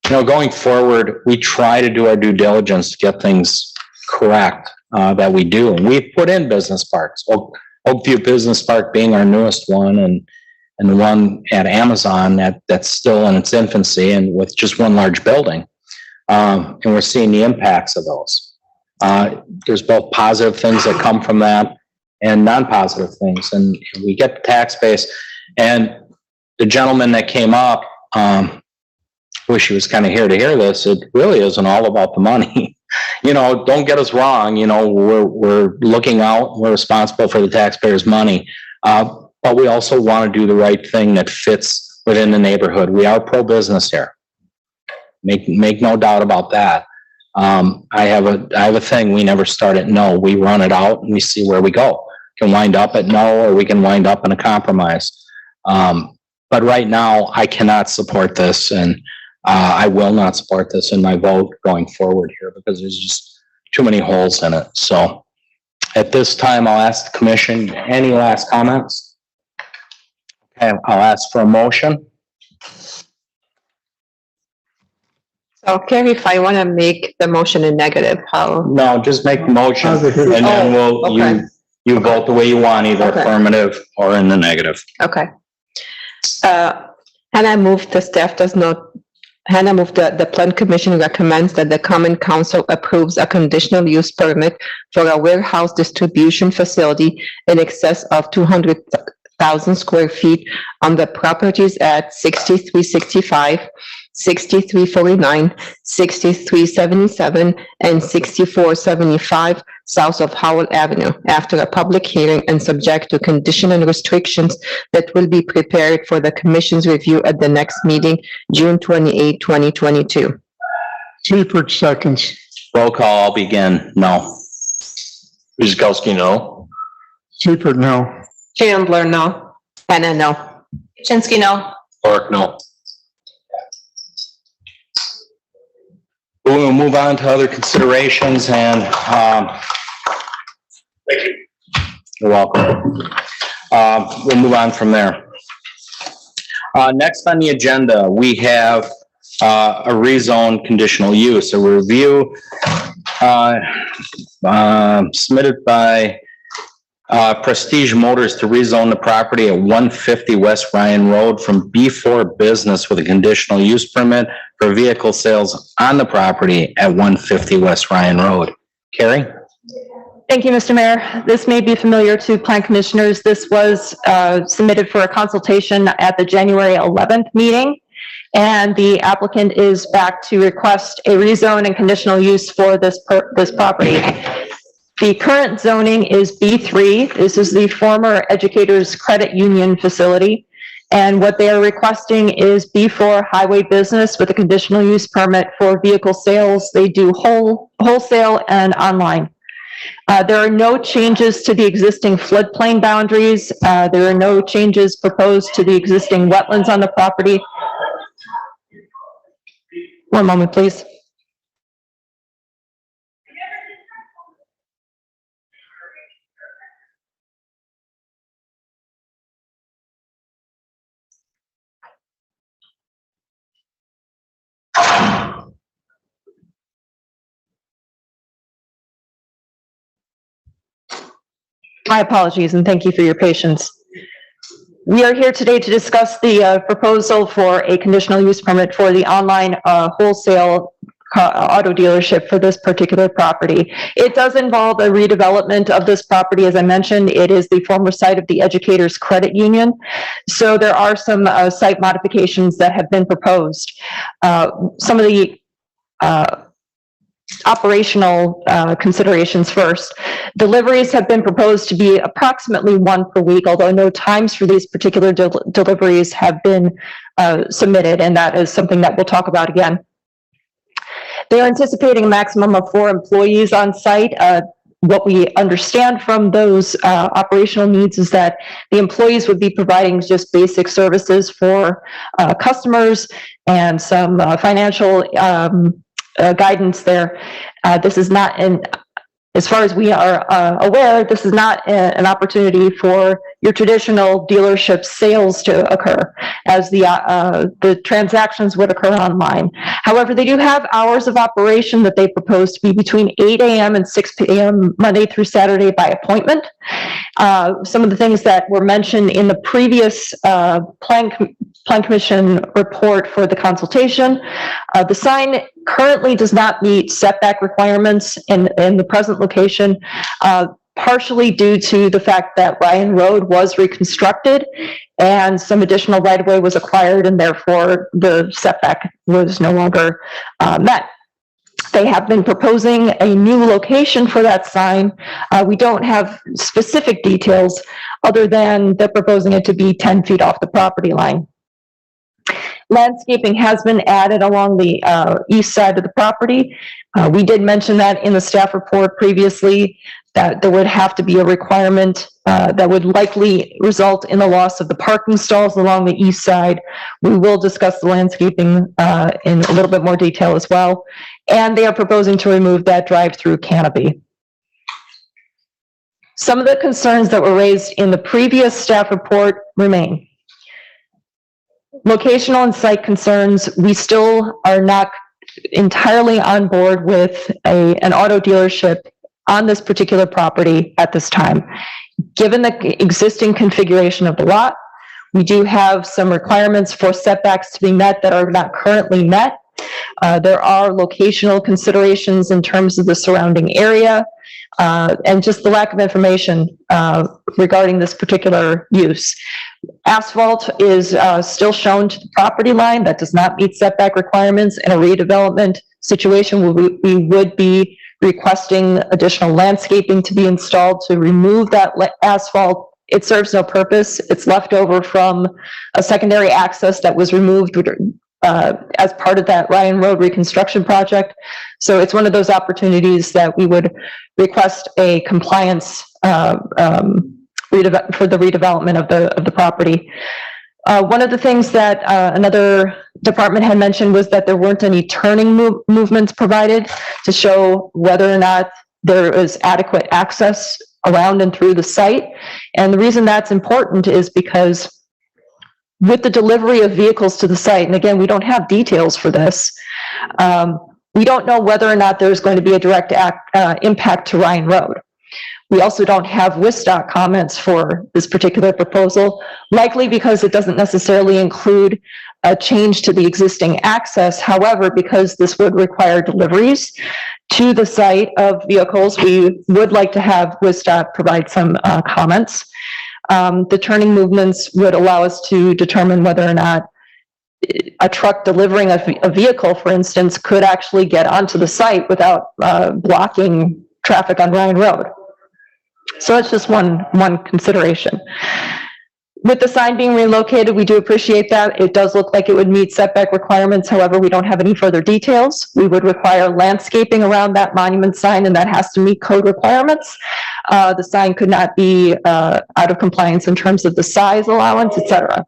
going forward, we try to do our due diligence to get things correct that we do. And we've put in business parks, Oakview Business Park being our newest one, and the one at Amazon that's still in its infancy and with just one large building. And we're seeing the impacts of those. There's both positive things that come from that and non-positive things. And we get the tax base. And the gentleman that came up, wish he was kind of here to hear this. It really isn't all about the money. Don't get us wrong. We're looking out. We're responsible for the taxpayers' money. But we also want to do the right thing that fits within the neighborhood. We are pro-business here. Make no doubt about that. I have a thing. We never start at no. We run it out and we see where we go. Can wind up at no, or we can wind up in a compromise. But right now, I cannot support this, and I will not support this in my vote going forward here because there's just too many holes in it. So at this time, I'll ask the commission, any last comments? Okay, I'll ask for a motion. So Carrie, if I want to make the motion in negative, how? No, just make the motion, and then you vote the way you want, either affirmative or in the negative. Okay. Hannah moved, the staff does not, Hannah moved the Plan Commission recommends that the Common Council approves a conditional use permit for a warehouse distribution facility in excess of 200,000 square feet on the properties at 6365, 6349, 6377, and 6475 south of Howell Avenue, after a public hearing and subject to condition and restrictions that will be prepared for the Commission's review at the next meeting, June 28, 2022. Seifert seconds. Roll call, I'll begin. No. Guzekowski, no. Seifert, no. Chandler, no. Hannah, no. Chinsky, no. Or no? We'll move on to other considerations and, Thank you. you're welcome. We'll move on from there. Next on the agenda, we have, a rezone conditional use, a review, submitted by, Prestige Motors to rezone the property at 150 West Ryan Road from B4 business with a conditional use permit for vehicle sales on the property at 150 West Ryan Road. Carrie? Thank you, Mr. Mayor. This may be familiar to plan commissioners. This was submitted for a consultation at the January 11th meeting, and the applicant is back to request a rezone and conditional use for this property. The current zoning is B3. This is the former Educators Credit Union facility, and what they are requesting is B4 highway business with a conditional use permit for vehicle sales. They do wholesale and online. There are no changes to the existing floodplain boundaries. There are no changes proposed to the existing wetlands on the property. One moment, please. My apologies, and thank you for your patience. We are here today to discuss the proposal for a conditional use permit for the online wholesale auto dealership for this particular property. It does involve a redevelopment of this property. As I mentioned, it is the former site of the Educators Credit Union. So there are some site modifications that have been proposed. Some of the operational considerations first. Deliveries have been proposed to be approximately one per week, although no times for these particular deliveries have been submitted, and that is something that we'll talk about again. They are anticipating a maximum of 4 employees on site. What we understand from those operational needs is that the employees would be providing just basic services for customers and some financial guidance there. This is not as far as we are aware, this is not an opportunity for your traditional dealership sales to occur, as the transactions would occur online. However, they do have hours of operation that they propose to be between 8 a.m. and 6 p.m. Monday through Saturday by appointment. Some of the things that were mentioned in the previous Plan Commission report for the consultation, the sign currently does not meet setback requirements in the present location, partially due to the fact that Ryan Road was reconstructed and some additional right-of-way was acquired, and therefore the setback was no longer met. They have been proposing a new location for that sign. We don't have specific details other than they're proposing it to be 10 feet off the property line. Landscaping has been added along the east side of the property. We did mention that in the staff report previously, that there would have to be a requirement that would likely result in the loss of the parking stalls along the east side. We will discuss the landscaping in a little bit more detail as well. And they are proposing to remove that drive-through canopy. Some of the concerns that were raised in the previous staff report remain. Locational and site concerns, we still are not entirely on board with an auto dealership on this particular property at this time. Given the existing configuration of the lot, we do have some requirements for setbacks to be met that are not currently met. There are locational considerations in terms of the surrounding area, and just the lack of information regarding this particular use. Asphalt is still shown to the property line. That does not meet setback requirements. In a redevelopment situation, we would be requesting additional landscaping to be installed to remove that asphalt. It serves no purpose. It's left over from a secondary access that was removed as part of that Ryan Road reconstruction project. So it's one of those opportunities that we would request a compliance for the redevelopment of the property. One of the things that another department had mentioned was that there weren't any turning movements provided to show whether or not there is adequate access around and through the site. And the reason that's important is because with the delivery of vehicles to the site, and again, we don't have details for this, we don't know whether or not there's going to be a direct impact to Ryan Road. We also don't have WISDOC comments for this particular proposal, likely because it doesn't necessarily include a change to the existing access. However, because this would require deliveries to the site of vehicles, we would like to have WISDOC provide some comments. The turning movements would allow us to determine whether or not a truck delivering a vehicle, for instance, could actually get onto the site without blocking traffic on Ryan Road. So that's just one consideration. With the sign being relocated, we do appreciate that. It does look like it would meet setback requirements. However, we don't have any further details. We would require landscaping around that monument sign, and that has to meet code requirements. The sign could not be out of compliance in terms of the size allowance, etc.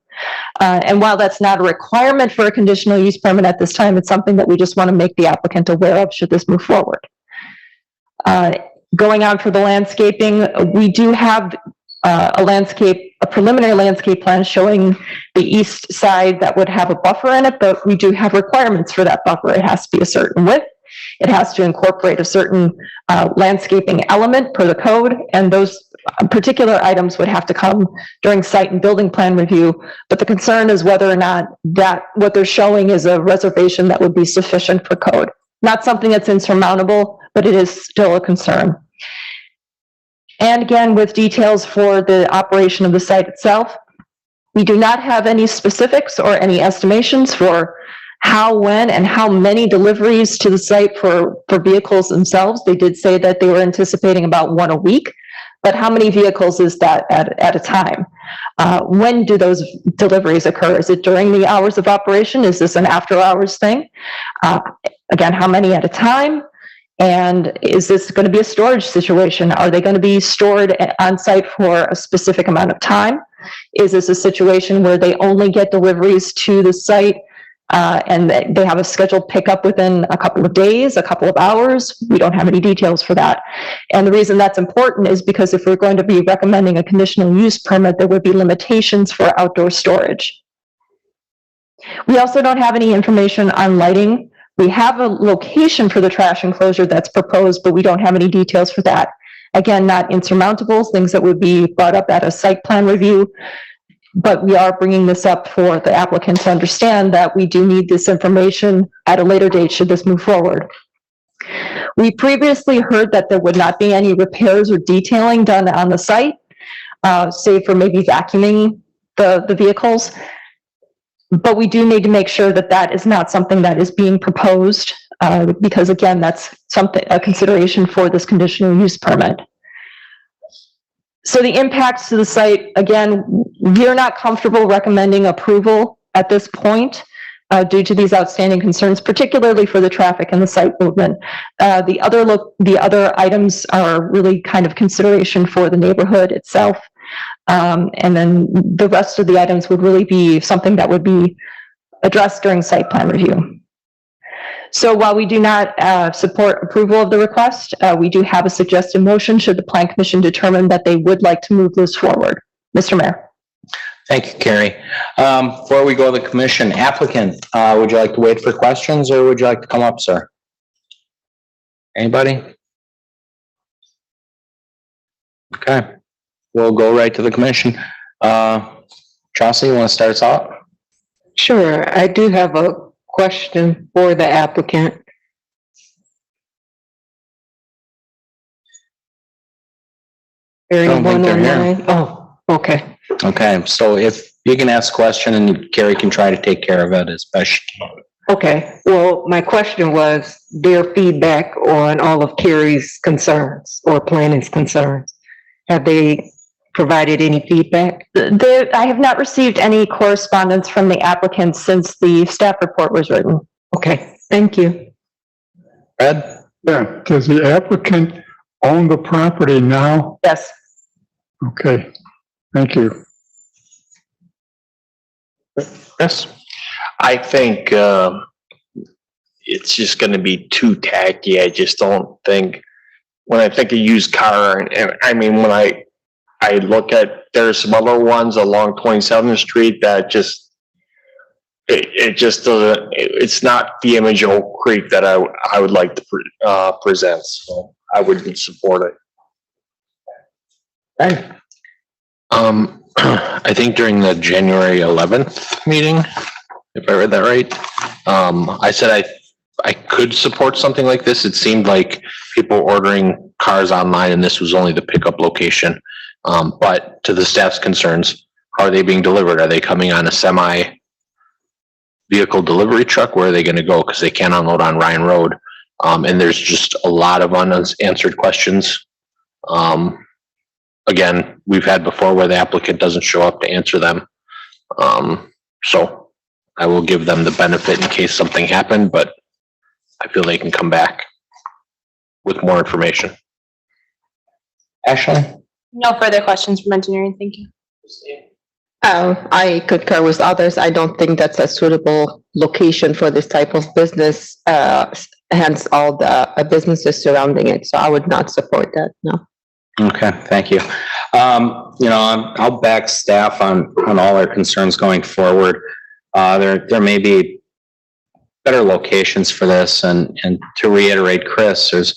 And while that's not a requirement for a conditional use permit at this time, it's something that we just want to make the applicant aware of should this move forward. Going on for the landscaping, we do have a preliminary landscape plan showing the east side that would have a buffer in it, but we do have requirements for that buffer. It has to be a certain width. It has to incorporate a certain landscaping element per the code, and those particular items would have to come during site and building plan review. But the concern is whether or not that what they're showing is a reservation that would be sufficient for code. Not something that's insurmountable, but it is still a concern. And again, with details for the operation of the site itself, we do not have any specifics or any estimations for how, when, and how many deliveries to the site for vehicles themselves. They did say that they were anticipating about one a week, but how many vehicles is that at a time? When do those deliveries occur? Is it during the hours of operation? Is this an after hours thing? Again, how many at a time? And is this going to be a storage situation? Are they going to be stored on site for a specific amount of time? Is this a situation where they only get deliveries to the site and they have a scheduled pickup within a couple of days, a couple of hours? We don't have any details for that. And the reason that's important is because if we're going to be recommending a conditional use permit, there would be limitations for outdoor storage. We also don't have any information on lighting. We have a location for the trash enclosure that's proposed, but we don't have any details for that. Again, not insurmountable, things that would be brought up at a site plan review, but we are bringing this up for the applicant to understand that we do need this information at a later date should this move forward. We previously heard that there would not be any repairs or detailing done on the site, save for maybe vacuuming the vehicles. But we do need to make sure that that is not something that is being proposed, because again, that's a consideration for this conditional use permit. So the impacts to the site, again, we are not comfortable recommending approval at this point due to these outstanding concerns, particularly for the traffic and the site movement. The other items are really kind of consideration for the neighborhood itself. And then the rest of the items would really be something that would be addressed during site plan review. So while we do not support approval of the request, we do have a suggested motion should the Plan Commission determine that they would like to move this forward. Mr. Mayor. Thank you, Carrie. Before we go to the commission, applicant, would you like to wait for questions or would you like to come up, sir? Anybody? Okay. We'll go right to the commission. Tracy, you want to start us out? Sure. I do have a question for the applicant. Anyone online? Oh, okay. Okay, so if you can ask a question and Carrie can try to take care of it as best she can. Okay. Well, my question was their feedback on all of Carrie's concerns or planning's concerns. Have they provided any feedback? I have not received any correspondence from the applicant since the staff report was written. Okay, thank you. Ed? Yeah, does the applicant own the property now? Yes. Okay, Thank you. Yes. I think, it's just gonna be too tacky. I just don't think, when I think of used car, and I mean, when I look at, there's some other ones along 27th Street that just, it just doesn't, it's not the image of Oak Creek that I would like to present, so I wouldn't support it. Okay. I think during the January 11th meeting, if I read that right, I said I could support something like this. It seemed like people ordering cars online and this was only the pickup location. But to the staff's concerns, how are they being delivered? Are they coming on a semi vehicle delivery truck? Where are they going to go? Because they can't unload on Ryan Road. And there's just a lot of unanswered questions. Again, we've had before where the applicant doesn't show up to answer them. So I will give them the benefit in case something happened, but I feel they can come back with more information. Ashley? No further questions from engineering. Thank you. I concur with others. I don't think that's a suitable location for this type of business, hence all the businesses surrounding it. So I would not support that, no. Okay, thank you. I'll back staff on all their concerns going forward. There may be better locations for this, and to reiterate, Chris, there's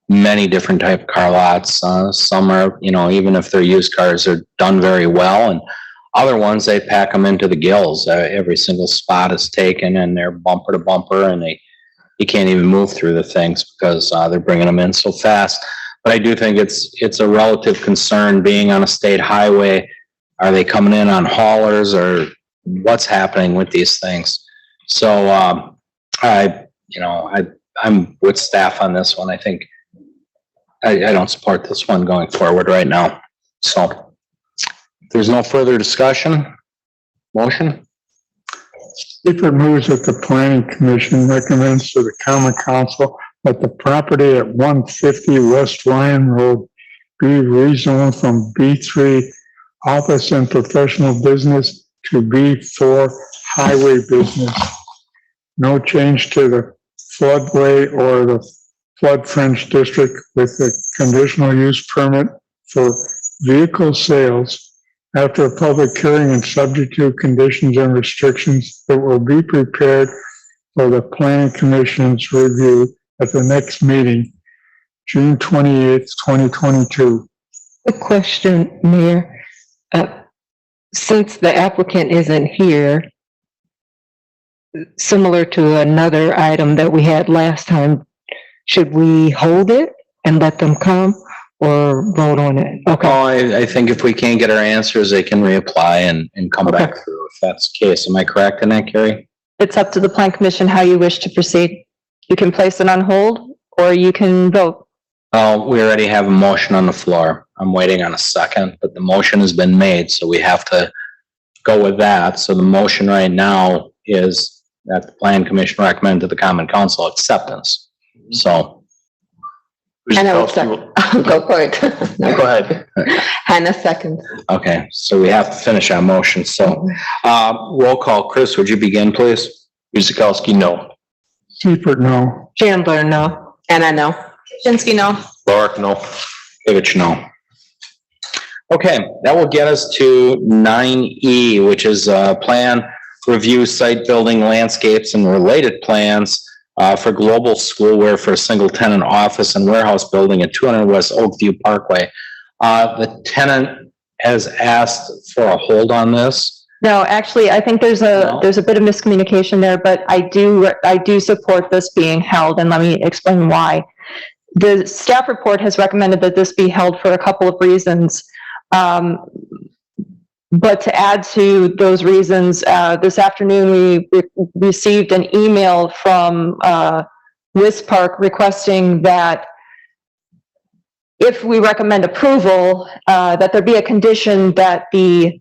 many different type of car lots. Some are, even if they're used cars, are done very well, and other ones, they pack them into the gills. Every single spot is taken, and they're bumper to bumper, and you can't even move through the things because they're bringing them in so fast. But I do think it's a relative concern being on a state highway. Are they coming in on haulers, or what's happening with these things? So I'm with staff on this one. I think I don't support this one going forward right now. So if there's no further discussion, motion? Seifert moves that the planning commission recommends to the common council that the property at 150 West Ryan Road be rezoned from B3 office and professional business to B4 highway business. No change to the floodway or the flood fringe district, with a conditional use permit for vehicle sales. After a public hearing and subject to conditions and restrictions that will be prepared for the planning commission's review at the next meeting, June 28th, 2022. A question, Mayor. Since the applicant isn't here, similar to another item that we had last time, should we hold it and let them come or vote on it? Okay. Oh, I think if we can't get our answers, they can reapply and come back through if that's the case. Am I correct in that, Carrie? It's up to the plan commission how you wish to proceed. You can place it on hold or you can vote. Oh, we already have a motion on the floor. I'm waiting on a second, but the motion has been made, so we have to go with that. So the motion right now is that the plan commission recommend to the common council acceptance. So. Hannah will second. Go for it. No, Go ahead. Hannah second. Okay, so we have to finish our motion. So, roll call. Chris, would you begin, please? Guzekowski, no. Seifert, no. Chandler, no. Anna, no. Shinsky, no. Lorick, no. Davidge, no. Okay, that will get us to 9E, which is plan review site building landscapes and related plans for global schoolware for a single tenant office and warehouse building at 200 West Oakview Parkway. The tenant has asked for a hold on this. No, actually, I think there's a bit of miscommunication there, but I do support this being held, and let me explain why. The staff report has recommended that this be held for a couple of reasons. But to add to those reasons, this afternoon we received an email from West Park requesting that if we recommend approval, that there be a condition that the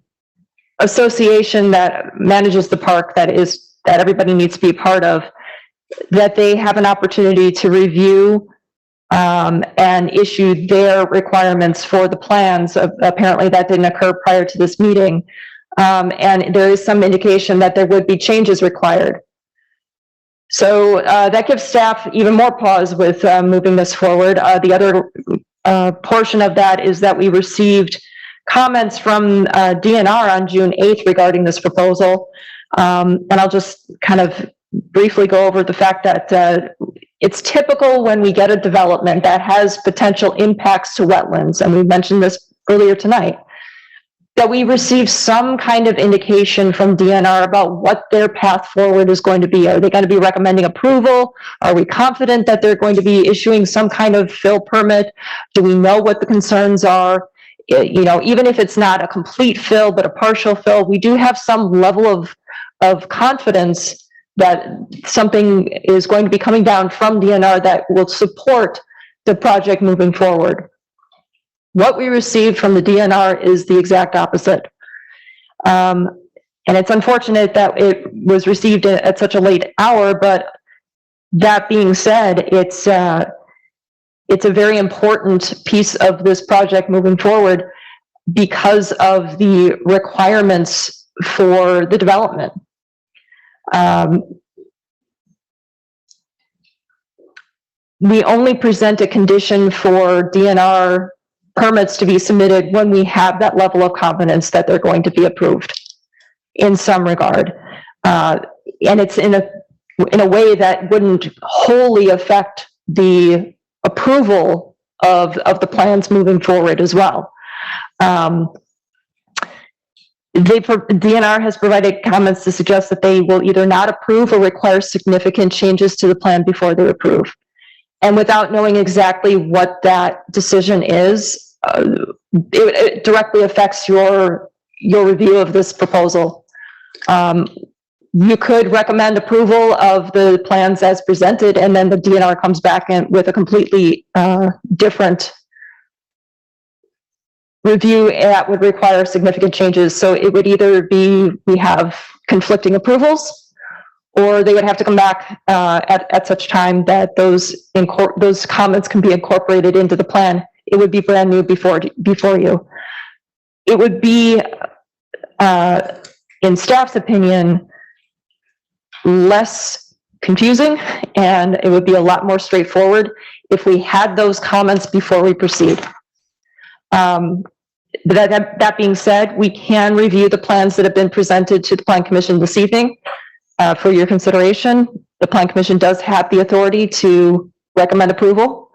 association that manages the park, that everybody needs to be part of, that they have an opportunity to review and issue their requirements for the plans. Apparently that didn't occur prior to this meeting. And there is some indication that there would be changes required. So that gives staff even more pause with moving this forward. The other portion of that is that we received comments from DNR on June 8th regarding this proposal. And I'll just kind of briefly go over the fact that it's typical when we get a development that has potential impacts to wetlands, and we mentioned this earlier tonight, that we receive some kind of indication from DNR about what their path forward is going to be. Are they going to be recommending approval? Are we confident that they're going to be issuing some kind of fill permit? Do we know what the concerns are? You know, even if it's not a complete fill, but a partial fill, we do have some level of confidence that something is going to be coming down from DNR that will support the project moving forward. What we received from the DNR is the exact opposite. And it's unfortunate that it was received at such a late hour, but that being said, it's a very important piece of this project moving forward because of the requirements for the development. We only present a condition for DNR permits to be submitted when we have that level of confidence that they're going to be approved in some regard. And it's in a way that wouldn't wholly affect the approval of the plans moving forward as well. DNR has provided comments to suggest that they will either not approve or require significant changes to the plan before they approve. And without knowing exactly what that decision is, it directly affects your review of this proposal. You could recommend approval of the plans as presented, and then the DNR comes back in with a completely different review that would require significant changes. So it would either be we have conflicting approvals, or they would have to come back at such time that those comments can be incorporated into the plan. It would be brand new before you. It would be, in staff's opinion, less confusing, and it would be a lot more straightforward if we had those comments before we proceed. That being said, we can review the plans that have been presented to the Plan Commission this evening for your consideration. The Plan Commission does have the authority to recommend approval,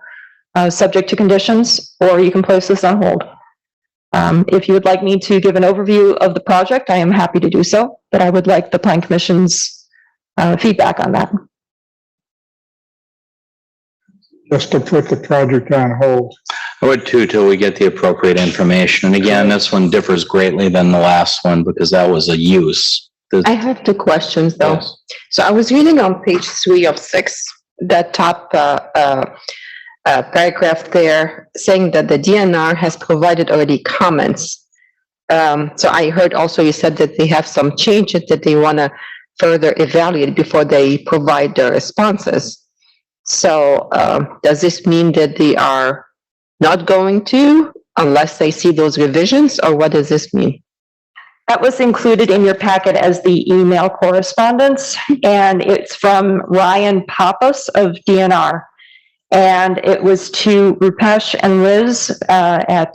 subject to conditions, or you can place this on hold. If you would like me to give an overview of the project, I am happy to do so, but I would like the Plan Commission's feedback on that. Just to put the project on hold. I would too, till we get the appropriate information. And again, this one differs greatly than the last one because that was a use. I have two questions though. Yes. So I was reading on page 3 of 6, that top paragraph there saying that the DNR has provided already comments. So I heard also you said that they have some changes that they want to further evaluate before they provide their responses. So does this mean that they are not going to unless they see those revisions, or what does this mean? That was included in your packet as the email correspondence, and it's from Ryan Pappas of DNR. And it was to Rupesh and Liz at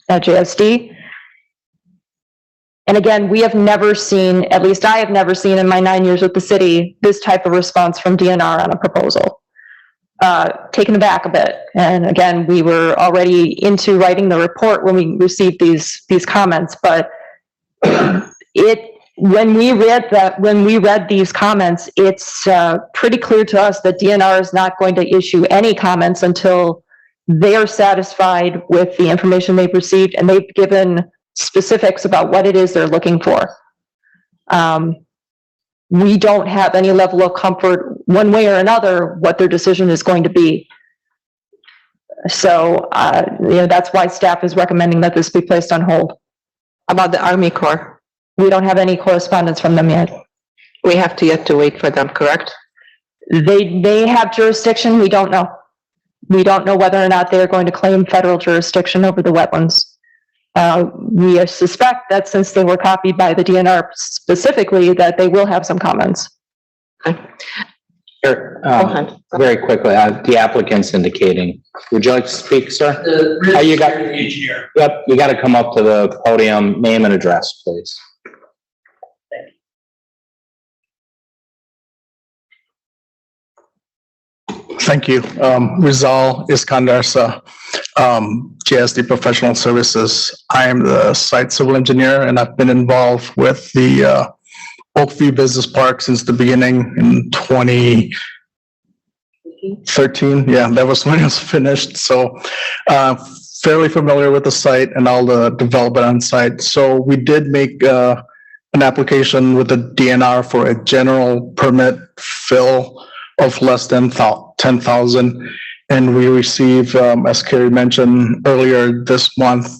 JSD. And again, we have never seen, at least I have never seen in my 9 years with the city, this type of response from DNR on a proposal. Taken aback a bit. And again, we were already into writing the report when we received these comments, but when we read these comments, it's pretty clear to us that DNR is not going to issue any comments until they are satisfied with the information they've received and they've given specifics about what it is they're looking for. We don't have any level of comfort one way or another what their decision is going to be. So, that's why staff is recommending that this be placed on hold. About the Army Corps? We don't have any correspondence from them yet. We have to yet to wait for them, correct? They have jurisdiction, we don't know. We don't know whether or not they're going to claim federal jurisdiction over the wetlands. We suspect that since they were copied by the DNR specifically, that they will have some comments. Here, very quickly, the applicant's indicating. Would you like to speak, sir? You got, yep, you got to come up to the podium, name and address, please. Thank you. Rizal Iskandarsa, GSD Professional Services. I am the site civil engineer, and I've been involved with the Oakview Business Park since the beginning in 2013. Yeah, that was when it was finished. So fairly familiar with the site and all the development on site. So we did make an application with the DNR for a general permit fill of less than 10,000. And we received, as Carrie mentioned earlier this month,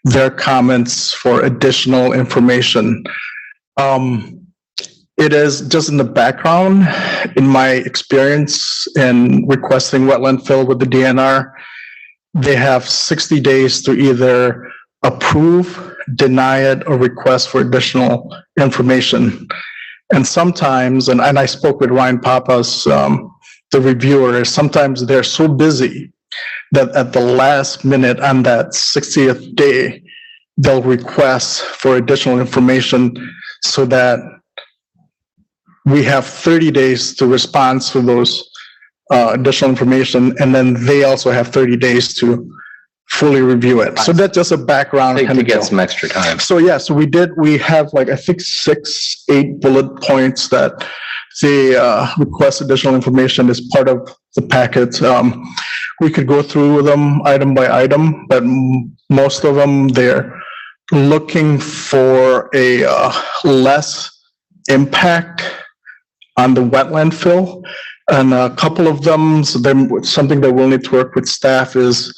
their comments for additional information. It is just in the background, in my experience in requesting wetland fill with the DNR, they have 60 days to either approve, deny it, or request for additional information. And sometimes, and I spoke with Ryan Papas, the reviewer, sometimes they're so busy that at the last minute on that 60th day, they'll request for additional information so that we have 30 days to respond to those additional information, and then they also have 30 days to fully review it. So that's just a background. To get some extra time. So yeah, so we have like, I think 8 bullet points that they request additional information as part of the packet. We could go through them item by item, but most of them, they're looking for a less impact on the wetland fill. And a couple of them, so then something that we'll need to work with staff is,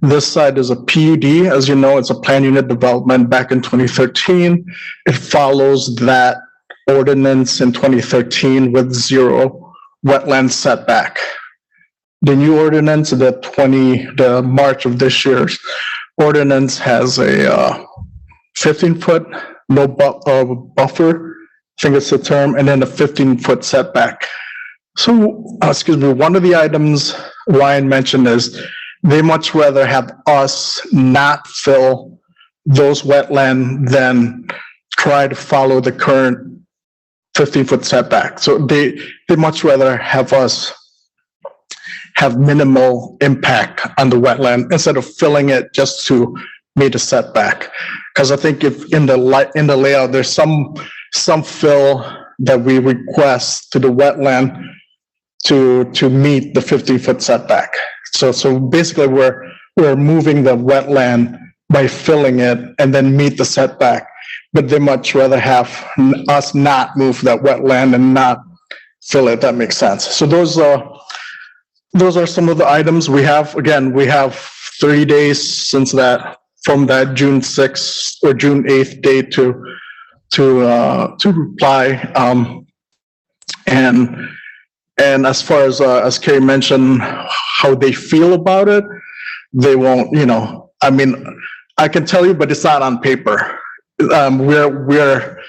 this side is a PUD. As you know, it's a plan unit development back in 2013. It follows that ordinance in 2013 with 0 wetland setback. The new ordinance, the March of this year's ordinance, has a 15-foot no buffer, I think it's the term, and then a 15-foot setback. So, excuse me, one of the items Ryan mentioned is they much rather have us not fill those wetland than try to follow the current 15-foot setback. So they much rather have us have minimal impact on the wetland instead of filling it just to meet a setback. Because I think if in the layout, there's some fill that we request to the wetland to meet the 50-foot setback. So basically we're moving the wetland by filling it and then meet the setback, but they much rather have us not move that wetland and not fill it. That makes sense. So those are some of the items we have. Again, we have 30 days since that, from that June 6th or June 8th date to reply. And as far as Carrie mentioned, how they feel about it, they won't, I mean, I can tell you, but it's not on paper. We're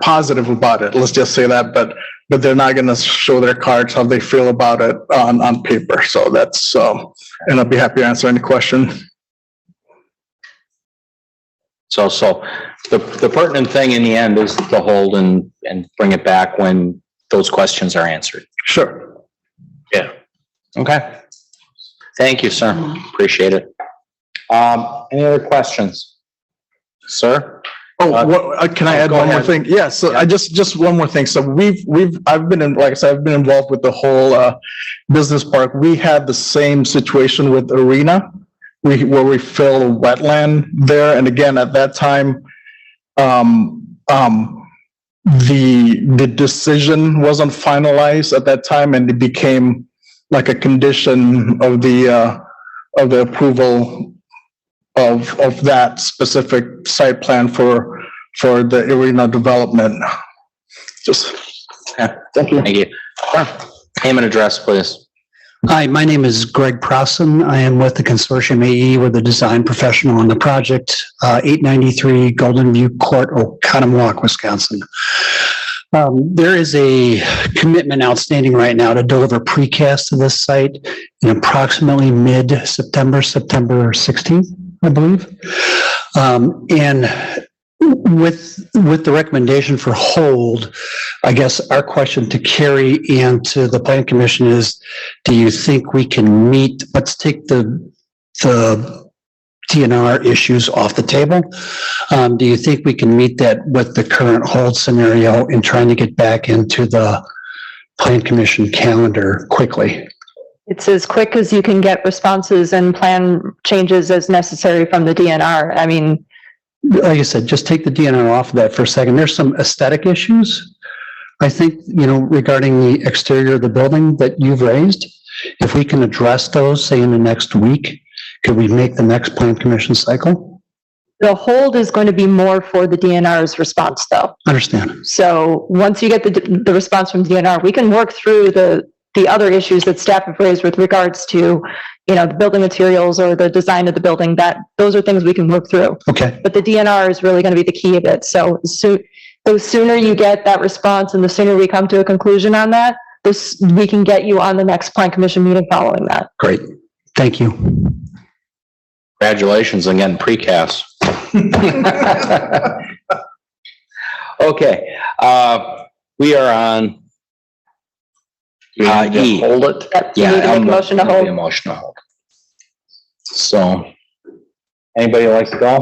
positive about it. Let's just say that, but they're not going to show their cards how they feel about it on paper. So that's, and I'll be happy to answer any question. So the pertinent thing in the end is to hold and bring it back when those questions are answered. Sure. Yeah. Okay. Thank you, sir. Appreciate it. Any other questions? Sir? Can I add one more thing? Yeah, so I just one more thing. So I've been like I said, I've been involved with the whole business park. We had the same situation with Arena, where we fill a wetland there. And again, at that time, the decision wasn't finalized at that time, and it became like a condition of the approval of that specific site plan for the arena development. Just thank you. Thank you. Name and address, please. Hi, my name is Greg Prosson. I am with the Consortium AE. We're the design professional on the project, 893 Golden View Court, Oconomowoc, Wisconsin. There is a commitment outstanding right now to deliver precast to this site in approximately mid-September, September 16th, I believe. And with the recommendation for hold, I guess our question to Carrie and to the Plan Commission is, do you think we can meet, let's take the DNR issues off the table. Do you think we can meet that with the current hold scenario in trying to get back into the Plan Commission calendar quickly? It's as quick as you can get responses and plan changes as necessary from the DNR. I mean, like I said, just take the DNR off of that for a second. There's some aesthetic issues, I think, regarding the exterior of the building that you've raised. If we can address those, say in the next week, could we make the next Plan Commission cycle? the hold is going to be more for the DNR's response though. Understand. So once you get the response from DNR, we can work through the other issues that staff have raised with regards to, the building materials or the design of the building. Those are things we can work through. Okay. But the DNR is really going to be the key of it. So the sooner you get that response and the sooner we come to a conclusion on that, we can get you on the next Plan Commission meeting following that. Great. Thank you. Congratulations on getting precast. Okay, we are on E. Hold it. Yep, you need to make a motion to hold. A motion to hold. So, anybody like to go?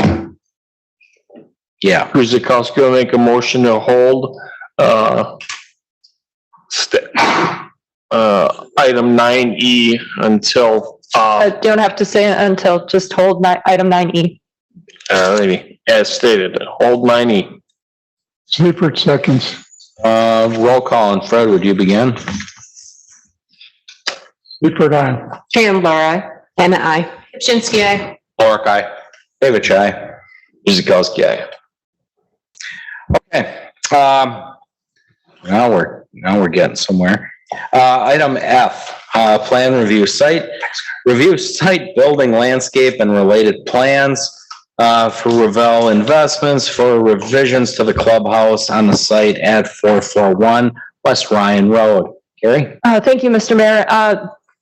Yeah. Guzikowski will make a motion to hold, item 9E until, Don't have to say it until, just hold item 9E. as stated, hold 9E. Seifert seconds. Roll call, and Fred, would you begin? Seifert, aye. Chandler, aye. Anna, aye. Shinsky, aye. Lorick, aye. David, aye. Guzikowski, aye. Okay, now we're getting somewhere. Item F, plan review site. Review site, building, landscape, and related plans for Revell Investments for revisions to the clubhouse on the site at 441 West Ryan Road. Carrie? Thank you, Mr. Mayor.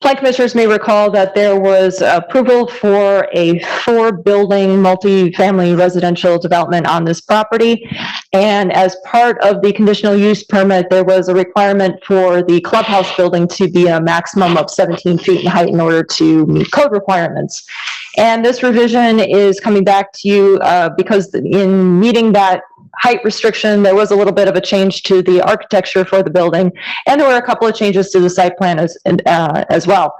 Plan commissioners may recall that there was approval for a 4-building multifamily residential development on this property. And as part of the conditional use permit, there was a requirement for the clubhouse building to be a maximum of 17 feet in height in order to meet code requirements. And this revision is coming back to you because in meeting that height restriction, there was a little bit of a change to the architecture for the building, and there were a couple of changes to the site plan as well.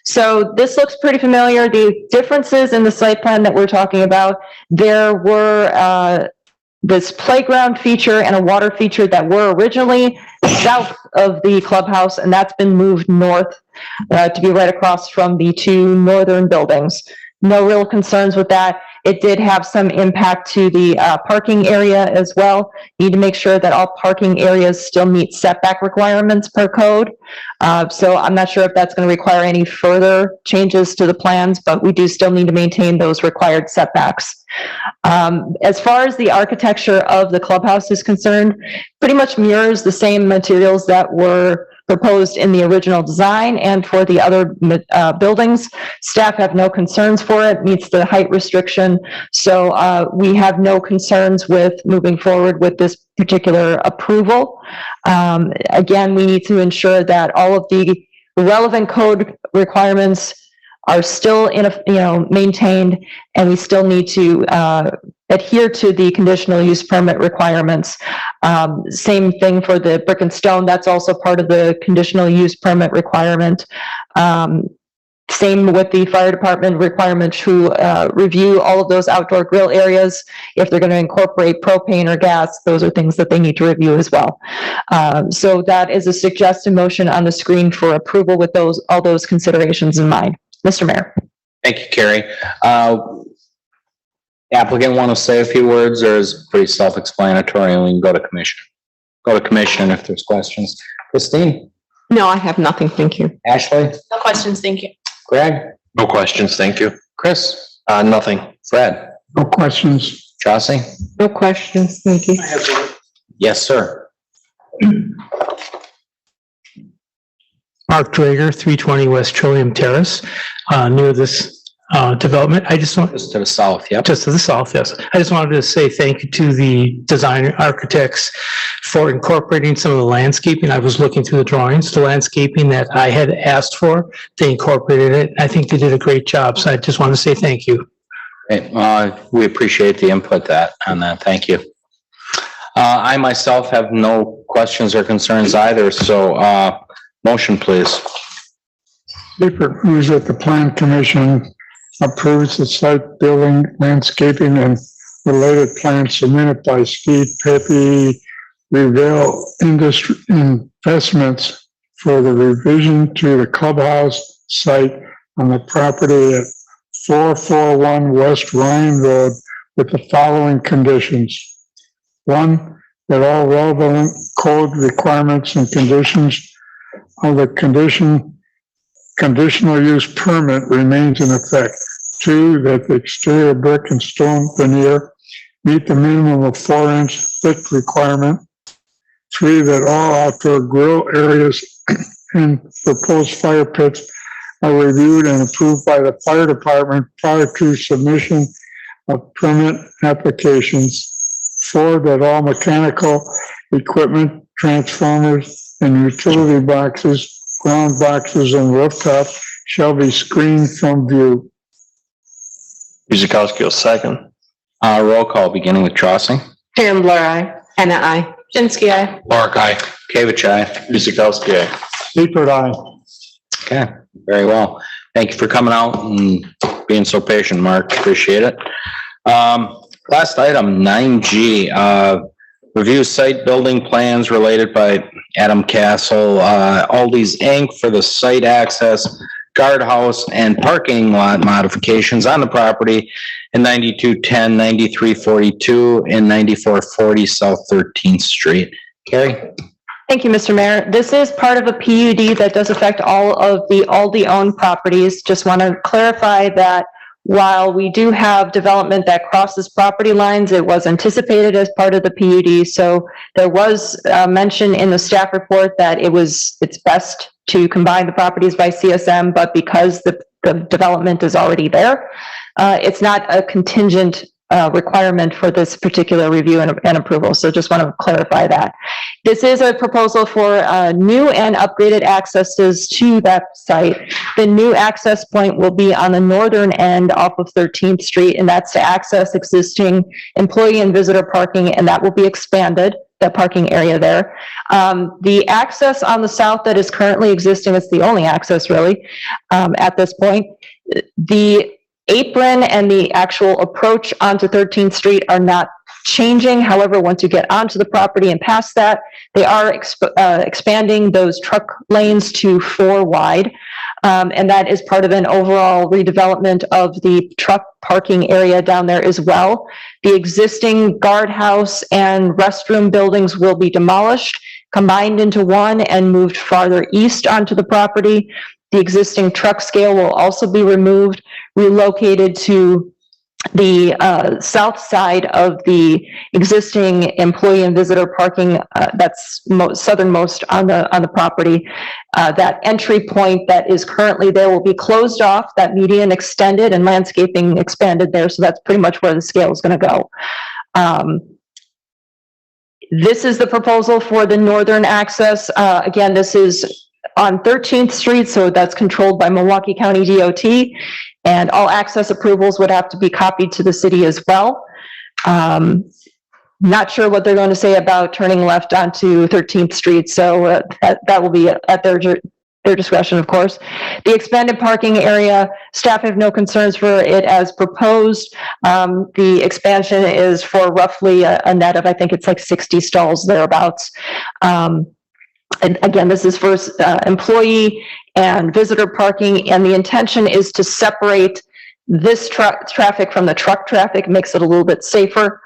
So this looks pretty familiar. The differences in the site plan that we're talking about, there were this playground feature and a water feature that were originally south of the clubhouse, and that's been moved north to be right across from the 2 northern buildings. No real concerns with that. It did have some impact to the parking area as well. Need to make sure that all parking areas still meet setback requirements per code. So I'm not sure if that's going to require any further changes to the plans, but we do still need to maintain those required setbacks. As far as the architecture of the clubhouse is concerned, pretty much mirrors the same materials that were proposed in the original design and for the other buildings. Staff have no concerns for it, meets the height restriction. So we have no concerns with moving forward with this particular approval. Again, we need to ensure that all of the relevant code requirements are still maintained, and we still need to adhere to the conditional use permit requirements. Same thing for the brick and stone. That's also part of the conditional use permit requirement. Same with the fire department requirement to review all of those outdoor grill areas. If they're going to incorporate propane or gas, those are things that they need to review as well. So that is a suggested motion on the screen for approval with all those considerations in mind. Mr. Mayor. Thank you, Carrie. Applicant want to say a few words, or is it pretty self-explanatory and we can go to commission? Go to commission if there's questions. Christine? No, I have nothing. Thank you. Ashley? No questions, thank you. Greg? No questions, thank you. Chris? Nothing. Fred? No questions. Chauncey? No questions. Thank you. Yes, sir. Mark Drager, 320 West Trillium Terrace, near this development. I just want, Just to the south, yep. just to the south, yes. I just wanted to say thank you to the designer architects for incorporating some of the landscaping. I was looking through the drawings, the landscaping that I had asked for, they incorporated it. I think they did a great job, so I just want to say thank you. Great. We appreciate the input on that. Thank you. I myself have no questions or concerns either, so motion, please. Seifert moves that the Plan Commission approves the site building, landscaping, and related plans submitted by Steve Pepe Revale Industry Investments for the revision to the clubhouse site on the property at 441 West Ryan Road with the following conditions. One, that all relevant code requirements and conditions of the conditional use permit remains in effect. Two, that the exterior brick and stone veneer meet the minimum of 4-inch thick requirement. Three, that all outdoor grill areas and proposed fire pits are reviewed and approved by the fire department prior to submission of permit applications. Four, that all mechanical equipment, transformers, and utility boxes, ground boxes, and rooftop shall be screened from view. Guzekowski will second. Roll call, beginning with Chauncey. Karen Blair, aye. Anna, aye. Jinsky, aye. Mark, aye. Kavich, aye. Guzekowski, aye. Seifert, aye. Okay, very well. Thank you for coming out and being so patient, Mark. Appreciate it. Last item, 9G, review site building plans related by Adam Castle, Aldi's Inc. for the site access, guardhouse, and parking lot modifications on the property in 9210, 9342, and 9440 South 13th Street. Carrie? Thank you, Mr. Mayor. This is part of a PUD that does affect all of the Aldi-owned properties. Just want to clarify that while we do have development that crosses property lines, it was anticipated as part of the PUD. So there was mention in the staff report that it's best to combine the properties by CSM, but because the development is already there, it's not a contingent requirement for this particular review and approval. So just want to clarify that. This is a proposal for new and upgraded accesses to that site. The new access point will be on the northern end off of 13th Street, and that's to access existing employee and visitor parking, and that will be expanded, the parking area there. The access on the south that is currently existing, it's the only access really at this point. The apron and the actual approach onto 13th Street are not changing. However, once you get onto the property and past that, they are expanding those truck lanes to 4 wide. And that is part of an overall redevelopment of the truck parking area down there as well. The existing guardhouse and restroom buildings will be demolished, combined into one, and moved farther east onto the property. The existing truck scale will also be removed, relocated to the south side of the existing employee and visitor parking that's southernmost on the property. That entry point that is currently there will be closed off, that median extended and landscaping expanded there. So that's pretty much where the scale is going to go. This is the proposal for the northern access. Again, this is on 13th Street, so that's controlled by Milwaukee County DOT, and all access approvals would have to be copied to the city as well. Not sure what they're going to say about turning left onto 13th Street, so that will be at their discretion, of course. The expanded parking area, staff have no concerns for it as proposed. The expansion is for roughly a net of, I think it's like 60 stalls thereabouts. And again, this is for employee and visitor parking, and the intention is to separate this traffic from the truck traffic, makes it a little bit safer.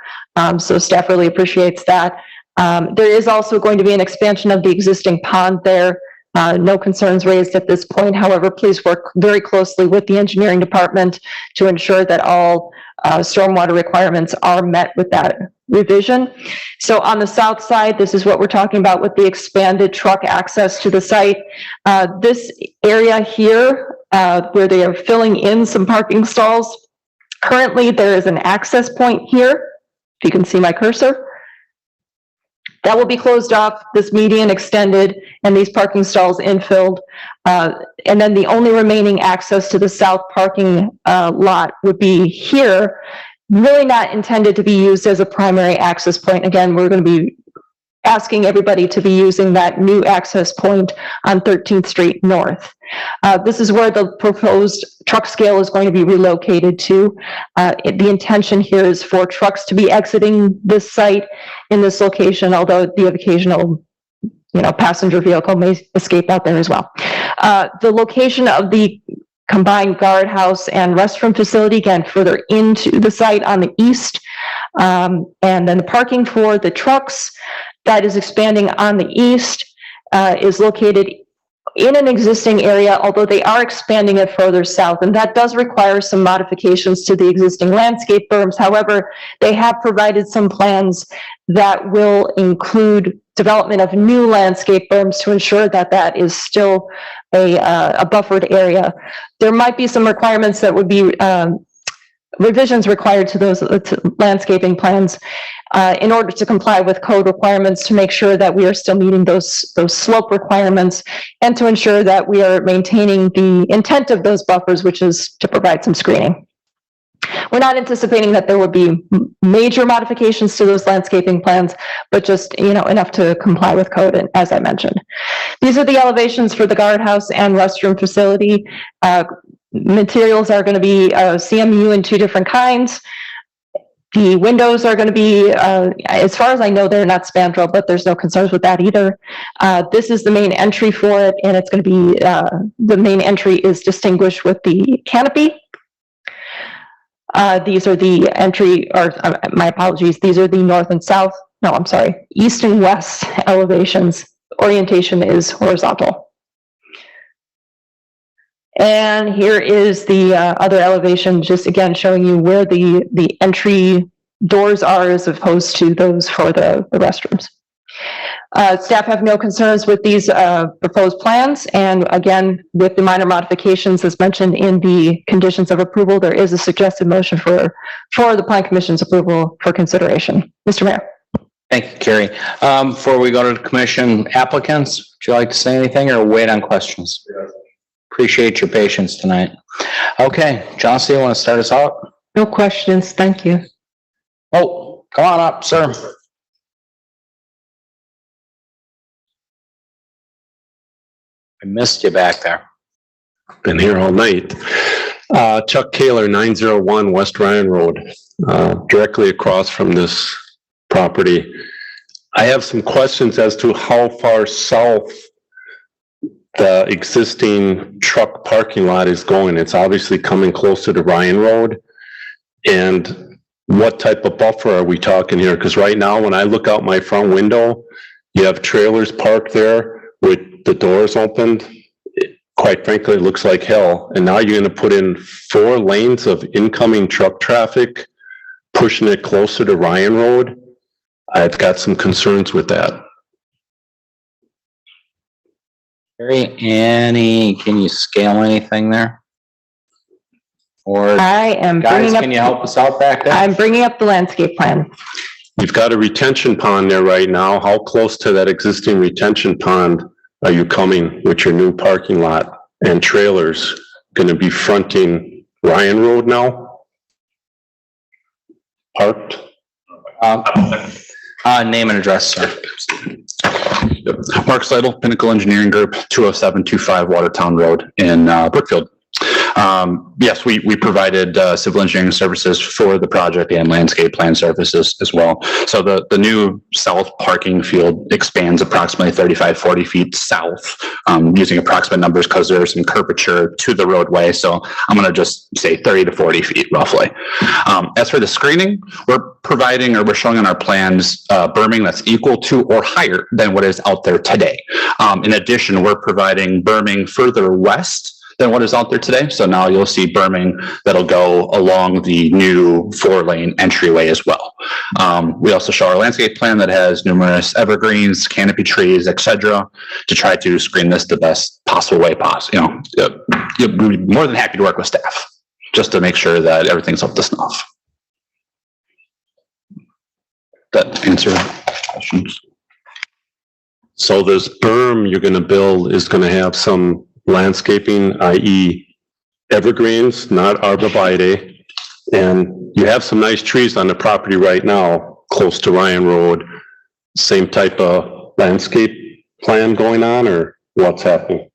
So staff really appreciates that. There is also going to be an expansion of the existing pond there No concerns raised at this point. However, please work very closely with the engineering department to ensure that all stormwater requirements are met with that revision. So on the south side, this is what we're talking about with the expanded truck access to the site. This area here, where they are filling in some parking stalls, currently there is an access point here, if you can see my cursor. That will be closed off, this median extended, and these parking stalls infilled. And then the only remaining access to the south parking lot would be here, really not intended to be used as a primary access point. Again, we're going to be asking everybody to be using that new access point on 13th Street North. This is where the proposed truck scale is going to be relocated to. The intention here is for trucks to be exiting this site in this location, although the occasional, passenger vehicle may escape out there as well. The location of the combined guardhouse and restroom facility, again, further into the site on the east. And then the parking for the trucks that is expanding on the east is located in an existing area, although they are expanding it further south, and that does require some modifications to the existing landscape berms. However, they have provided some plans that will include development of new landscape berms to ensure that that is still a buffered area. There might be some requirements that would be revisions required to those landscaping plans in order to comply with code requirements, to make sure that we are still meeting those slope requirements, and to ensure that we are maintaining the intent of those buffers, which is to provide some screening. We're not anticipating that there would be major modifications to those landscaping plans, but just, enough to comply with code, and as I mentioned. These are the elevations for the guardhouse and restroom facility. Materials are going to be CMU in two different kinds. The windows are going to be, as far as I know, they're not spandrel, but there's no concerns with that either. This is the main entry for it, and it's going to be, the main entry is distinguished with the canopy. These are the entry, or my apologies, these are the north and south, no, I'm sorry, east and west elevations. Orientation is horizontal. And here is the other elevation, just again showing you where the entry doors are as opposed to those for the restrooms. Staff have no concerns with these proposed plans, and again, with the minor modifications as mentioned in the conditions of approval, there is a suggested motion for the Plan Commission's approval for consideration. Mr. Mayor. Thank you, Carrie. Before we go to the commission applicants, would you like to say anything or wait on questions? Appreciate your patience tonight. Okay, Johnston, you want to start us out? No questions, thank you. Oh, come on up, sir. I missed you back there. Been here all night. Chuck Kaler, 901 West Ryan Road, directly across from this property. I have some questions as to how far south the existing truck parking lot is going. It's obviously coming closer to Ryan Road. And what type of buffer are we talking here? Because right now, when I look out my front window, you have trailers parked there with the doors opened. Quite frankly, it looks like hell. And now you're going to put in 4 lanes of incoming truck traffic, pushing it closer to Ryan Road. I've got some concerns with that. Carrie, can you scale anything there? Or I am guys, can you help us out back there? I'm bringing up the landscape plan. You've got a retention pond there right now. How close to that existing retention pond are you coming with your new parking lot and trailers going to be fronting Ryan Road now? Parked? Name and address, sir. Mark Seidel, Pinnacle Engineering Group, 20725 Watertown Road in Brookfield. Yes, we provided civil engineering services for the project and landscape plan services as well. So the new south parking field expands approximately 35, 40 feet south, using approximate numbers because there's some curvature to the roadway. So I'm going to just say 30 to 40 feet roughly. As for the screening, we're providing, or we're showing on our plans, berming that's equal to or higher than what is out there today. In addition, we're providing berming further west than what is out there today. So now you'll see berming that'll go along the new 4-lane entryway as well. We also show our landscape plan that has numerous evergreens, canopy trees, etc., to try to screen this the best possible way possible. You'll be more than happy to work with staff just to make sure that everything's up to snuff. That answer questions. So this berm you're gonna build is gonna have some landscaping, i.e. evergreens, not arborvitae. And you have some nice trees on the property right now, close to Ryan Road. Same type of landscape plan going on, or what's happening?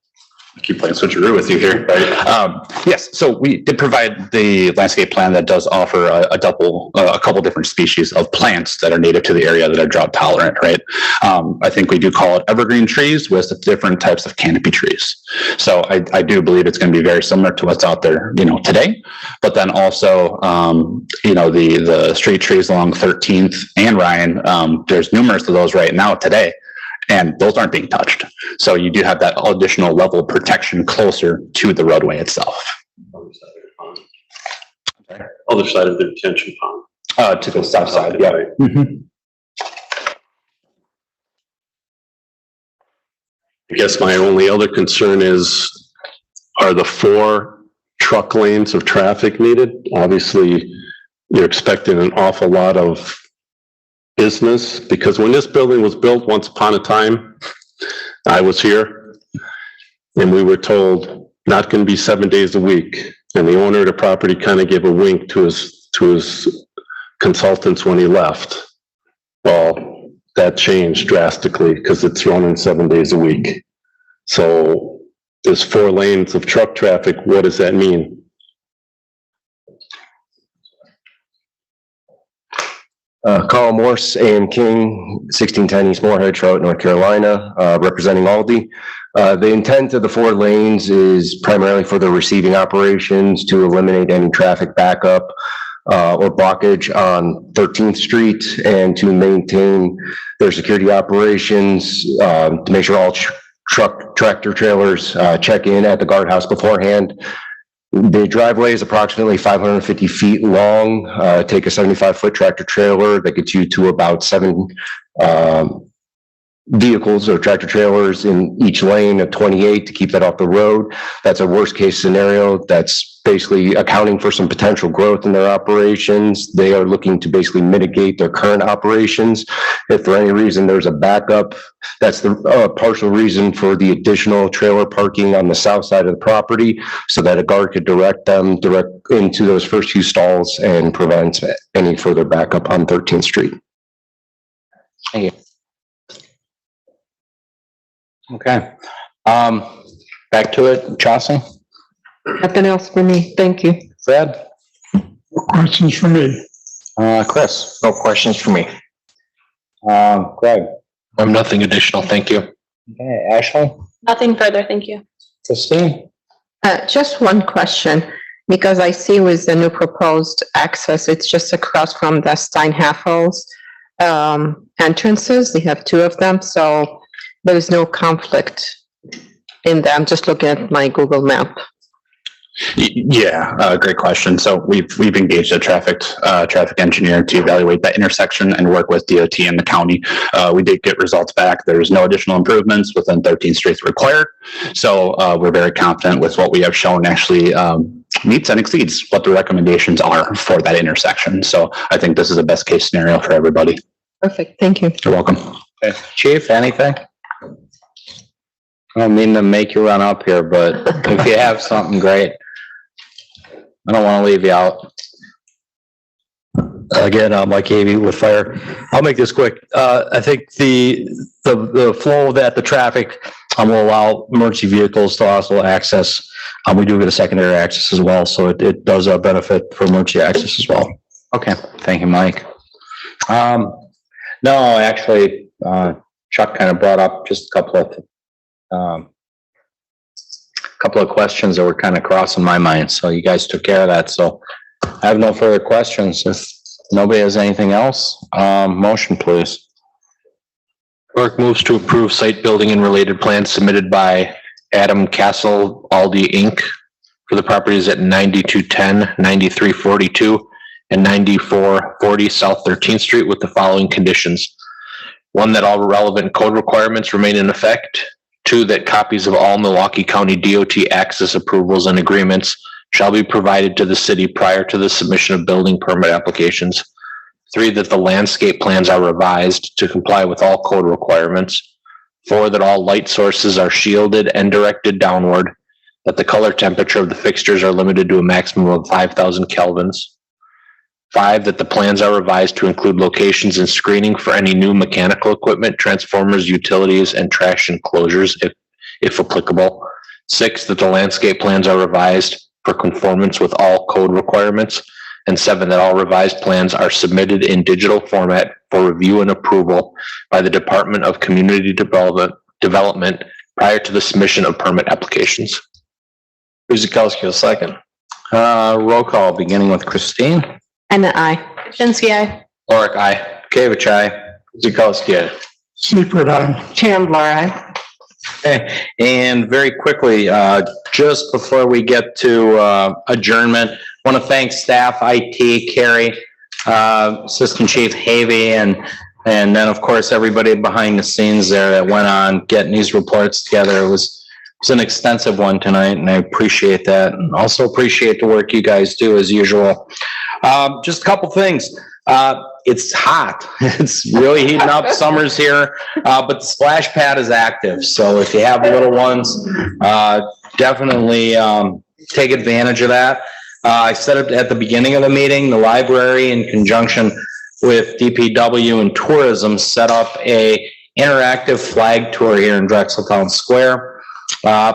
I keep playing switcheroo with you here, right? Yes, so we did provide the landscape plan that does offer a couple different species of plants that are native to the area that are drought tolerant, right? I think we do call it evergreen trees with different types of canopy trees. So I do believe it's going to be very similar to what's out there, today. But then also, the street trees along 13th and Ryan, there's numerous of those right now today. And those aren't being touched. So you do have that additional level of protection closer to the roadway itself. Other side of the detention pond. To the south side, yeah. Mm-hmm. I guess my only other concern is, are the 4 truck lanes of traffic needed? Obviously, you're expecting an awful lot of business, because when this building was built once upon a time, I was here and we were told not going to be 7 days a week. And the owner of the property kind of gave a wink to his consultants when he left. Well, that changed drastically because it's running 7 days a week. So there's 4 lanes of truck traffic. What does that mean? Carl Morse, A.M. King, 1610 East Moorhead, Charlotte, North Carolina, representing Aldi. The intent of the 4 lanes is primarily for the receiving operations to eliminate any traffic backup or blockage on 13th Street, and to maintain their security operations, to make sure all tractor trailers check in at the guardhouse beforehand. The driveway is approximately 550 feet long. Take a 75-foot tractor trailer that gets you to about 7 vehicles or tractor trailers in each lane of 28 to keep that off the road. That's a worst case scenario. That's basically accounting for some potential growth in their operations. They are looking to basically mitigate their current operations. If for any reason there's a backup, that's the partial reason for the additional trailer parking on the south side of the property, so that a guard could direct them into those first few stalls and prevent any further backup on 13th Street. Thank you. Okay. Back to it, Chauncey. Nothing else for me. Thank you. Fred? No questions for me. Chris? No questions for me. Greg? Nothing additional. Thank you. Okay, Ashley? Nothing further, thank you. Christine? Just one question, because I see with the new proposed access, it's just across from the Steinhafels entrances. They have 2 of them, so there is no conflict in that. I'm just looking at my Google map. Yeah, great question. So we've engaged a traffic engineer to evaluate that intersection and work with DOT and the county. We did get results back. There's no additional improvements within 13th Street required. So we're very confident with what we have shown actually meets and exceeds what the recommendations are for that intersection. So I think this is a best case scenario for everybody. Perfect. Thank you. You're welcome. Okay. Chief, anything? I don't mean to make you run up here, but if you have something great, I don't want to leave you out. Again, Mike Avey with Fire. I'll make this quick. I think the flow of that, the traffic Will allow emergency vehicles to also access. We do get a secondary access as well, so it does benefit for emergency access as well. Okay, thank you, Mike. No, actually, Chuck kind of brought up just a couple of questions that were kind of crossing my mind, so you guys took care of that, so I have no further questions. If nobody has anything else, motion, please. Clerk moves to approve site building and related plans submitted by Adam Castle Aldi Inc. for the properties at 9210, 9342, and 9440 South 13th Street with the following conditions. 1, that all relevant code requirements remain in effect. 2, that copies of all Milwaukee County DOT access approvals and agreements shall be provided to the city prior to the submission of building permit applications. 3, that the landscape plans are revised to comply with all code requirements. 4, that all light sources are shielded and directed downward, that the color temperature of the fixtures are limited to a maximum of 5,000 kelvins. 5, that the plans are revised to include locations and screening for any new mechanical equipment, transformers, utilities, and trash enclosures, if applicable. 6, that the landscape plans are revised for conformance with all code requirements. And 7, that all revised plans are submitted in digital format for review and approval by the Department of Community Development prior to the submission of permit applications. Guzekowski, a second. Roll call, beginning with Christine. Anna, I. Shinsky, aye. Lorick, aye. Kavich, aye. Guzekowski, aye. Seifert, aye. Chandler, I. Okay, and very quickly, just before we get to adjournment, want to thank staff, IT, Carrie, Assistant Chief Havey, and then of course everybody behind the scenes there that went on getting these reports together. It was an extensive one tonight, and I appreciate that, and also appreciate the work you guys do as usual. Just a couple things. It's hot. It's really heating up. Summer's here, but the splash pad is active. So if you have little ones, definitely take advantage of that. I said it at the beginning of the meeting, the library in conjunction with DPW and tourism set up a interactive flag tour here in Drexeltown Square.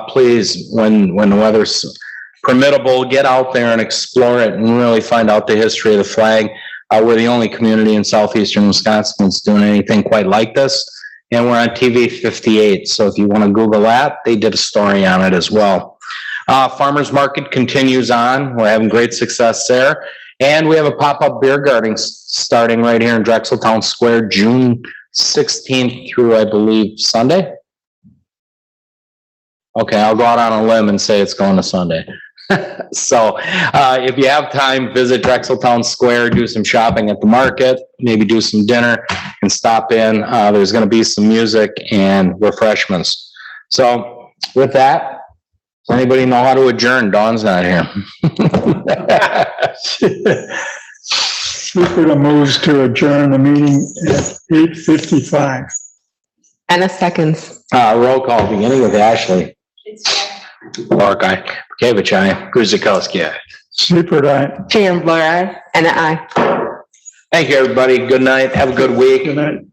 Please, when the weather's permittable, get out there and explore it and really find out the history of the flag. We're the only community in southeastern Wisconsin that's doing anything quite like this. And we're on TV 58. So if you want to Google that, they did a story on it as well. Farmers Market continues on. We're having great success there. And we have a pop-up beer garden starting right here in Drexeltown Square, June 16th through, I believe, Sunday. Okay, I'll go out on a limb and say it's going to Sunday. So if you have time, visit Drexeltown Square, do some shopping at the market, maybe do some dinner and stop in. There's going to be some music and refreshments. So with that, does anybody know how to adjourn? Dawn's not here. Seifert moves to adjourn the meeting at 8:55. Anna seconds. Roll call, beginning with Ashley. Lorick, aye. Kavich, aye. Guzekowski, aye. Seifert, aye. Chandler, I. Anna, I. Thank you, everybody. Good night. Have a good week. Good night.